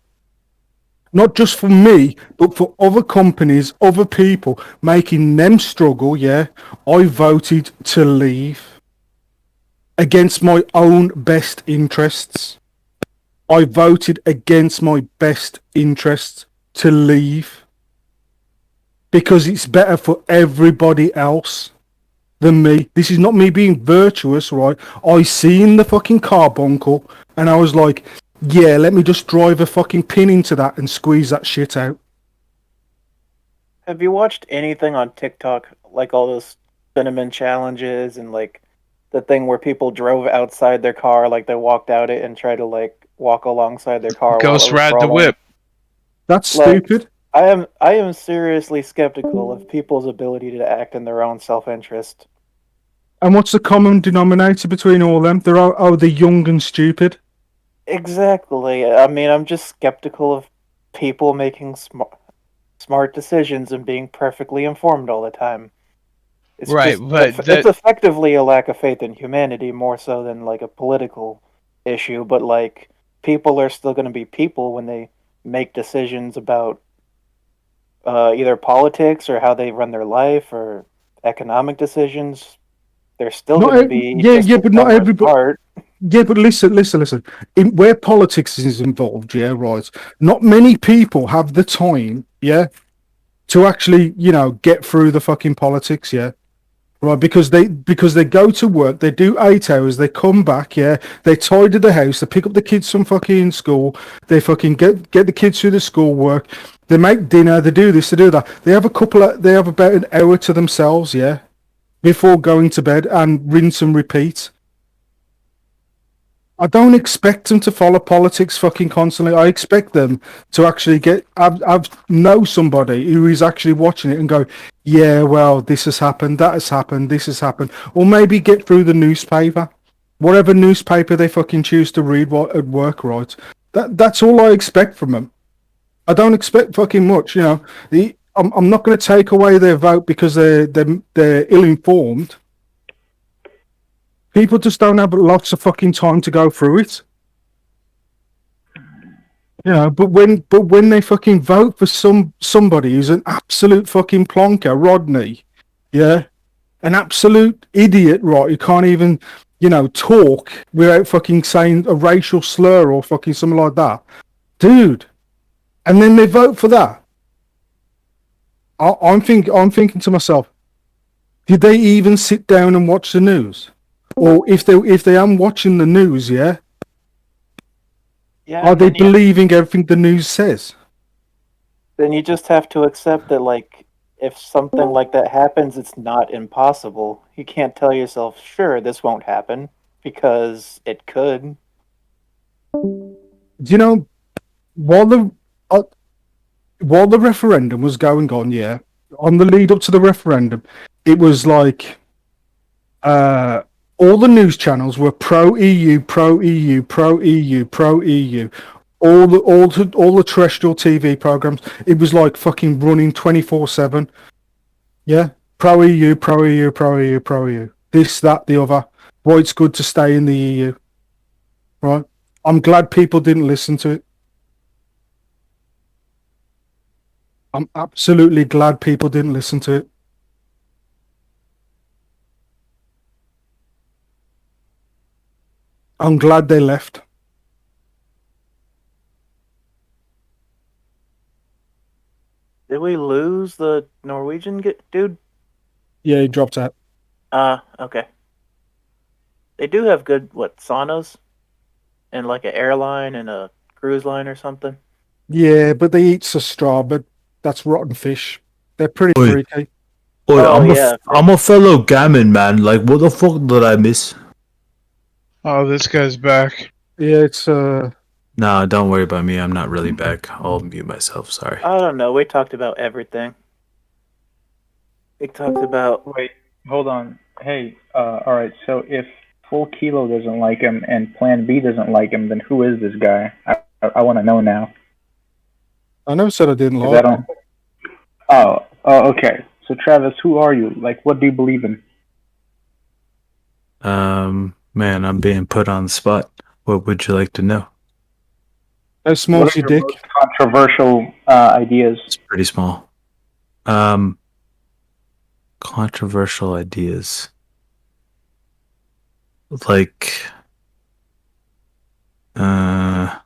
Not just for me, but for other companies, other people, making them struggle, yeah, I voted to leave against my own best interests. I voted against my best interests to leave because it's better for everybody else than me. This is not me being virtuous, right? I seen the fucking carbuncle and I was like, yeah, let me just drive a fucking pin into that and squeeze that shit out. Have you watched anything on TikTok, like all those cinnamon challenges and like the thing where people drove outside their car, like they walked out it and tried to like walk alongside their car while it Ghost was ride the rolling? whip. That's Like, stupid. I am seriously skeptical of people's ability to act in their own self-interest. And what's the common denominator between all them? They're all, oh, they're young and stupid. Exactly. I mean, I'm just skeptical of people making smart decisions and being perfectly informed all the time. It's Right, just but it's effectively a lack of faith in humanity more so than like a political issue, but like people are still going to be people when they make decisions about either politics or how they run their life or economic decisions. They're still Not going to be yeah, just yeah, as but not dumb or everybody. smart. Yeah, but listen. Where politics is involved, yeah, right. Not many people have the time, yeah, to actually, get through the fucking politics, yeah. Right, because they go to work, they do 8 hours, they come back, yeah, they tidy the house, they pick up the kids from fucking school, they fucking get the kids through the schoolwork, they make dinner, they do this, they do that. They have about an hour to themselves, yeah, before going to bed and rinse and repeat. I don't expect them to follow politics fucking constantly. I expect them to actually I've know somebody who is actually watching it and go, yeah, well, this has happened, that has happened, this has happened, or maybe get through the newspaper, whatever newspaper they fucking choose to read what at work, right? That's all I expect from them. I don't expect fucking much, I'm not going to take away their vote because they're ill informed. People just don't have lots of fucking time to go through it. But when they fucking vote for somebody who's an absolute fucking plonker, Rodney, yeah, an absolute idiot, right, who can't even, talk without fucking saying a racial slur or fucking something like that. Dude. And then they vote for that. I'm thinking to myself, did they even sit down and watch the news? Or if they am watching the news, yeah, Yeah, are and they then believing everything the news says? then you just have to accept that like if something like that happens, it's not impossible. You can't tell yourself, sure, this won't happen because it could. Do you know while the uh, while the referendum was going on, yeah, on the lead up to the referendum, it was like all the news channels were pro EU, pro EU, pro EU, pro EU. All the terrestrial TV programs, it was like fucking running 24/7. Yeah, pro EU, pro EU, pro EU, pro EU. This, that, the other. Why it's good to stay in the EU. Right. I'm glad people didn't listen to it. I'm absolutely glad people didn't listen to it. I'm glad they left. Did we lose the Norwegian dude? Yeah, he dropped out. Okay. They do have good saunas and like an airline and a cruise line or something. Yeah, but they eat straw, but that's rotten fish. They're pretty Oi. freaky. Oi, Oh, yeah. I'm a fellow gammon man. Like, what the fuck did I miss? Oh, this guy's back. Yeah, it's Nah, don't worry about me. I'm not really back. I'll mute myself. Sorry. I don't know. We talked about everything. We talked about. Wait, hold on. Hey, all right. So if Full Kilo doesn't like him and Plan B doesn't like him, then who is this guy? I want to know now. I never said I didn't 'Cause like I don't. Oh, okay. So Travis, who are you? Like, what do you believe in? Man, I'm being put on the spot. What would you like to know? How small's What are your your dick? most controversial ideas? It's pretty small. Controversial ideas. Like, that's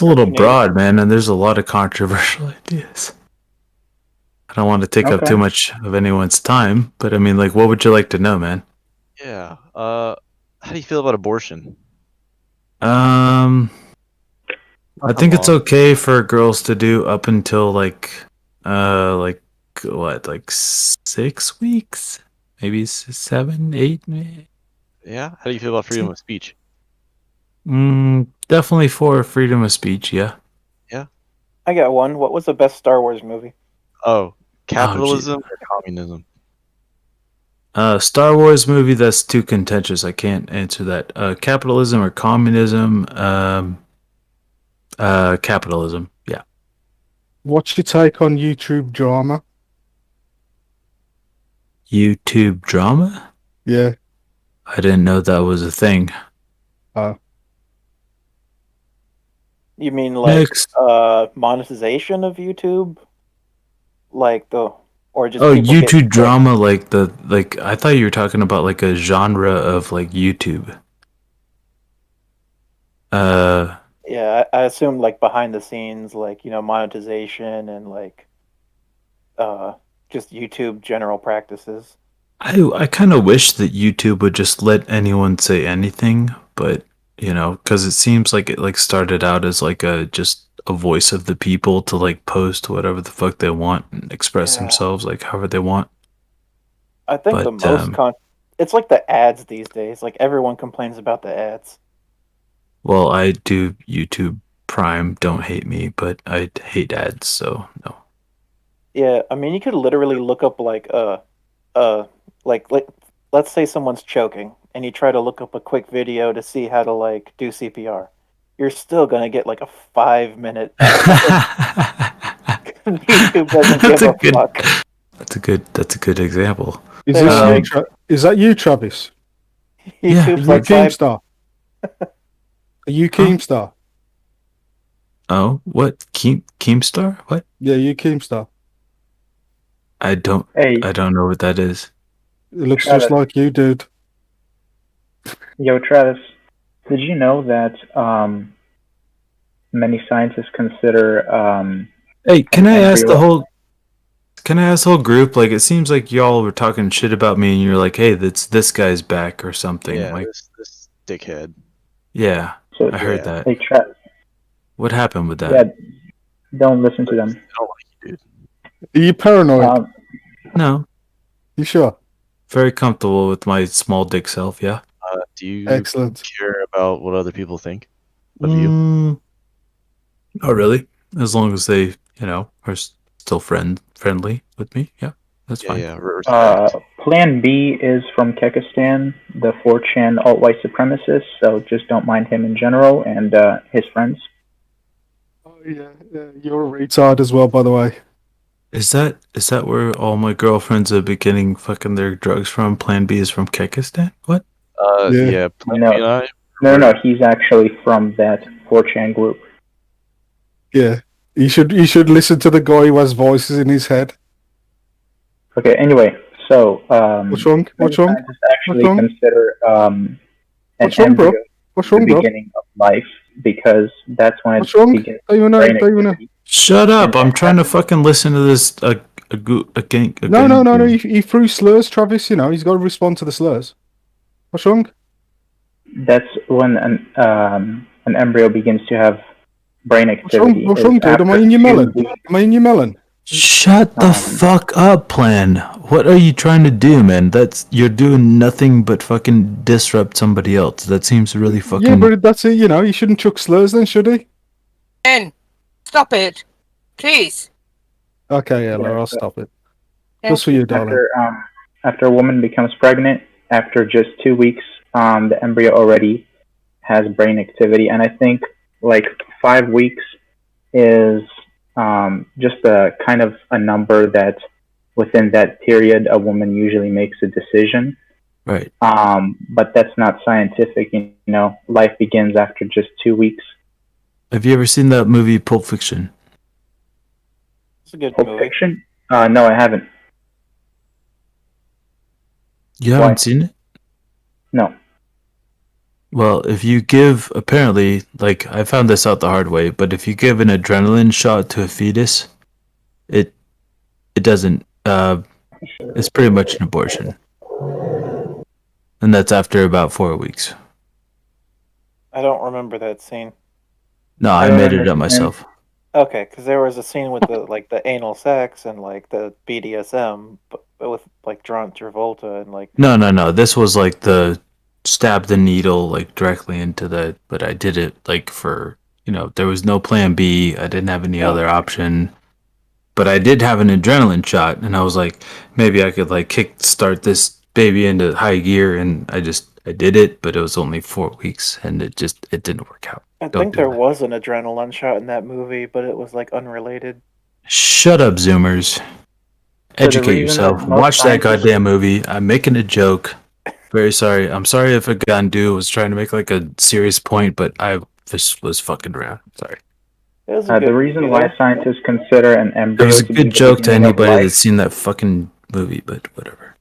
a little broad, man, and there's a lot of controversial ideas. I don't want to take up Okay. too much of anyone's time, but I mean, like, what would you like to know, man? Yeah. How do you feel about abortion? I think it's okay for girls to do up until like what, like 6 weeks, maybe 7, 8. Yeah. How do you feel about freedom of speech? Definitely for freedom of speech. Yeah. Yeah. I got one. What was the best Star Wars movie? Oh, capitalism or communism? Star Wars movie, that's too contentious. I can't answer that. Capitalism or communism? Capitalism. Yeah. What's your take on YouTube drama? YouTube drama? Yeah. I didn't know that was a thing. You mean like Next. monetization of YouTube? Like the or just Oh, people YouTube getting drama, like I thought you were talking about like a genre of like YouTube. Yeah, I assumed like behind the scenes, like monetization and like just YouTube general practices. I kind of wish that YouTube would just let anyone say anything, but because it seems like it like started out as like just a voice of the people to like post whatever the fuck they want and express themselves like however they want. I think But, the most it's like the ads these days. Like everyone complains about the ads. Well, I do YouTube Prime. Don't hate me, but I hate ads, so no. Yeah, I mean you could literally look up like let's say someone's choking and you try to look up a quick video to see how to like do CPR. You're still gonna get like a 5-minute YouTube doesn't give a fuck. That's a good example. Is this you? Is that you, Travis? YouTube's Are you like Keemstar? Are you Keemstar? Oh, what? Keemstar? What? Yeah, you Keemstar. I don't know what that is. It looks Travis. just like you, dude. Yo, Travis, did you know that many scientists consider Hey, can I ask the embryo- whole group? Like, it seems like y'all were talking shit about me, and you're like, "Hey, that's this guy's back" or something. Yeah, like, this dickhead. yeah, So, I heard that. Hey, Travis. What happened with that? Yeah, don't listen to them. I don't like you, dude. Are you paranoid? No, You sure? very comfortable with my small dick self. Yeah. Do you Excellent. care about what other people think of you? Oh, really? As long as they, are still friendly with me. Yeah, that's fine. Yeah. Plan B is from Kekistan, the 4chan alt-white supremacist, so just don't mind him in general and his friends. Oh yeah, you're a retard as well, by the way. Is that where all my girlfriends are getting fucking their drugs from? Plan B is from Kekistan? What? Yeah. Plan B and I. No, he's actually from that 4chan group. Yeah, you should listen to the guy who has voices in his head. Okay, anyway, so What's wrong? What's wrong? scientists actually What's wrong? consider an What's wrong, bro? embryo What's the wrong, bro? beginning of life because that's when What's wrong? it begins. Don't you know? brain Don't you know? activity. Shut up! I'm trying to fucking listen to this. No. He threw slurs, Travis. He's got to respond to the slurs. What's wrong? That's when an embryo begins to have brain activity. What's wrong, dude? Am I in your melon? Am I in your melon? Shut the fuck up, Plan. What are you trying to do, man? You're doing nothing but fucking disrupt somebody else. That seems really fucking. Yeah, but that's it. You know, he shouldn't chuck slurs then, should he? Ben, stop it, please. Okay, Ella, I'll stop it. Just for you, darling. After a woman becomes pregnant, after just 2 weeks, the embryo already has brain activity, and I think like 5 weeks is just a kind of a number that within that period a woman usually makes a decision. Right. But that's not scientific. You know, life begins after just 2 weeks. Have you ever seen that movie Pulp Fiction? It's a good Pulp movie. Fiction? No, I haven't. You haven't seen it? No. Well, if you give, apparently, like, I found this out the hard way, but if you give an adrenaline shot to a fetus, it doesn't, it's pretty much an abortion. And that's after about 4 weeks. I don't remember that scene. No, I made it up myself. Okay, because there was a scene with the anal sex and like the BDSM, but with like John Travolta and like. No. This was like the stab the needle like directly into the. But I did it like for there was no plan B. I didn't have any other option. But I did have an adrenaline shot, and I was like, maybe I could like kick start this baby into high gear, and I did it, but it was only 4 weeks, and it didn't work out. I think there was an adrenaline shot in that movie, but it was like unrelated. Shut up, Zoomers. Educate yourself. Watch that goddamn movie. I'm making a joke. Very sorry. I'm sorry if a Gandu was trying to make like a serious point, but I just was fucking around. Sorry. The reason why scientists consider an embryo It was a to be good the joke to beginning of anybody life, that's seen that fucking movie, but whatever.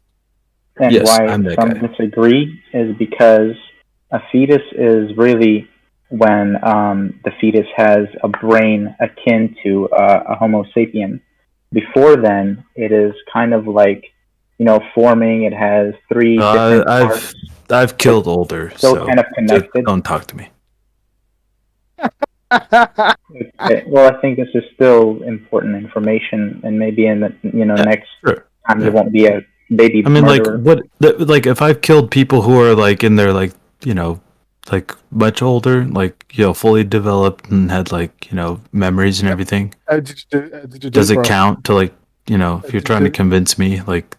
and Yes, why I'm that some guy. disagree is because a fetus is really when the fetus has a brain akin to a Homo sapien. Before then, it is kind of like forming. It has three different parts. I've killed older, Still so kind of connected. don't talk to me. Okay, well, I think this is still important information, and maybe in the next time there won't be a baby I mean, murderer. like if I've killed people who are like in their like like much older, like fully developed and had like memories and everything. How did you do Does it bro? count to like if you're trying to convince me like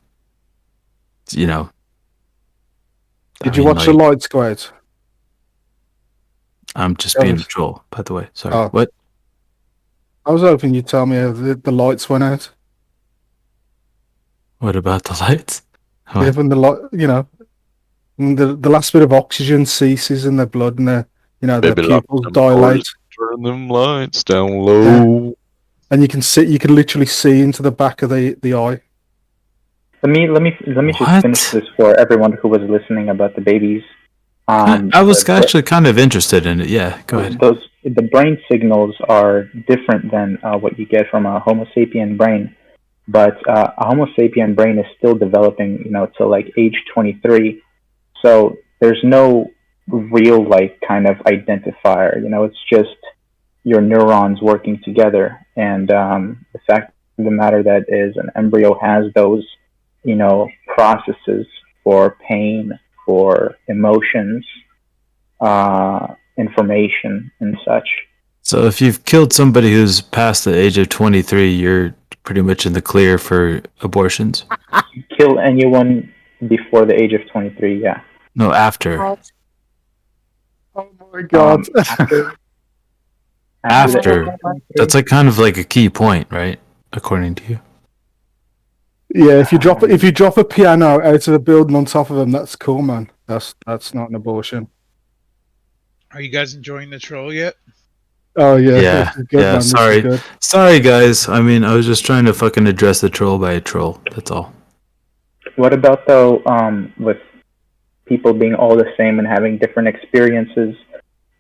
Did you watch the lights go out? I'm just being a troll, by the way. Sorry. Oh. What? I was hoping you'd tell me how the lights went out. What about the lights? Yeah, when when the last bit of oxygen ceases in their blood and their their pupils dilate. Turn them lights down low. And you can literally see into the back of the eye. Let me just finish this for everyone who was listening about the babies. I was actually kind of interested in it. Yeah, go ahead. The brain signals are different than what you get from a Homo sapien brain, but a Homo sapien brain is still developing, till like age 23. So there's no real like kind of identifier. It's just your neurons working together, and the fact of the matter that is an embryo has those, processes for pain, for emotions, information, and such. So if you've killed somebody who's past the age of 23, you're pretty much in the clear for abortions? Kill anyone before the age of 23, yeah. No, after. Oh my god. After. That's like kind of like a key point, right? According to you. Yeah, if you drop a piano out of the building on top of them, that's cool, man. That's not an abortion. Are you guys enjoying the troll yet? Oh yeah, Yeah, this is good, man. This is good. Sorry, guys. I mean, I was just trying to fucking address the troll by a troll. That's all. What about though, with people being all the same and having different experiences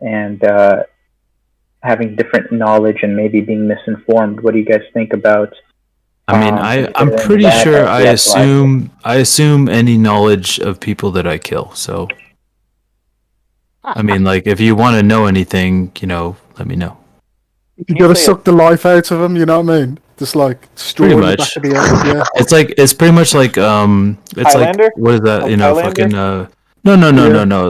and having different knowledge and maybe being misinformed? What do you guys think about? I mean, I'm pretty sure I assume any knowledge of people that I kill. So, I mean, like, if you want to know anything, let me know. You gotta suck the life out of them. You know what I mean? Just like straw Pretty in the much. back of the head. Yeah. It's pretty much like it's Highlander? like what is that? Like You know, Highlander? fucking no.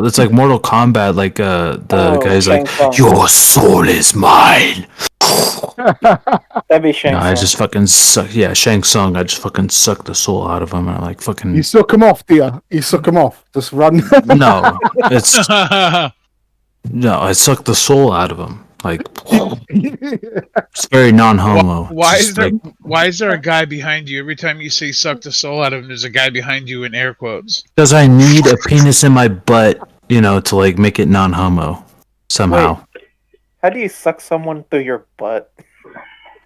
It's like Mortal Kombat. Like the Oh, guy's like, Shang Tsung. your soul is mine. That'd be Shang No, Tsung. I just fucking suck. Yeah, Shang Tsung. I just fucking suck the soul out of him, and I like fucking. You suck them off, do you? You suck them off. Just run. No, it's no. I suck the soul out of him. Like it's very non-homo. Why Just is there like, why is there a guy behind you? Every time you say "suck the soul out of him," there's a guy behind you in air quotes. because I need a penis in my butt, you know, to like make it non-homo somehow. Wait, how do you suck someone through your butt?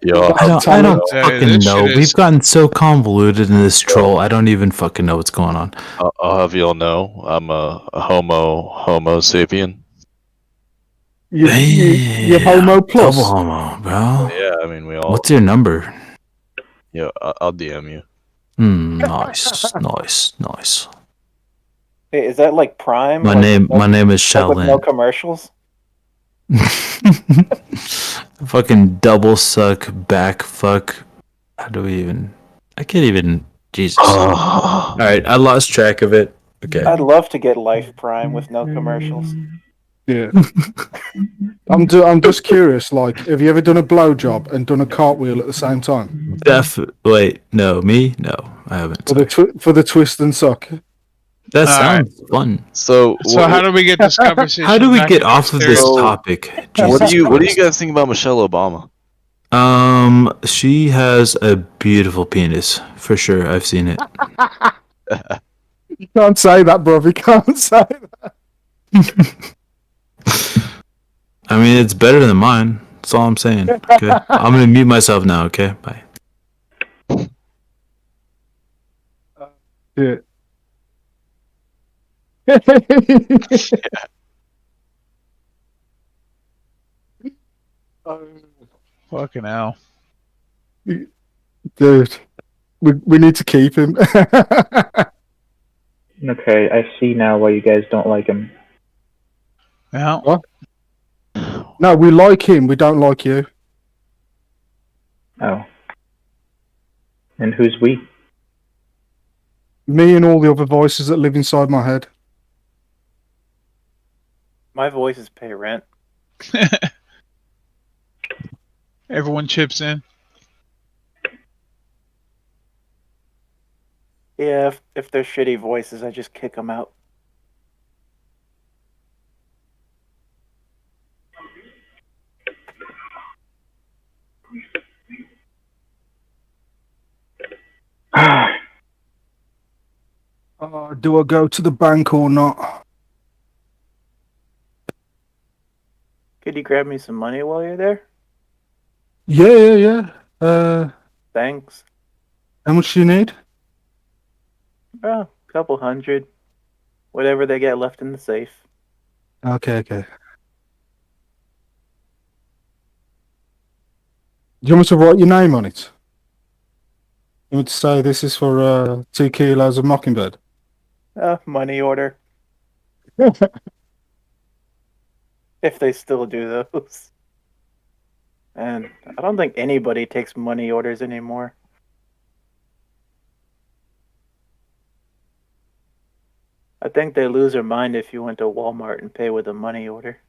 Yeah. I don't fucking this know. shit We've is- gotten so convoluted in this troll. I don't even fucking know what's going on. I'll have y'all know I'm a homo sapien. You homo plus. Double homo, bro. Yeah, I mean we all. What's your number? Yeah, I'll DM you. Nice, nice. Hey, is that like Prime? My Like, name is like with Shaolin. no commercials? Fucking double suck, back fuck. How do we even? I can't even. Jesus. All right, I lost track of it. Okay. I'd love to get Life Prime with no commercials. Yeah. I'm just curious. Like, have you ever done a blowjob and done a cartwheel at the same time? Wait, no, me? No, I haven't. For the twist and suck. That All sounds fun. So how do we get this conversation? How do we back get to off of this stereotypes? topic? What Jesus do you Christ. guys think about Michelle Obama? She has a beautiful penis for sure. I've seen it. You can't say that, bro. You can't say that. I mean, it's better than mine. That's all I'm saying. Okay, I'm gonna mute myself now. Okay, bye. Yeah. Fucking hell. Dude, we need to keep him. Okay, I see now why you guys don't like him. Yeah. What? No, we like him. We don't like you. Oh. And who's we? Me and all the other voices that live inside my head. My voices pay rent. Everyone chips in. Yeah, if they're shitty voices, I just kick them out. Do I go to the bank or not? Could you grab me some money while you're there? Yeah. Thanks. How much do you need? Oh, couple hundred. Whatever they get left in the safe. Okay. Do you want me to write your name on it? You want to say this is for 2 kilos of mockingbird? Money order. If they still do those. And I don't think anybody takes money orders anymore. I think they lose their mind if you went to Walmart and pay with a money order.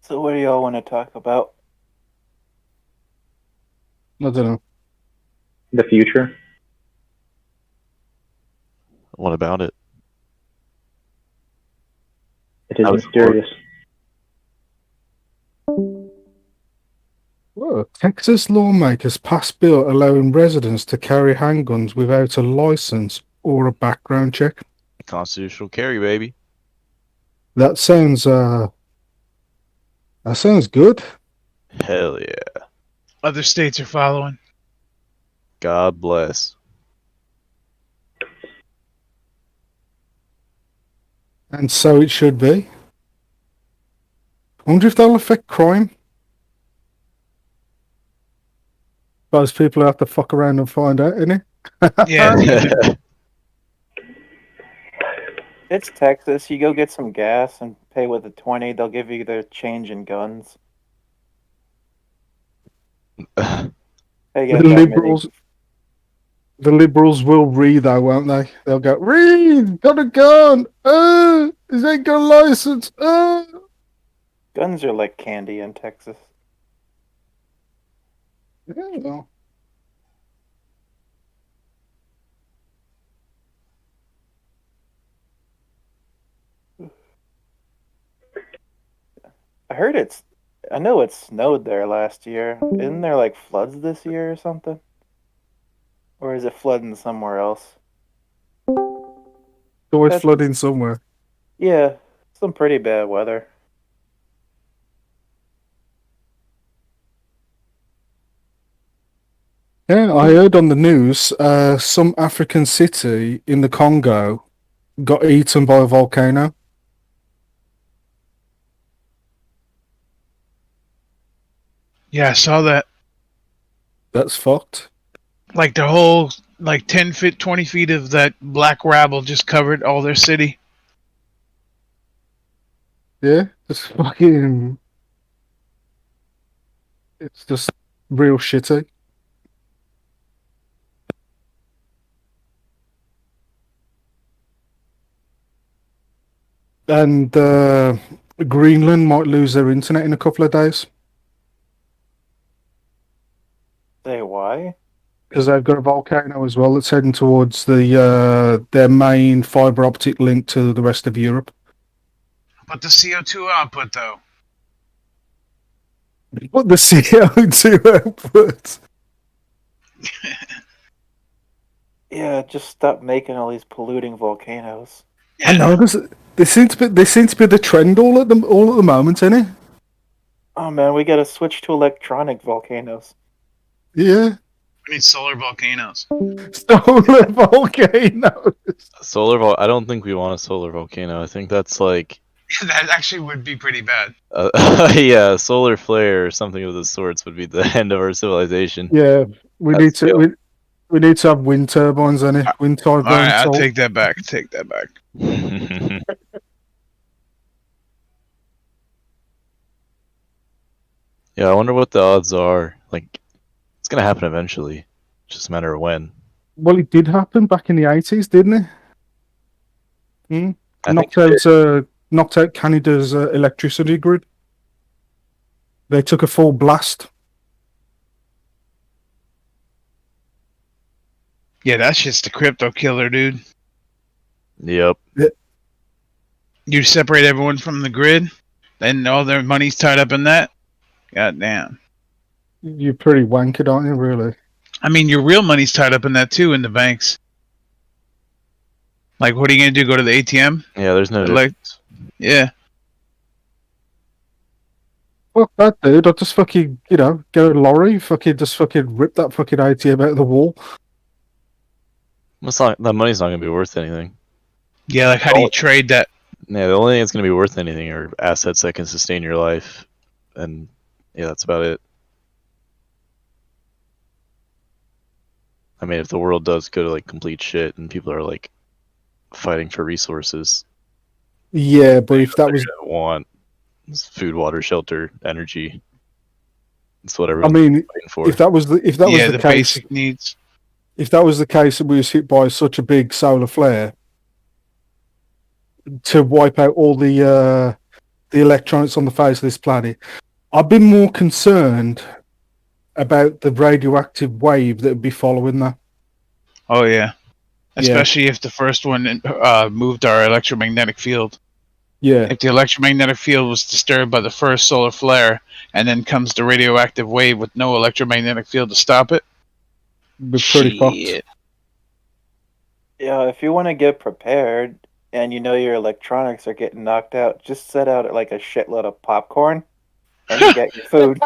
So what do y'all want to talk about? I don't know. The future? What about it? It is How does it mysterious. Whoa. Texas lawmakers passed bill allowing residents to carry handguns without a license or a background check. Constitutional carry, baby. That sounds good. Hell yeah. Other states are following. God bless. And so it should be. I wonder if they'll affect crime. Those people have to fuck around and find out, innit? Yeah. It's Texas. You go get some gas and pay with a 20. They'll give you their change in guns. They get that many. The liberals will read though, won't they? They'll go, read, got a gun. Is ain't got a license. Guns are like candy in Texas. Yeah, well. I know it snowed there last year. Isn't there like floods this year or something? Or is it flooding somewhere else? Always flooding somewhere. Yeah, some pretty bad weather. Yeah, I heard on the news some African city in the Congo got eaten by a volcano. Yeah, I saw that. That's fucked. Like the whole, 10 feet, 20 feet of that black rabble just covered all their city. Yeah, it's fucking. It's just real shitty. And Greenland might lose their internet in a couple of days. Say why? Because they've got a volcano as well that's heading towards their main fiber optic link to the rest of Europe. But the CO2 output, though. What the CO2 output? Yeah, just stop making all these polluting volcanoes. I know they seem to be the trend all at the moment, isn't it? Oh man, we gotta switch to electronic volcanoes. Yeah. We need solar volcanoes. Solar volcanoes. I don't think we want a solar volcano. I think that's like. That actually would be pretty bad. Yeah, solar flare or something of the sorts would be the end of our civilization. Yeah, we need to have wind turbines on it. Wind turbines. All right, I'll take that back. Take that back. Yeah, I wonder what the odds are. Like, it's gonna happen eventually. Just a matter of when. Well, it did happen back in the 80s, didn't it? Knocked out Canada's electricity grid. They took a full blast. Yeah, that shit's the crypto killer, dude. Yep. You separate everyone from the grid, then all their money's tied up in that. God damn. You're pretty wankered, aren't you, really? I mean, your real money's tied up in that too, in the banks. Like, what are you gonna do? Go to the ATM? Yeah, there's no difference. Yeah. Fuck that, dude. I'll just fucking, go to lorry, just rip that fucking ATM out of the wall. That money's not gonna be worth anything. Yeah, like how do you trade that? Yeah, the only thing that's gonna be worth anything are assets that can sustain your life, and yeah, that's about it. I mean, if the world does go to like complete shit and people are like fighting for resources, yeah, but if that was want food, water, shelter, energy, that's what I everyone's mean, fighting for. if that was the case, basic needs. If that was the case, and we was hit by such a big solar flare to wipe out all the electronics on the face of this planet, I'd be more concerned about the radioactive wave that would be following that. Oh yeah, especially if the first one moved our electromagnetic field. Yeah. If the electromagnetic field was disturbed by the first solar flare, and then comes the radioactive wave with no electromagnetic field to stop it, be pretty fucked. Yeah, if you want to get prepared and you know your electronics are getting knocked out, just set out like a shitload of popcorn and you get your food.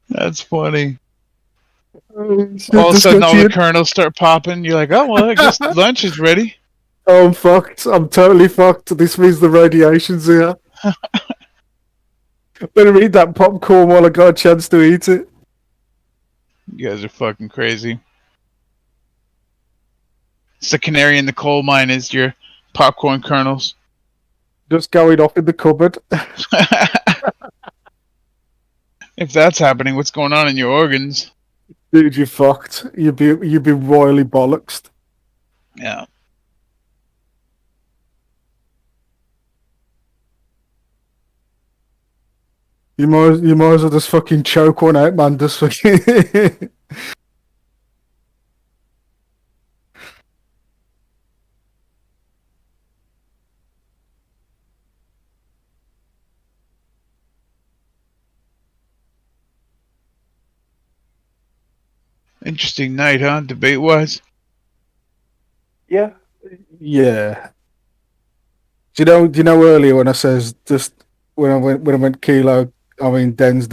That's funny. All of a Just sudden, got all the you. kernels start popping. You're like, oh well, I guess lunch is ready. Oh, I'm fucked. I'm totally fucked. This means the radiation's here. Better eat that popcorn while I got a chance to eat it. You guys are fucking crazy. It's the canary in the coal mine. Is your popcorn kernels? Just going off in the cupboard. If that's happening, what's going on in your organs? Dude, you're fucked. You'd be royally bollocksed. Yeah. You might as well just fucking choke one out, man. Just fucking. Interesting night, huh? Debate wise. Yeah. Yeah. Do you know earlier when I says just when I went kilo, I mean dens,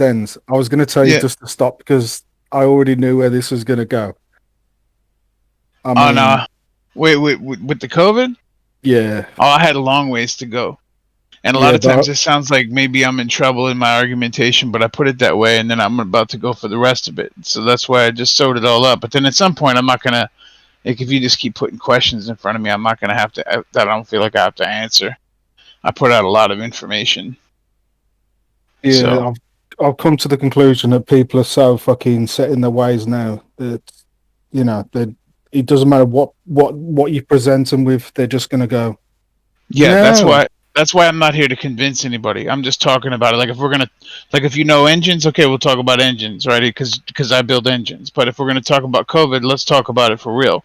I was gonna tell you Yeah. just to stop because I already knew where this was gonna go. I mean, Wait, with the COVID? yeah. Oh, I had a long ways to go. And a lot Yeah, of times but- it sounds like maybe I'm in trouble in my argumentation, but I put it that way and then I'm about to go for the rest of it. So that's why I just sewed it all up. But then at some point I'm not going to, like if you just keep putting questions in front of me, I'm not going to have to, that I don't feel like I have to answer. I put out a lot of information. Yeah, So, I've come to the conclusion that people are so fucking set in their ways now that that it doesn't matter what you present them with, they're just gonna go. yeah, No. that's why I'm not here to convince anybody. I'm just talking about it. Like if we're gonna, like if you know engines, okay, we'll talk about engines, right? Because I build engines. But if we're gonna talk about COVID, let's talk about it for real.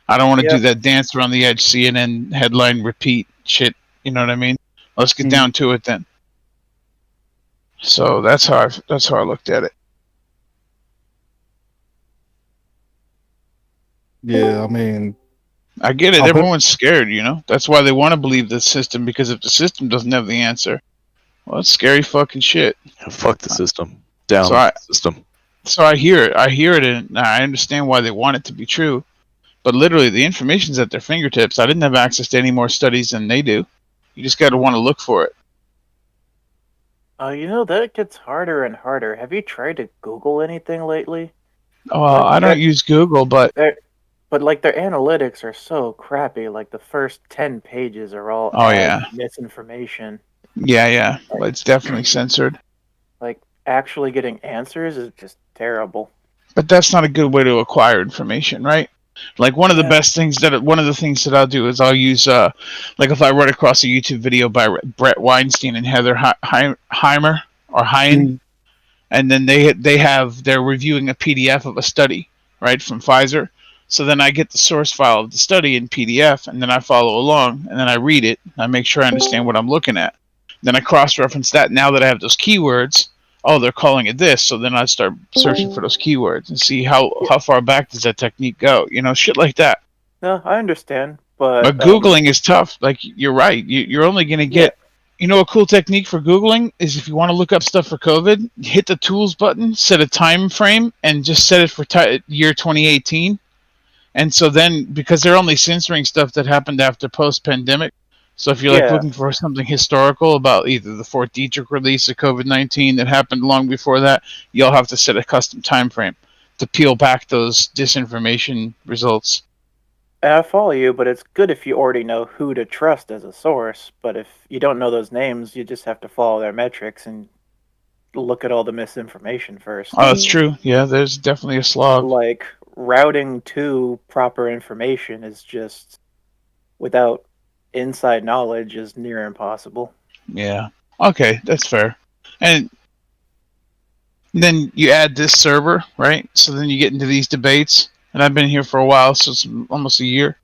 I don't want to Yeah. do that dance around the edge, CNN headline repeat shit. You know what I mean? Let's get Mhm. down to it then. So that's how I looked at it. Yeah, I mean, I get it. I'll put- Everyone's scared, you know. That's why they want to believe the system, because if the system doesn't have the answer, well, it's scary fucking shit. Yeah, fuck the system. Down So with the system. So I hear it. I hear it, and I understand why they want it to be true. But literally, the information's at their fingertips. I didn't have access to any more studies than they do. You just got to want to look for it. That gets harder and harder. Have you tried to Google anything lately? Well, I don't use Google, but But like their analytics are so crappy. Like the first 10 pages are all Oh, ad yeah. misinformation. yeah, well, it's definitely censored. Like actually getting answers is just terrible. But that's not a good way to acquire information, right? Like one of the things that I'll do is I'll use like if I run across a YouTube video by Brett Weinstein and Heather Heimer or Hein, and then they're reviewing a PDF of a study, right, from Pfizer. So then I get the source file of the study in PDF, and then I follow along, and then I read it. I make sure I understand what I'm looking at. Then I cross-reference that. Now that I have those keywords, oh, they're calling it this. So then I start searching for those keywords and see how far back does that technique go. You know, shit like that. No, I understand, but But Googling is tough. Like, you're right. You're only going to get... You know, a cool technique for Googling is if you want to look up stuff for COVID, hit the tools button, set a time frame, and just set it for year 2018. And so then, because they're only censoring stuff that happened after post-pandemic, so if you're like Yeah. looking for something historical about either the Fort Detrick release of COVID-19 that happened long before that, you'll have to set a custom time frame to peel back those disinformation results. And I follow you, but it's good if you already know who to trust as a source. But if you don't know those names, you just have to follow their metrics and look at all the misinformation first. Oh, that's true. Yeah, there's definitely a slog. Like, routing to proper information is just, without inside knowledge, is near impossible. Yeah. Okay, that's fair. And then you add this server, right? So then you get into these debates. And I've been here for a while, so it's almost a year.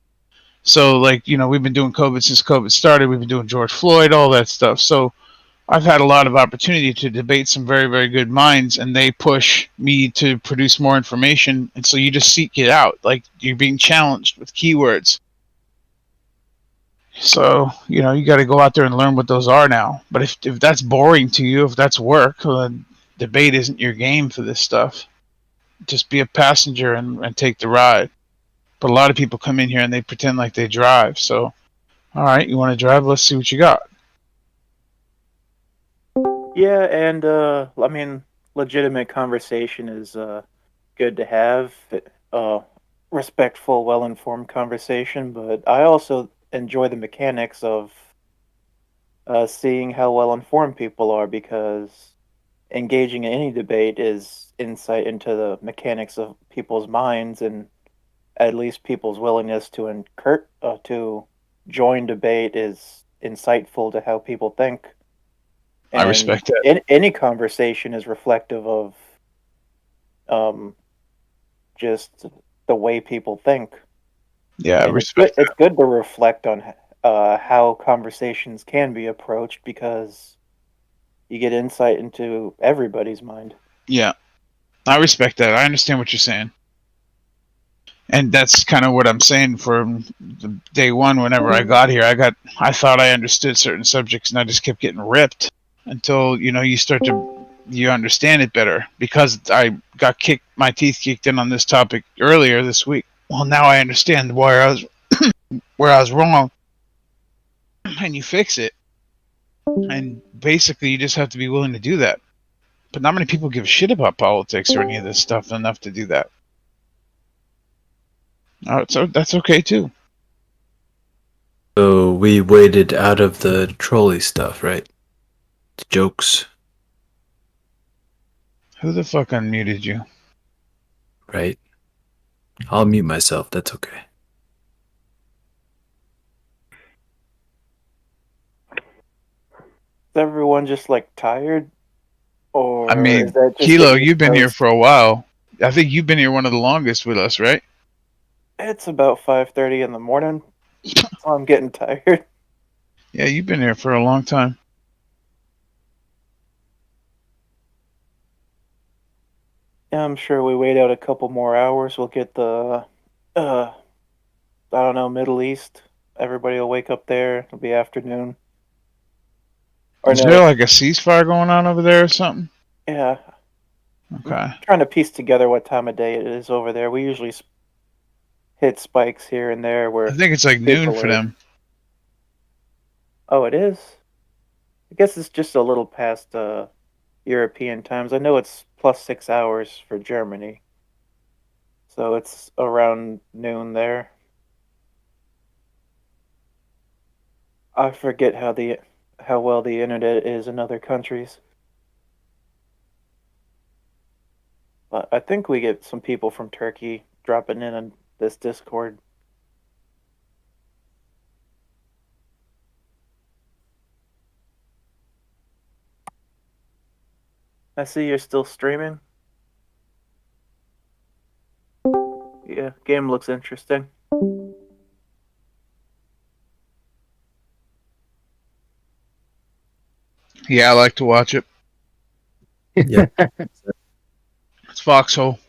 So, like, you know, we've been doing COVID since COVID started. We've been doing George Floyd, all that stuff. So I've had a lot of opportunity to debate some very, very good minds, and they push me to produce more information. And so you just seek it out. Like, you're being challenged with keywords. So, you know, you got to go out there and learn what those are now. But if that's boring to you, if that's work, well, then debate isn't your game for this stuff. just be a passenger and take the ride. But a lot of people come in here and they pretend like they drive. So, all right, you want to drive? Let's see what you got. Yeah, and I mean, legitimate conversation is good to have. Respectful, well-informed conversation, but I also enjoy the mechanics of seeing how well-informed people are, because engaging in any debate is insight into the mechanics of people's minds, and at least people's willingness to join debate is insightful to how people think. I And respect that. any conversation is reflective of um, just the way people think. Yeah, I And respect it's good to reflect on how conversations can be approached, because you get insight into everybody's mind. Yeah, I respect that. I understand what you're saying. And that's kind of what I'm saying from day one. Whenever I got here, I thought I understood certain subjects, and I just kept getting ripped until you understand it better. Because I got my teeth kicked in on this topic earlier this week. Well, now I understand where I was wrong, and you fix it. And basically, you just have to be willing to do that. But not many people give a shit about politics or any of this stuff enough to do that. So that's okay too. So we waded out of the trolley stuff, right? Jokes, Who the fuck unmuted you? right? I'll mute myself. That's okay. Is everyone just like tired, or I mean, is that just Kilo, the East you've been here Coast? for a while. I think you've been here one of the longest with us, right? It's about 5:30 in the morning, so I'm getting tired. Yeah, you've been here for a long time. Yeah, I'm sure we wait out a couple more hours, we'll get the I don't know, Middle East. Everybody will wake up there. It'll be afternoon. Or Is no, there like a ceasefire going on over there or something? yeah. Okay. I'm trying to piece together what time of day it is over there. We usually hit spikes here and there where I think it's like noon people for are. them. Oh, it is? I guess it's just a little past European times. I know it's plus 6 hours for Germany. So it's around noon there. I forget how well the internet is in other countries. But I think we get some people from Turkey dropping in on this Discord. I see you're still streaming. Yeah, game looks interesting. Yeah, I like to watch it. Yeah. It's Foxhole.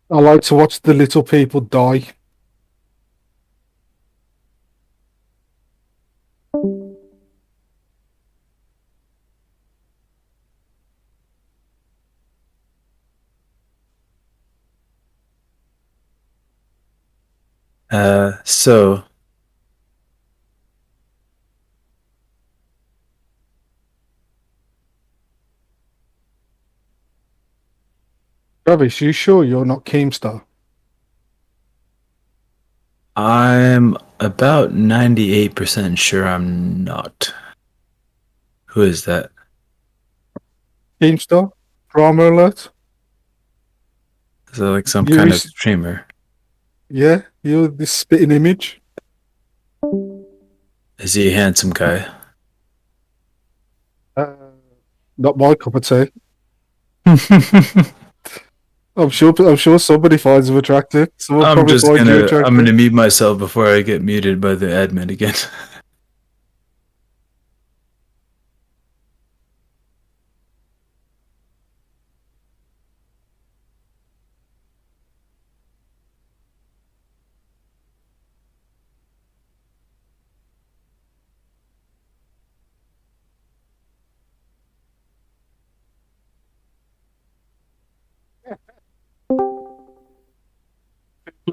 I like to watch the little people die. So Travis, you sure you're not Keemstar? I'm about 98% sure I'm not. Who is that? Keemstar? Drama alert? Is that like some You kind of is- streamer? Yeah, you're this spitting image. Is he a handsome guy? Not my cup of tea. I'm sure somebody finds him attractive. Someone probably finds you attractive. I'm gonna mute myself before I get muted by the admin again.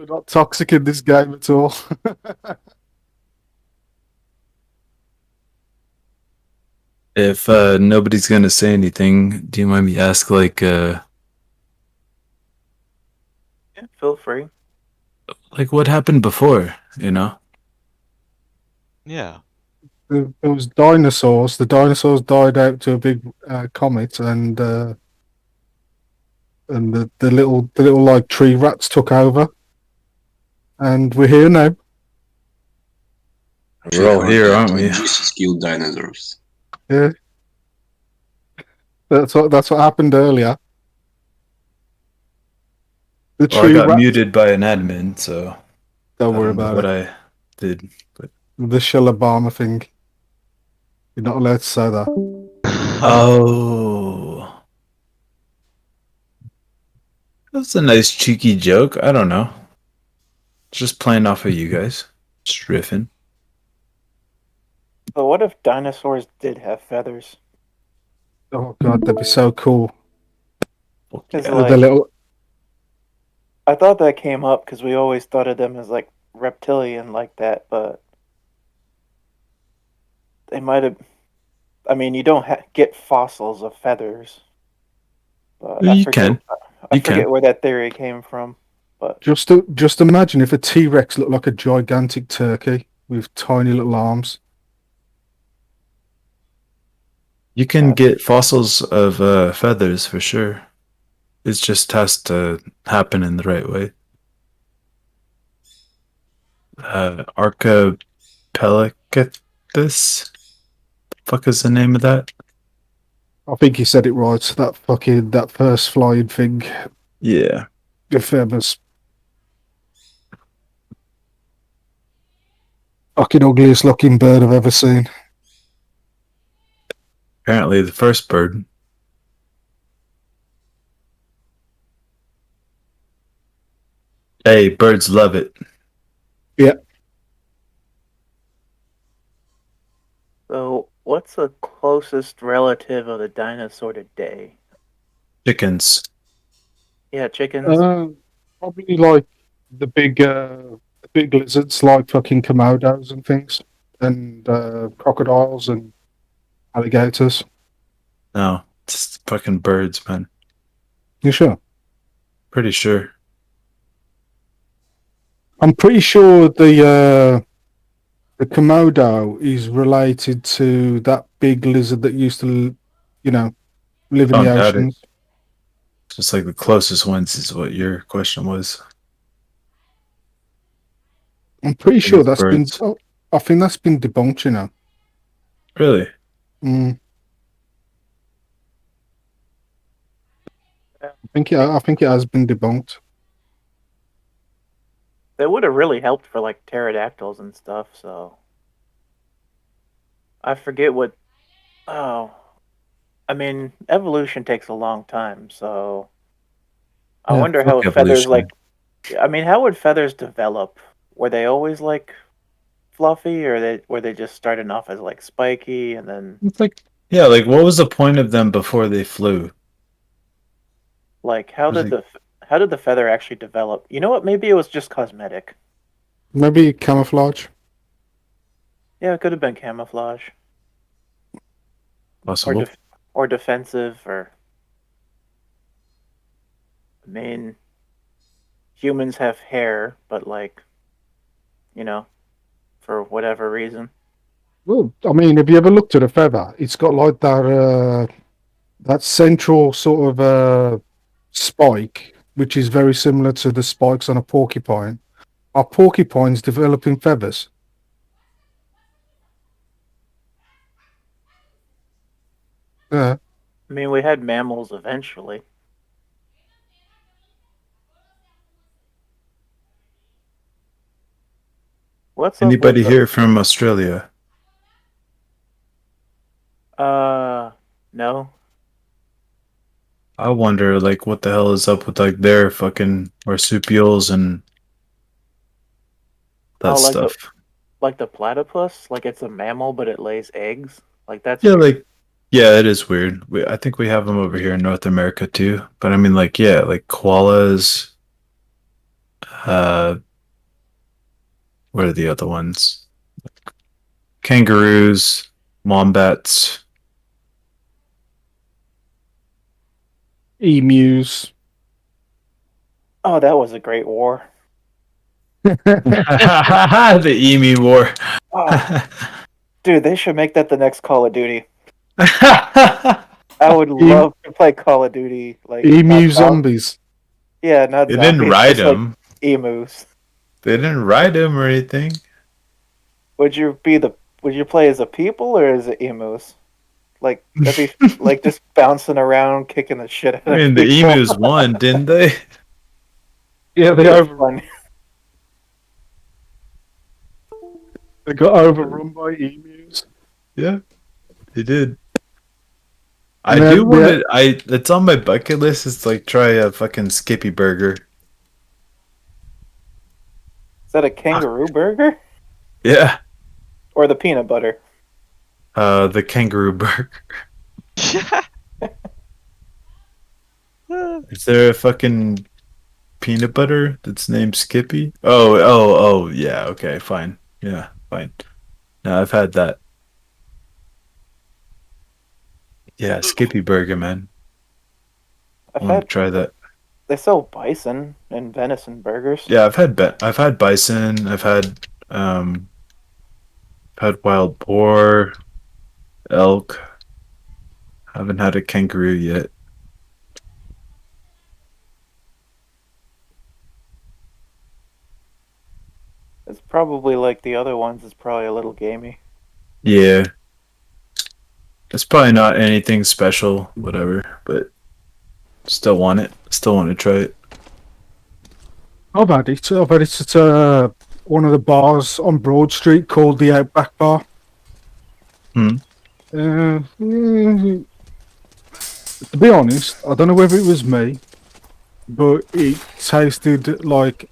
We're not toxic in this game at all. If nobody's gonna say anything, do you mind me ask Yeah, feel free. like what happened before? You know? Yeah. There was dinosaurs. The dinosaurs died out to a big comet, and the little like tree rats took over, and we're here now. We're all here, aren't we? Jesus killed dinosaurs. Yeah, that's what happened earlier. The Well, I tree got rats. muted by an admin, so Don't I worry don't know about what it. I did. But The Shillabama thing. You're not allowed to say that. oh, that's a nice cheeky joke. I don't know. Just playing off of you guys. Just riffing. But what if dinosaurs did have feathers? Oh god, that'd be so cool. Because The little I thought that came up because we always thought of them as like reptilian like that, but they might have. I mean, you don't get fossils of feathers, but I You forget. can. I You forget can. where that theory came from. But just imagine if a T-Rex looked like a gigantic turkey with tiny little arms. You can get fossils of feathers for sure. It just has to happen in the right way. Archaeopelagithus? Fuck is the name of that? I think you said it right. That first flying thing. Yeah. The feathers. Fucking ugliest looking bird I've ever seen. Apparently the first bird. Hey, birds love it. Yeah. so, what's the closest relative of the dinosaur today? Chickens. Yeah, chickens. Probably like the big lizards, like fucking komodos and things, and crocodiles and alligators. No, it's fucking birds, man. You sure? Pretty sure. I'm pretty sure the komodo is related to that big lizard that used to, live in the Don't doubt it. oceans. Just like the closest ones is what your question was. I'm pretty It sure is that's been. birds. Oh, I think that's been debunked. You know. Really? Mm. I think it has been debunked. That would have really helped for like pterodactyls and stuff. So I forget what. Oh, I mean, evolution takes a long time, so I Yeah, wonder fuck how feathers evolution. like. I mean, how would feathers develop? Were they always like fluffy, or were they just starting off as like spiky and then It's like, yeah, like what was the point of them before they flew? like how Was did it- the feather actually develop? You know what? Maybe it was just cosmetic. Maybe camouflage. Yeah, it could have been camouflage or Possible. or defensive or. I mean, humans have hair, but like, for whatever reason. Well, I mean, have you ever looked at a feather? It's got like that central sort of spike, which is very similar to the spikes on a porcupine. Are porcupines developing feathers? Yeah. I mean, we had mammals eventually. What's up Anybody with here from Australia? no. I wonder, like, what the hell is up with like their fucking marsupials and that Oh, stuff. like the platypus, like it's a mammal but it lays eggs. Like that's Yeah, weird. like, yeah, it is weird. I think we have them over here in North America too. But I mean, like, yeah, like koalas. What are the other ones? Kangaroos, wombats. Emus. Oh, that was a great war. The emu war. Oh, dude, they should make that the next Call of Duty. I would love to play Call of Duty. Like Emu zombies. Yeah, not They zombies. didn't ride just like them. emus. They didn't ride him or anything. Would you play as a people or as emus? Like that'd be like just bouncing around, kicking the shit out of I mean, the people. emus won, didn't they? Yeah, they It was overrun. fun. They got overrun by emus. Yeah, they did. And I then do want to. It's on my bucket list. Is like try a fucking Skippy burger. Is that a kangaroo burger Yeah. or the peanut butter? The kangaroo burger. Is there a fucking peanut butter that's named Skippy? Oh, yeah, okay, fine. Yeah, fine. No, I've had that. Yeah, Skippy burger, man. I want to try that. They sell bison and venison burgers. Yeah, I've had bison, I've had wild boar, elk. Haven't had a kangaroo yet. It's probably like the other ones. It's probably a little gamey. Yeah. It's probably not anything special, whatever, but still want it. Still want to try it. I've had it. I've had it at one of the bars on Broad Street called the Outback Bar. Hmm. To be honest, I don't know whether it was me, but it tasted like a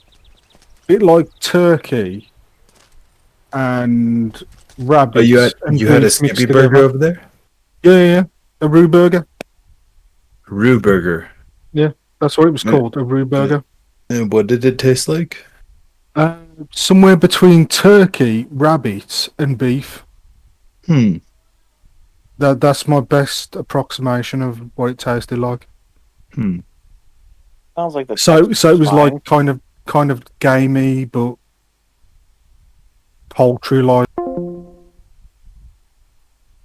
bit like turkey and rabbit. Oh, you had a Skippy burger over there? Yeah, a roux burger. Roux burger. Yeah, that's what it was called, a roux burger. And what did it taste like? Somewhere between turkey, rabbit, and beef. That's my best approximation of what it tasted like. Sounds like the So it was fine. like kind of gamey, but poultry like.